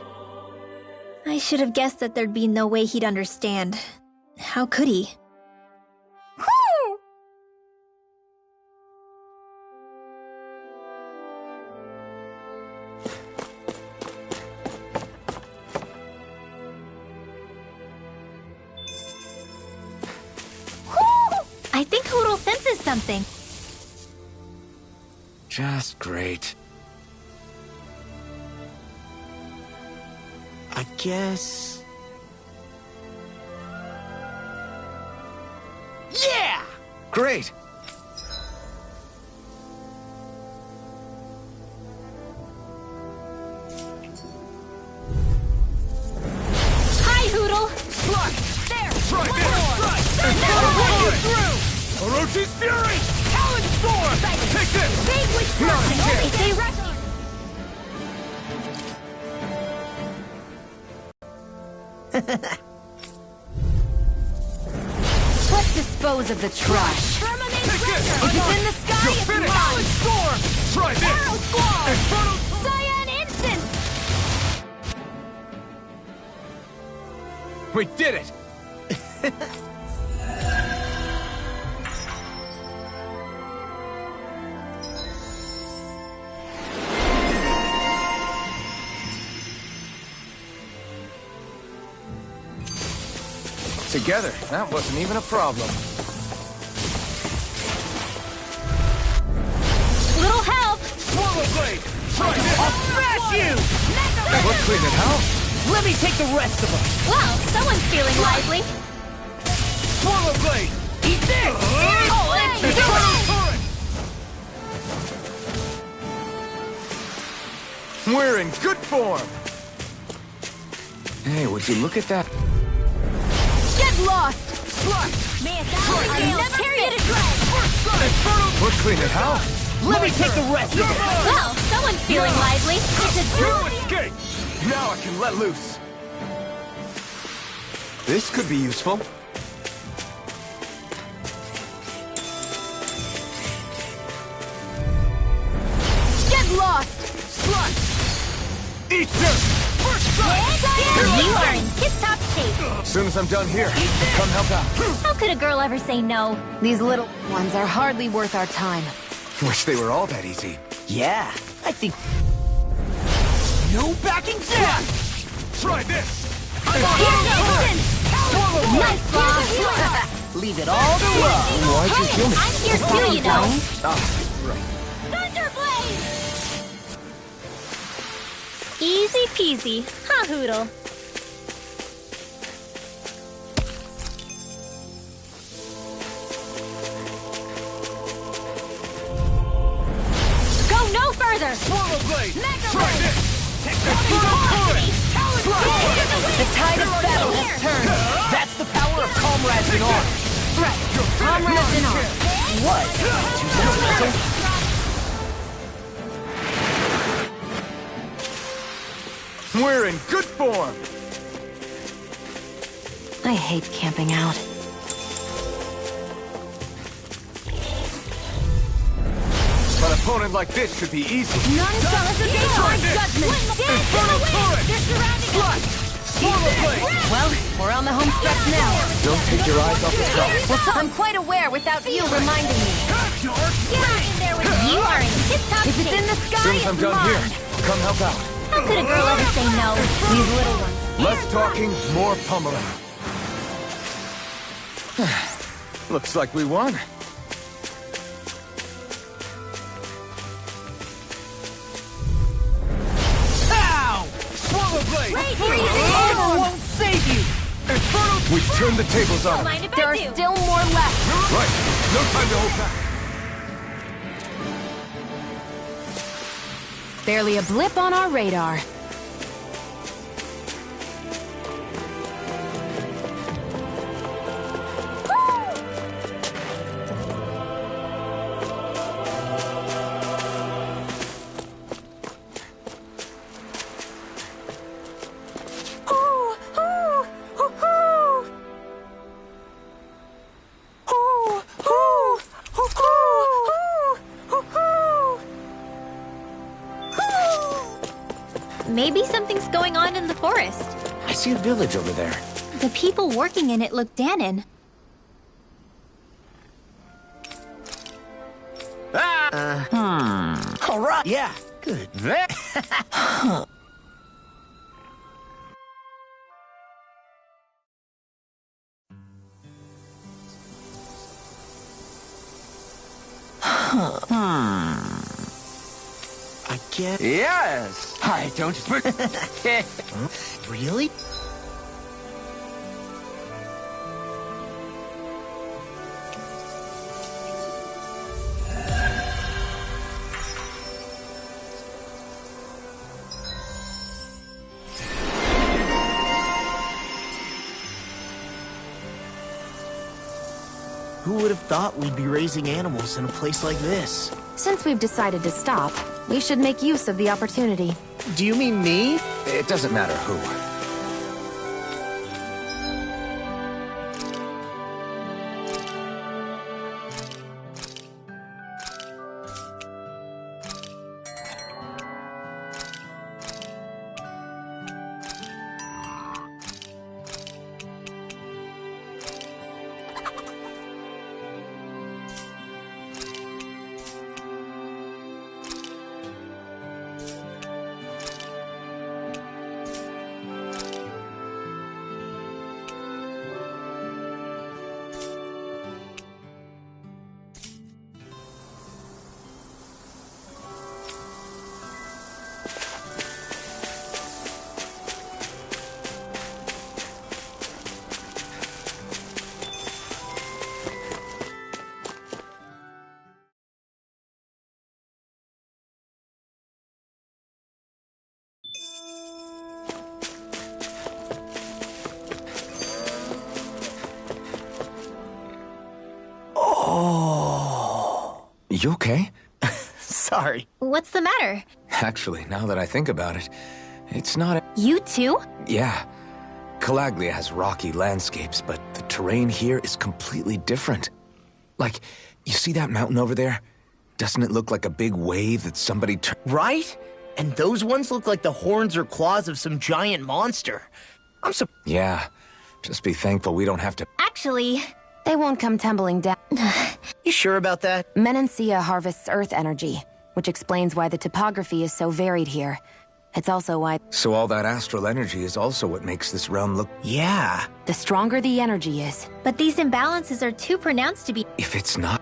S4: I should have guessed that there'd be no way he'd understand. How could he? I think Hoodle senses something.
S2: Just great.
S8: I guess... Yeah!
S2: Great!
S4: Hi, Hoodle!
S12: There! Try this! Orochi's Fury! Talon Storm! Take this!
S4: Big witch
S2: Nonsense.
S4: They rush on.
S3: Let's dispose of the trash.
S4: Firmament
S12: Take this!
S3: If it's in the sky,
S12: You're
S3: it's
S12: finished!
S3: mine.
S12: Storm! Try this!
S4: Arrow Squall!
S12: Inferno!
S4: Cyan Instant!
S2: We did it! Together, that wasn't even a problem.
S4: Little help!
S12: Swallow Blade! Try this!
S8: I'll smash you!
S2: We'll clean it out.
S8: Let me take the rest of them.
S4: Well, someone's feeling lively.
S12: Swallow Blade!
S8: Eat this!
S2: We're in good form. Hey, would you look at that?
S3: Get lost!
S4: May a thousand never period address!
S2: We'll clean it out.
S8: Let me take the rest of them.
S4: Well, someone's feeling lively. It's a
S12: You
S4: duel.
S12: escape!
S2: Now I can let loose. This could be useful.
S3: Get lost!
S12: Eat this! First strike!
S4: You are in tip-top shape.
S2: As soon as I'm done here, come help out.
S4: How could a girl ever say no?
S3: These little ones are hardly worth our time.
S2: Wish they were all that easy.
S8: Yeah, I think... No backing down!
S12: Try this!
S4: Nice bomb!
S8: Leave it all to Rob.
S2: Why'd you kill me?
S4: I'm here too, you know.
S2: Ah, right.
S4: Thunderblade! Easy peasy, huh, Hoodle? Go no further!
S12: Swallow Blade!
S4: Mega
S12: Try
S4: Blade!
S12: this!
S3: The tide of battle has turned.
S8: That's the power of comrades in arms.
S3: Right. Comrades in arms.
S8: What? Too sentimental?
S2: We're in good form.
S3: I hate camping out.
S2: An opponent like this should be easy.
S3: None shall escape our judgment.
S12: Infernal Torrent! Swallow Blade!
S3: Well, we're on the home stretch now.
S2: Don't take your eyes off the prize.
S3: Well, I'm quite aware without you reminding me.
S4: Get in there with you are in tip-top
S3: If it's in the
S2: As
S3: sky,
S2: soon as
S3: it's
S2: I'm done
S3: mine.
S2: here, come help out.
S4: How could a girl ever say no?
S3: These little ones.
S2: Less talking, more pummeling. Looks like we won.
S8: Ow!
S12: Swallow Blade!
S8: Armor won't save you!
S12: Infernal!
S2: We've turned the tables on
S4: Don't
S2: him.
S4: mind if
S3: There
S4: I
S3: are
S4: do.
S3: still more left.
S2: Right. No time to hold back.
S3: Barely a blip on our radar.
S4: Maybe something's going on in the forest.
S2: I see a village over there.
S4: The people working in it look Danon.
S8: All right. Yeah. Good. I get.
S2: Yes! I don't...
S8: Really? Who would have thought we'd be raising animals in a place like this?
S3: Since we've decided to stop, we should make use of the opportunity.
S8: Do you mean me?
S2: It doesn't matter who. You okay?
S8: Sorry.
S4: What's the matter?
S2: Actually, now that I think about it, it's not...
S4: You too?
S2: Yeah. Calaglia has rocky landscapes, but the terrain here is completely different. Like, you see that mountain over there? Doesn't it look like a big wave that somebody
S8: Right? And those ones look like the horns or claws of some giant monster.
S2: Yeah. Just be thankful we don't have to...
S4: Actually...
S3: They won't come tumbling down.
S8: You sure about that?
S3: Menancia harvests earth energy, which explains why the topography is so varied here. It's also why...
S2: So all that astral energy is also what makes this realm look...
S8: Yeah.
S3: The stronger the energy is.
S4: But these imbalances are too pronounced to be...
S2: If it's not...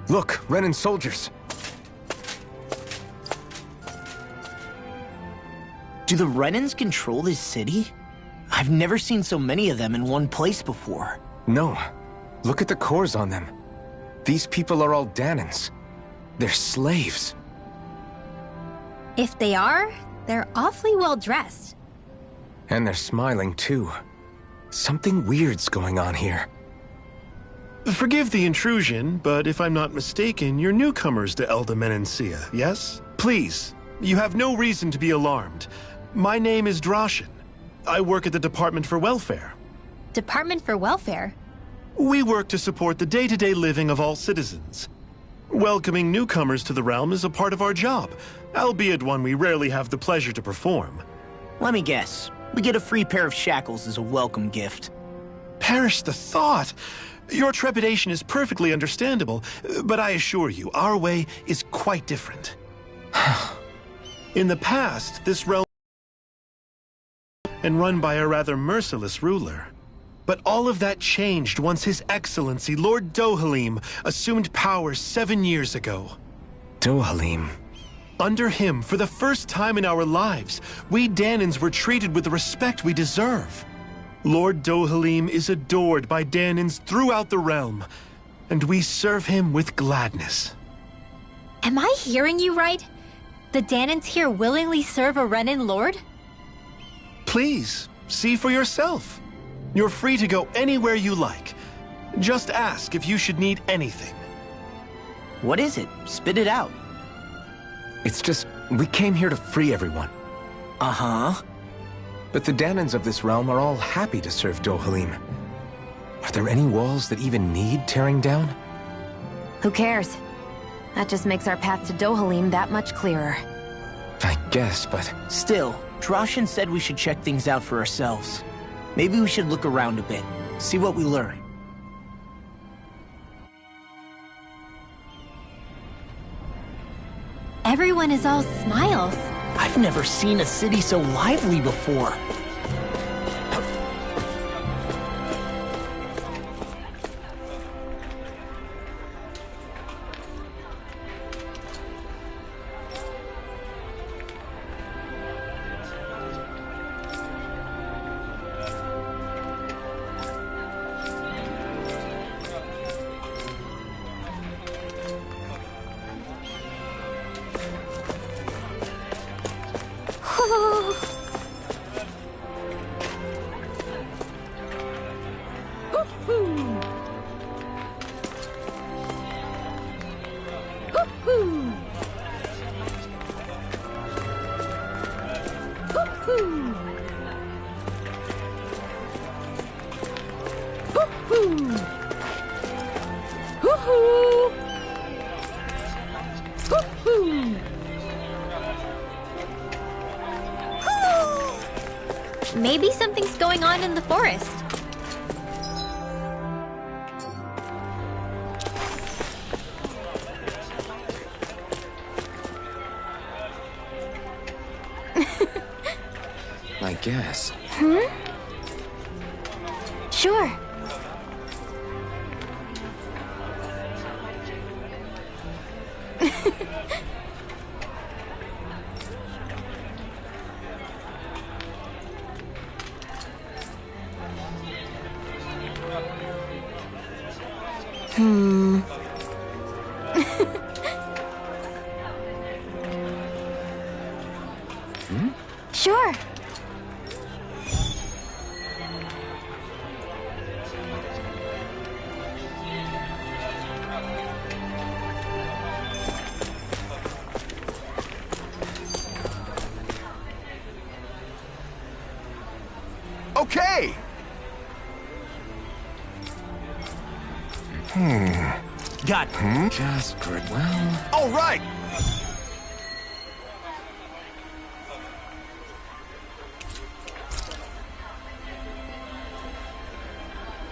S2: Look, Renan soldiers.
S8: Do the Renans control this city? I've never seen so many of them in one place before.
S2: No. Look at the cores on them. These people are all Danons. They're slaves.
S4: If they are, they're awfully well dressed.
S2: And they're smiling, too. Something weird's going on here.
S12: Forgive the intrusion, but if I'm not mistaken, you're newcomers to Elda Menancia, yes? Please, you have no reason to be alarmed. My name is Droshin. I work at the Department for Welfare.
S4: Department for Welfare?
S12: We work to support the day-to-day living of all citizens. Welcoming newcomers to the realm is a part of our job, albeit one we rarely have the pleasure to perform.
S8: Let me guess. We get a free pair of shackles as a welcome gift.
S12: Perish the thought!
S14: Your trepidation is perfectly understandable, but I assure you, our way is quite different. In the past, this realm and run by a rather merciless ruler. But all of that changed once His Excellency, Lord Dohalim, assumed power 7 years ago.
S2: Dohalim?
S14: Under him, for the first time in our lives, we Danans were treated with the respect we deserve. Lord Dohalim is adored by Danans throughout the realm, and we serve him with gladness.
S4: Am I hearing you right? The Danans here willingly serve a Renan lord?
S14: Please, see for yourself. You're free to go anywhere you like. Just ask if you should need anything.
S8: What is it? Spit it out.
S2: It's just, we came here to free everyone.
S8: Uh-huh.
S2: But the Danans of this realm are all happy to serve Dohalim. Are there any walls that even need tearing down?
S3: Who cares? That just makes our path to Dohalim that much clearer.
S2: I guess, but...
S8: Still, Droshin said we should check things out for ourselves. Maybe we should look around a bit, see what we learn.
S4: Everyone is all smiles.
S8: I've never seen a city so lively before.
S4: Maybe something's going on in the forest.
S2: I guess.
S3: Sure. Sure.
S2: Okay!
S8: Got it.
S2: Just good. Well...
S12: All right!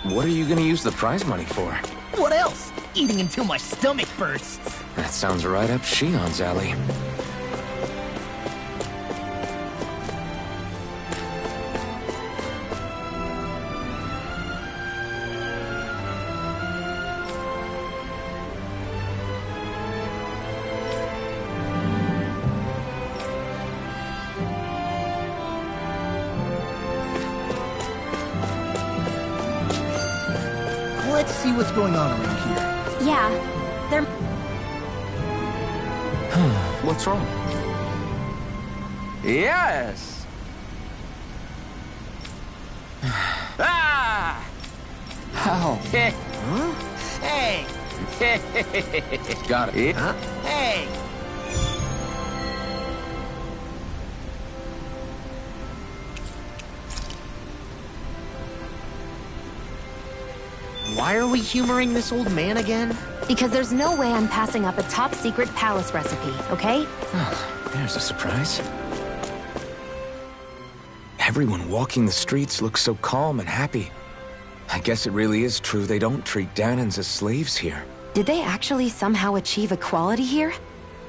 S2: What are you gonna use the prize money for?
S8: What else? Eating until my stomach bursts.
S2: That sounds right up Shion's alley.
S8: Let's see what's going on around here.
S4: Yeah, they're...
S2: What's wrong?
S11: Yes! Ah!
S2: How?
S8: Hey!
S2: Got it.
S8: Huh? Hey! Why are we humoring this old man again?
S3: Because there's no way I'm passing up a top-secret palace recipe, okay?
S2: Oh, there's a surprise. Everyone walking the streets looks so calm and happy. I guess it really is true they don't treat Danans as slaves here.
S3: Did they actually somehow achieve equality here?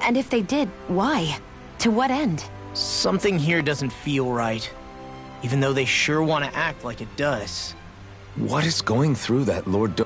S3: And if they did, why? To what end?
S8: Something here doesn't feel right. Even though they sure want to act like it does.
S2: What is going through that Lord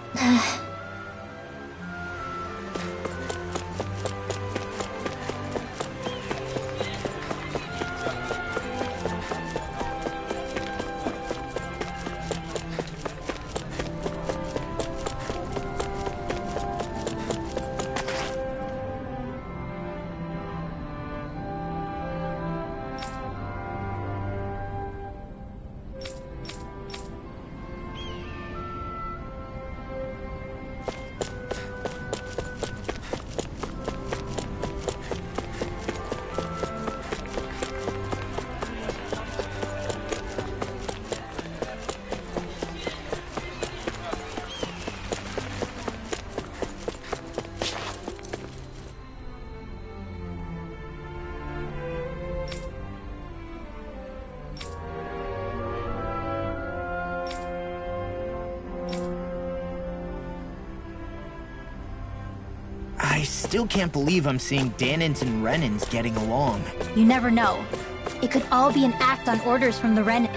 S8: I still can't believe I'm seeing Danans and Renans getting along.
S4: You never know. It could all be an act on orders from the Ren.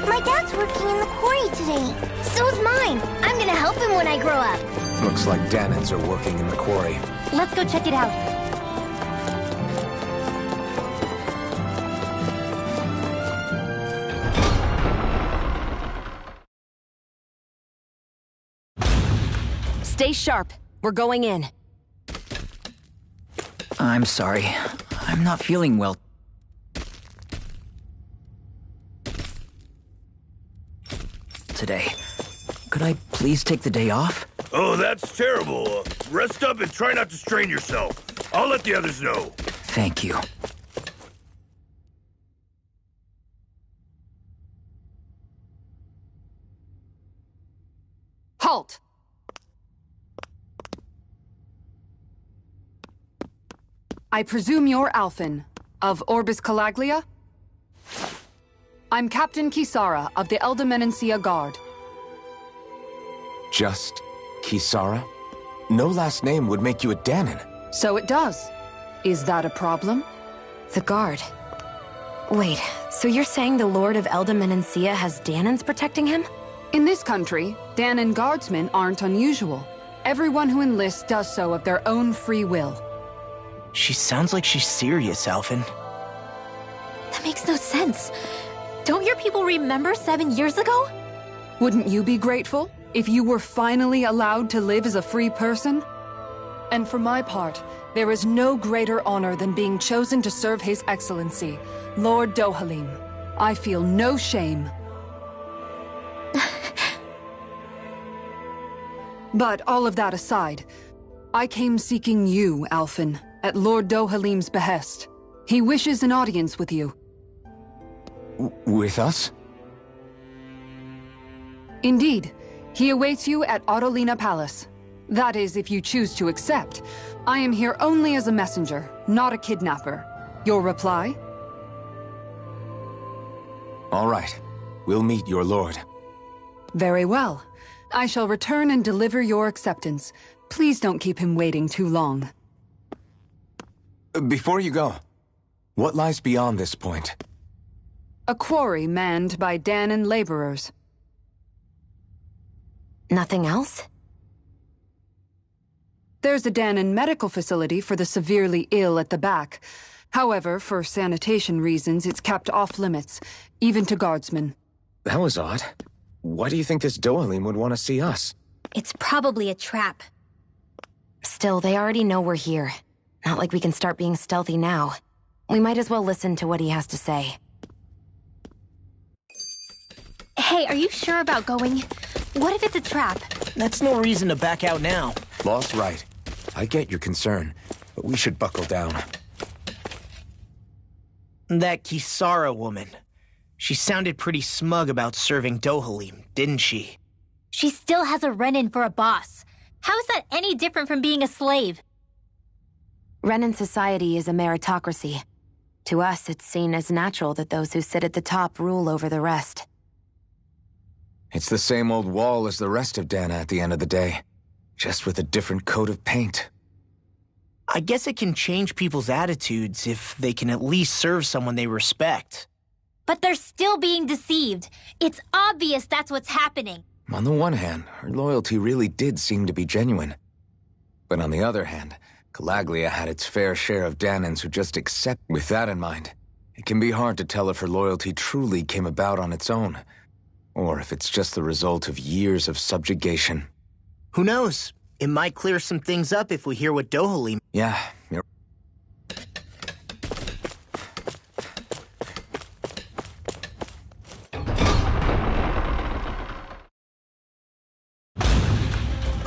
S15: My dad's working in the quarry today. So's mine. I'm gonna help him when I grow up.
S2: Looks like Danans are working in the quarry.
S3: Let's go check it out. Stay sharp. We're going in.
S16: I'm sorry. I'm not feeling well today. Could I please take the day off?
S12: Oh, that's terrible. Rest up and try not to strain yourself. I'll let the others know.
S16: Thank you.
S17: Halt! I presume you're Alphen, of Orbis Calaglia? I'm Captain Kisara of the Elder Guard.
S2: Just Kisara? No last name would make you a Danan.
S17: So it does. Is that a problem?
S3: The Guard. Wait, so you're saying the Lord of Elda Menancia has Danans protecting him?
S17: In this country, Danan guardsmen aren't unusual. Everyone who enlists does so of their own free will.
S8: She sounds like she's serious, Alphen.
S4: That makes no sense. Don't your people remember 7 years ago?
S17: Wouldn't you be grateful if you were finally allowed to live as a free person? And for my part, there is no greater honor than being chosen to serve His Excellency, Lord Dohalim. I feel no shame. But all of that aside, I came seeking you, Alphen, at Lord Dohalim's behest. He wishes an audience with you.
S2: With us?
S17: Indeed. He awaits you at Autolina Palace. That is, if you choose to accept. I am here only as a messenger, not a kidnapper. Your reply?
S2: All right. We'll meet your lord.
S17: Very well. I shall return and deliver your acceptance. Please don't keep him waiting too long.
S2: Before you go, what lies beyond this point?
S17: A quarry manned by Danan laborers.
S3: Nothing else?
S17: There's a Danan medical facility for the severely ill at the back. However, for sanitation reasons, it's kept off limits, even to guardsmen.
S2: That was odd. Why do you think this Dohalim would want to see us?
S4: It's probably a trap.
S3: Still, they already know we're here. Not like we can start being stealthy now. We might as well listen to what he has to say.
S4: Hey, are you sure about going? What if it's a trap?
S8: That's no reason to back out now.
S2: Law's right. I get your concern, but we should buckle down.
S8: That Kisara woman. She sounded pretty smug about serving Dohalim, didn't she?
S4: She still has a Renin for a boss. How is that any different from being a slave?
S3: Renin society is a meritocracy. To us, it's seen as natural that those who sit at the top rule over the rest.
S2: It's the same old wall as the rest of Dana at the end of the day, just with a different coat of paint.
S8: I guess it can change people's attitudes if they can at least serve someone they respect.
S4: But they're still being deceived. It's obvious that's what's happening.
S2: On the one hand, her loyalty really did seem to be genuine. But on the other hand, Calaglia had its fair share of Danans who just accept. With that in mind, it can be hard to tell if her loyalty truly came about on its own, or if it's just the result of years of subjugation.
S8: Who knows? It might clear some things up if we hear what Dohalim...
S2: Yeah, you're...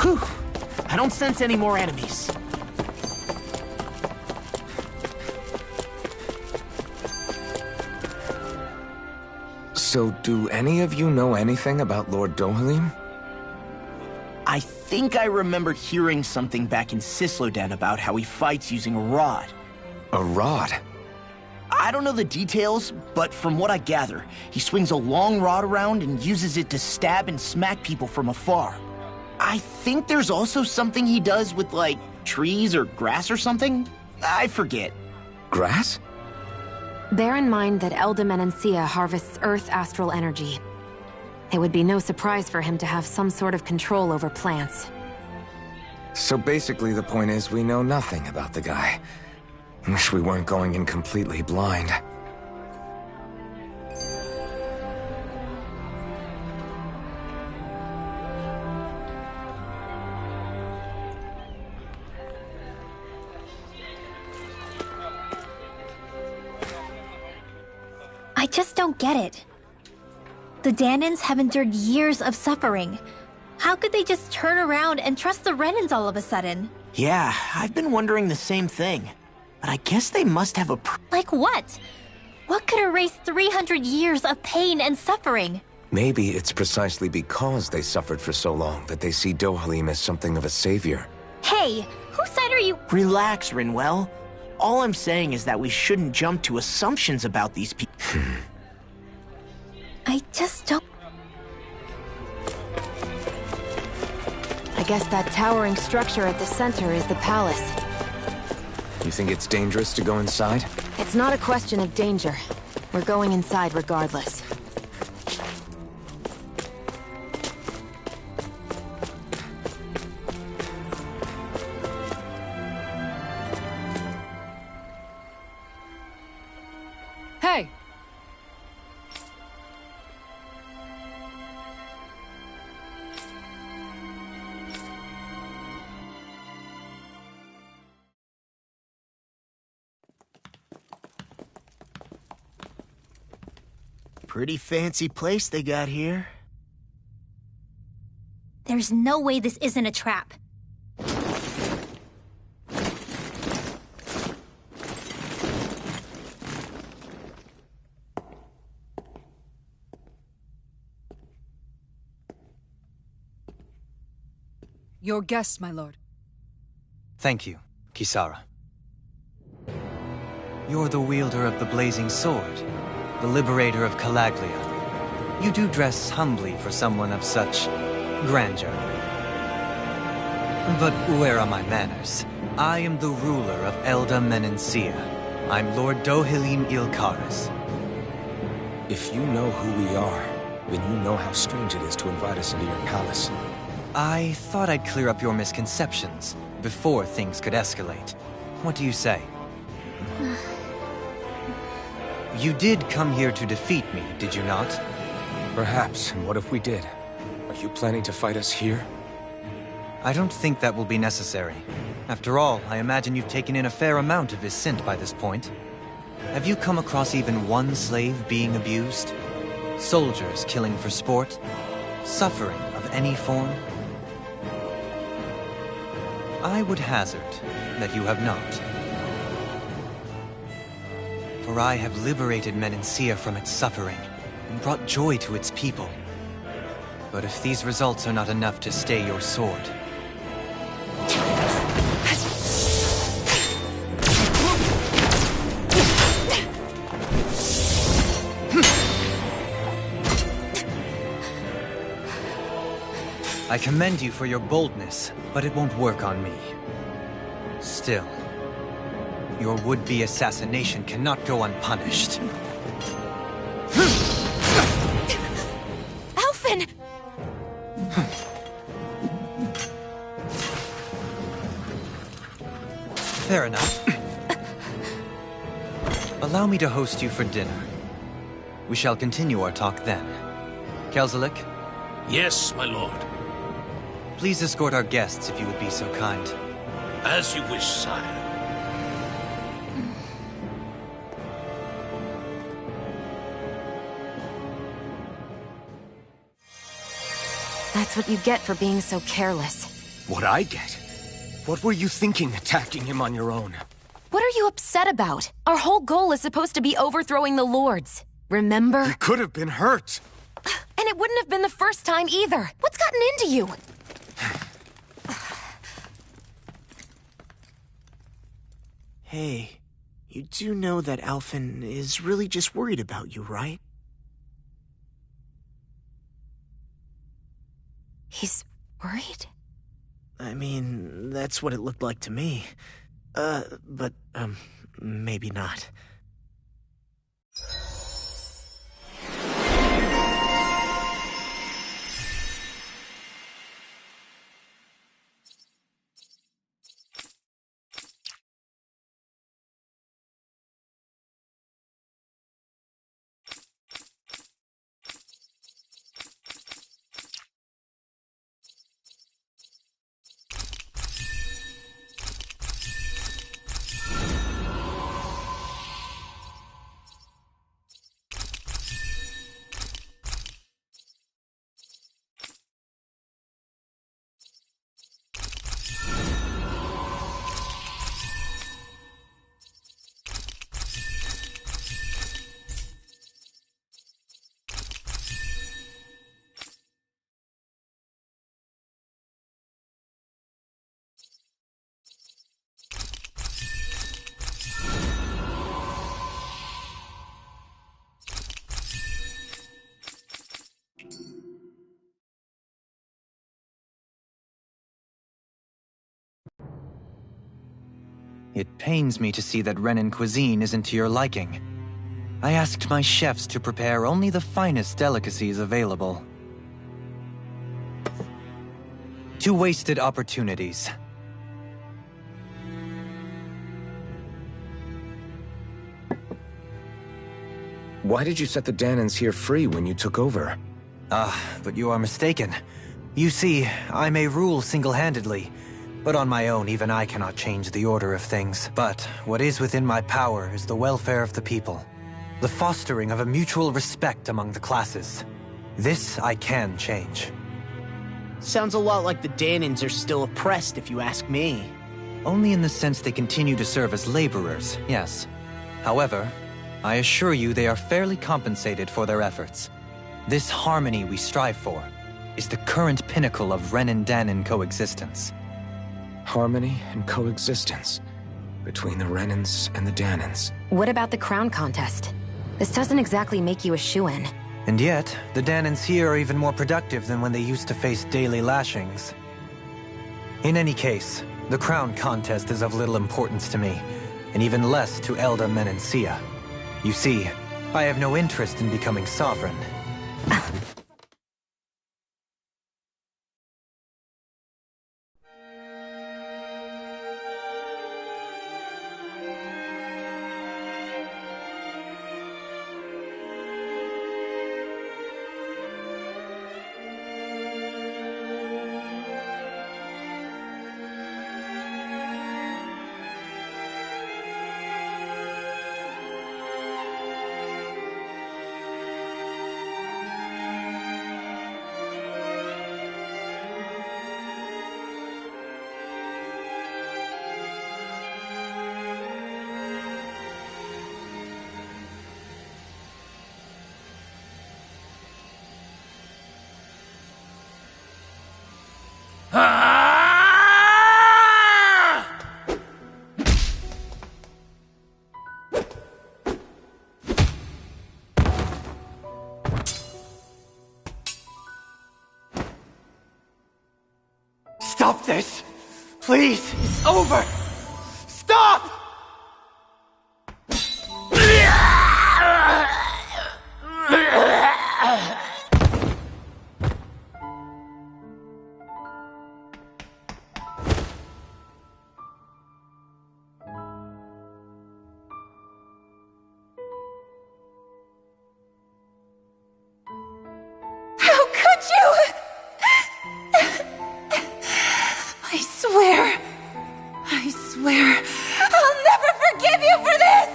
S8: Whew! I don't sense any more enemies.
S2: So, do any of you know anything about Lord Dohalim?
S8: I think I remember hearing something back in Sisloden about how he fights using a rod.
S2: A rod?
S8: I don't know the details, but from what I gather, he swings a long rod around and uses it to stab and smack people from afar. I think there's also something he does with, like, trees or grass or something? I forget.
S2: Grass?
S3: Bear in mind that Elda Menancia harvests Earth astral energy. It would be no surprise for him to have some sort of control over plants.
S2: So basically the point is we know nothing about the guy. Wish we weren't going in completely blind.
S4: I just don't get it. The Danans have endured years of suffering. How could they just turn around and trust the Renins all of a sudden?
S8: Yeah, I've been wondering the same thing. But I guess they must have a...
S4: Like what? What could erase 300 years of pain and suffering?
S2: Maybe it's precisely because they suffered for so long that they see Dohalim as something of a savior.
S4: Hey, whose side are you?
S8: Relax, Rinwell. All I'm saying is that we shouldn't jump to assumptions about these people.
S4: I just don't...
S3: I guess that towering structure at the center is the palace.
S2: You think it's dangerous to go inside?
S3: It's not a question of danger. We're going inside regardless.
S17: Hey!
S8: Pretty fancy place they got here.
S4: There's no way this isn't a trap.
S17: Your guest, my lord.
S18: Thank you, Kisara. You're the wielder of the blazing sword, the liberator of Calaglia. You do dress humbly for someone of such grandeur. But where are my manners? I am the ruler of Elda Menancia. I'm Lord Dohalim Ilkaris.
S2: If you know who we are, then you know how strange it is to invite us into your palace.
S18: I thought I'd clear up your misconceptions before things could escalate. What do you say? You did come here to defeat me, did you not?
S2: Perhaps, and what if we did? Are you planning to fight us here?
S18: I don't think that will be necessary. After all, I imagine you've taken in a fair amount of his scent by this point. Have you come across even one slave being abused? Soldiers killing for sport? Suffering of any form? I would hazard that you have not. For I have liberated Menancia from its suffering and brought joy to its people. But if these results are not enough to stay your sword... I commend you for your boldness, but it won't work on me. Still, your would-be assassination cannot go unpunished.
S3: Alphen!
S18: Fair enough. Allow me to host you for dinner. We shall continue our talk then. Kelzelik?
S6: Yes, my lord.
S18: Please escort our guests if you would be so kind.
S6: As you wish, sire.
S3: That's what you get for being so careless.
S2: What I get? What were you thinking attacking him on your own?
S3: What are you upset about? Our whole goal is supposed to be overthrowing the Lords. Remember?
S2: He could have been hurt.
S3: And it wouldn't have been the first time either. What's gotten into you?
S8: Hey, you do know that Alphen is really just worried about you, right?
S3: He's worried?
S8: I mean, that's what it looked like to me. But maybe not.
S18: It pains me to see that Renan cuisine isn't to your liking. I asked my chefs to prepare only the finest delicacies available. 2 wasted opportunities.
S2: Why did you set the Danans here free when you took over?
S18: But you are mistaken. You see, I may rule single-handedly, but on my own even I cannot change the order of things. But what is within my power is the welfare of the people. The fostering of a mutual respect among the classes. This I can change.
S8: Sounds a lot like the Danans are still oppressed, if you ask me.
S18: Only in the sense they continue to serve as laborers, yes. However, I assure you they are fairly compensated for their efforts. This harmony we strive for is the current pinnacle of Renan-Danan coexistence.
S2: Harmony and coexistence between the Renans and the Danans.
S3: What about the crown contest? This doesn't exactly make you a shoo-in.
S18: And yet, the Danans here are even more productive than when they used to face daily lashings. In any case, the crown contest is of little importance to me, and even less to Elda Menancia. You see, I have no interest in becoming sovereign.
S8: Stop this! Please! It's over! Stop!
S19: How could you? I swear, I'll never forgive you for this!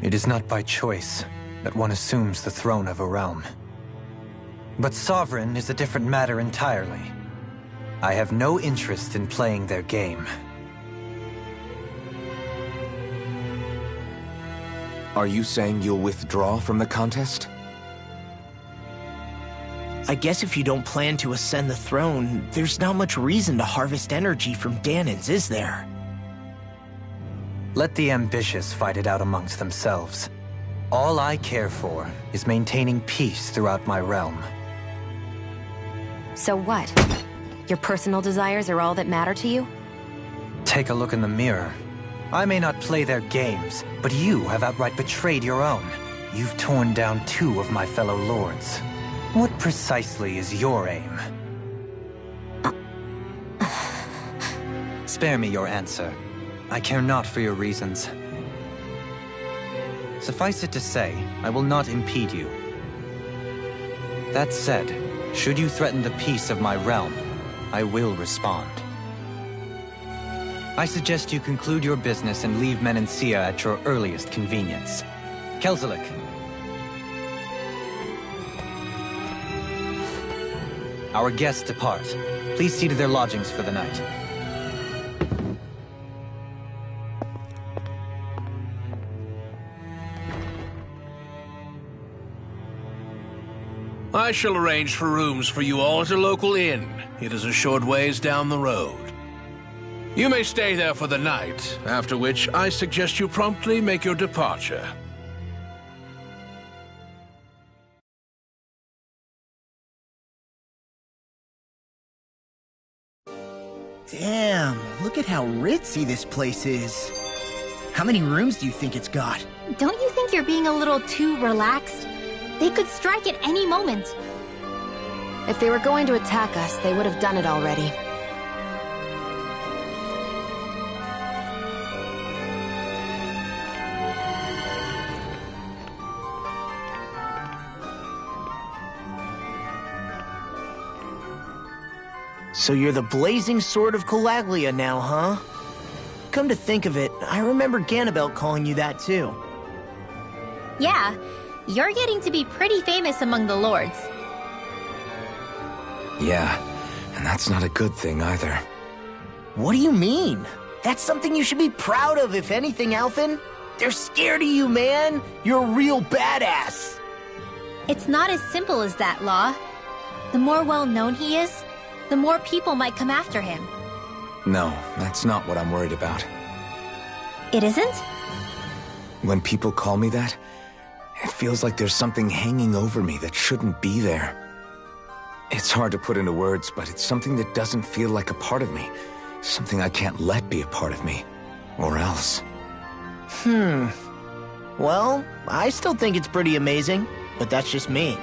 S18: It is not by choice that one assumes the throne of a realm. But sovereign is a different matter entirely. I have no interest in playing their game.
S2: Are you saying you'll withdraw from the contest?
S8: I guess if you don't plan to ascend the throne, there's not much reason to harvest energy from Danins, is there?
S18: Let the ambitious fight it out amongst themselves. All I care for is maintaining peace throughout my realm.
S3: So what? Your personal desires are all that matter to you?
S18: Take a look in the mirror. I may not play their games, but you have outright betrayed your own. You've torn down 2 of my fellow lords. What precisely is your aim? Spare me your answer. I care not for your reasons. Suffice it to say, I will not impede you. That said, should you threaten the peace of my realm, I will respond. I suggest you conclude your business and leave Menancia at your earliest convenience. Kelzelik. Our guests depart. Please see to their lodgings for the night.
S6: I shall arrange for rooms for you all at a local inn. It is a short ways down the road. You may stay there for the night, after which I suggest you promptly make your departure.
S8: Damn, look at how ritzy this place is. How many rooms do you think it's got?
S4: Don't you think you're being a little too relaxed? They could strike at any moment.
S3: If they were going to attack us, they would have done it already.
S8: So you're the blazing sword of Calaglia now, huh? Come to think of it, I remember Ganabelt calling you that too.
S4: Yeah, you're getting to be pretty famous among the lords.
S2: Yeah, and that's not a good thing either.
S8: What do you mean? That's something you should be proud of, if anything, Alphen. They're scared of you, man. You're a real badass.
S4: It's not as simple as that, Law. The more well-known he is, the more people might come after him.
S2: No, that's not what I'm worried about.
S4: It isn't?
S2: When people call me that, it feels like there's something hanging over me that shouldn't be there. It's hard to put into words, but it's something that doesn't feel like a part of me. Something I can't let be a part of me. Or else.
S8: Well, I still think it's pretty amazing, but that's just me.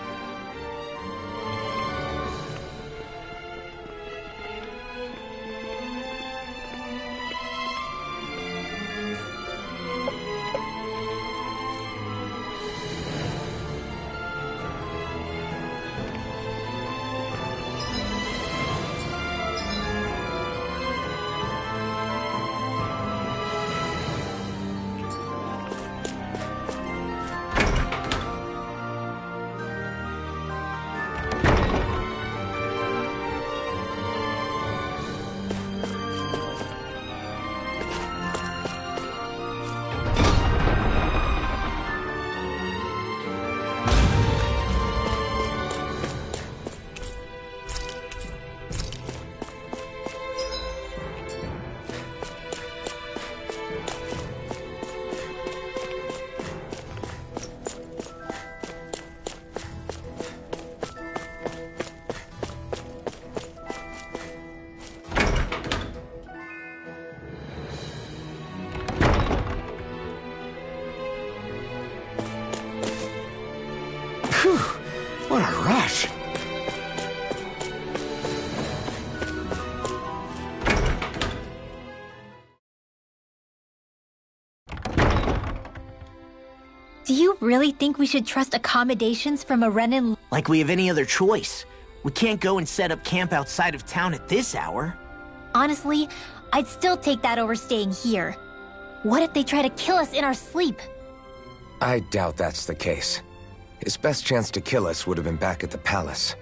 S4: Do you really think we should trust accommodations from a Renin?
S8: Like we have any other choice. We can't go and set up camp outside of town at this hour.
S4: Honestly, I'd still take that over staying here. What if they try to kill us in our sleep?
S2: I doubt that's the case. His best chance to kill us would have been back at the palace.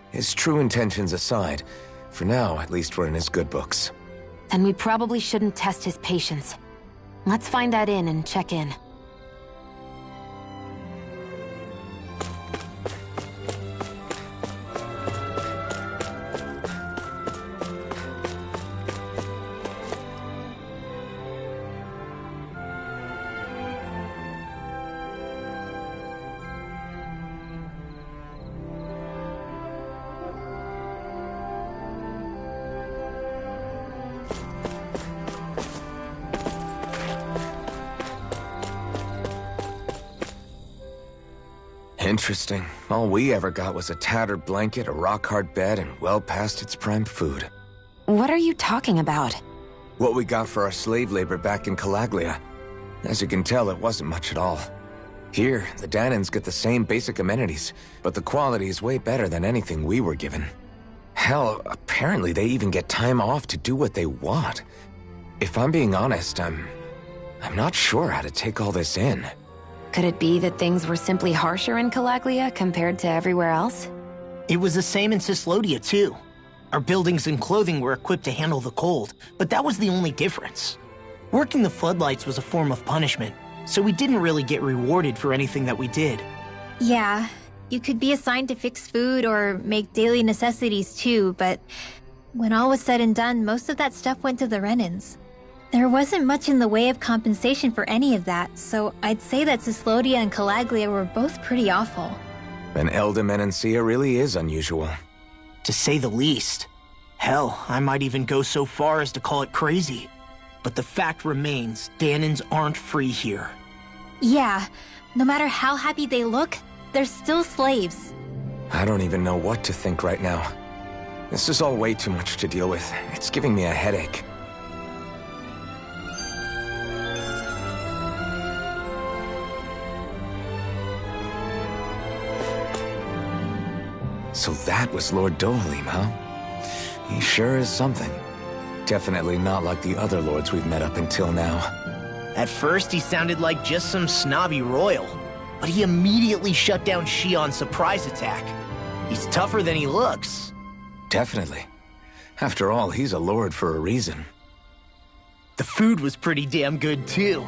S2: His true intentions aside, for now, at least we're in his good books.
S3: And we probably shouldn't test his patience. Let's find that inn and check in.
S2: Interesting. All we ever got was a tattered blanket, a rock-hard bed, and well past its prime food.
S3: What are you talking about?
S2: What we got for our slave labor back in Calaglia. As you can tell, it wasn't much at all. Here, the Danans get the same basic amenities, but the quality is way better than anything we were given. Hell, apparently they even get time off to do what they want. If I'm being honest, I'm not sure how to take all this in.
S3: Could it be that things were simply harsher in Calaglia compared to everywhere else?
S8: It was the same in Cislodia, too. Our buildings and clothing were equipped to handle the cold, but that was the only difference. Working the floodlights was a form of punishment, so we didn't really get rewarded for anything that we did.
S4: Yeah, you could be assigned to fix food or make daily necessities too, but when all was said and done, most of that stuff went to the Renins. There wasn't much in the way of compensation for any of that, so I'd say that Cislodia and Calaglia were both pretty awful.
S2: An Elda Menancia really is unusual.
S8: To say the least. Hell, I might even go so far as to call it crazy. But the fact remains, Danans aren't free here.
S4: Yeah, no matter how happy they look, they're still slaves.
S2: I don't even know what to think right now. This is all way too much to deal with. It's giving me a headache. So that was Lord Dohalim, huh? He sure is something. Definitely not like the other lords we've met up until now.
S8: At first, he sounded like just some snobby royal, but he immediately shut down Shion's surprise attack. He's tougher than he looks.
S2: Definitely. After all, he's a lord for a reason.
S8: The food was pretty damn good, too.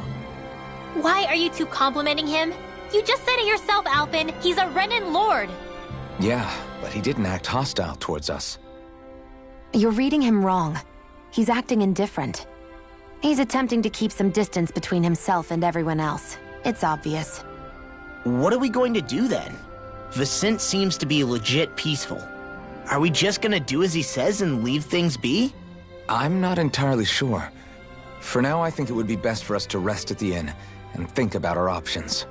S4: Why are you two complimenting him? You just said it yourself, Alphen. He's a Renin lord.
S2: Yeah, but he didn't act hostile towards us.
S3: You're reading him wrong. He's acting indifferent. He's attempting to keep some distance between himself and everyone else. It's obvious.
S8: What are we going to do then? Vicent seems to be legit peaceful. Are we just gonna do as he says and leave things be?
S2: I'm not entirely sure. For now, I think it would be best for us to rest at the inn and think about our options.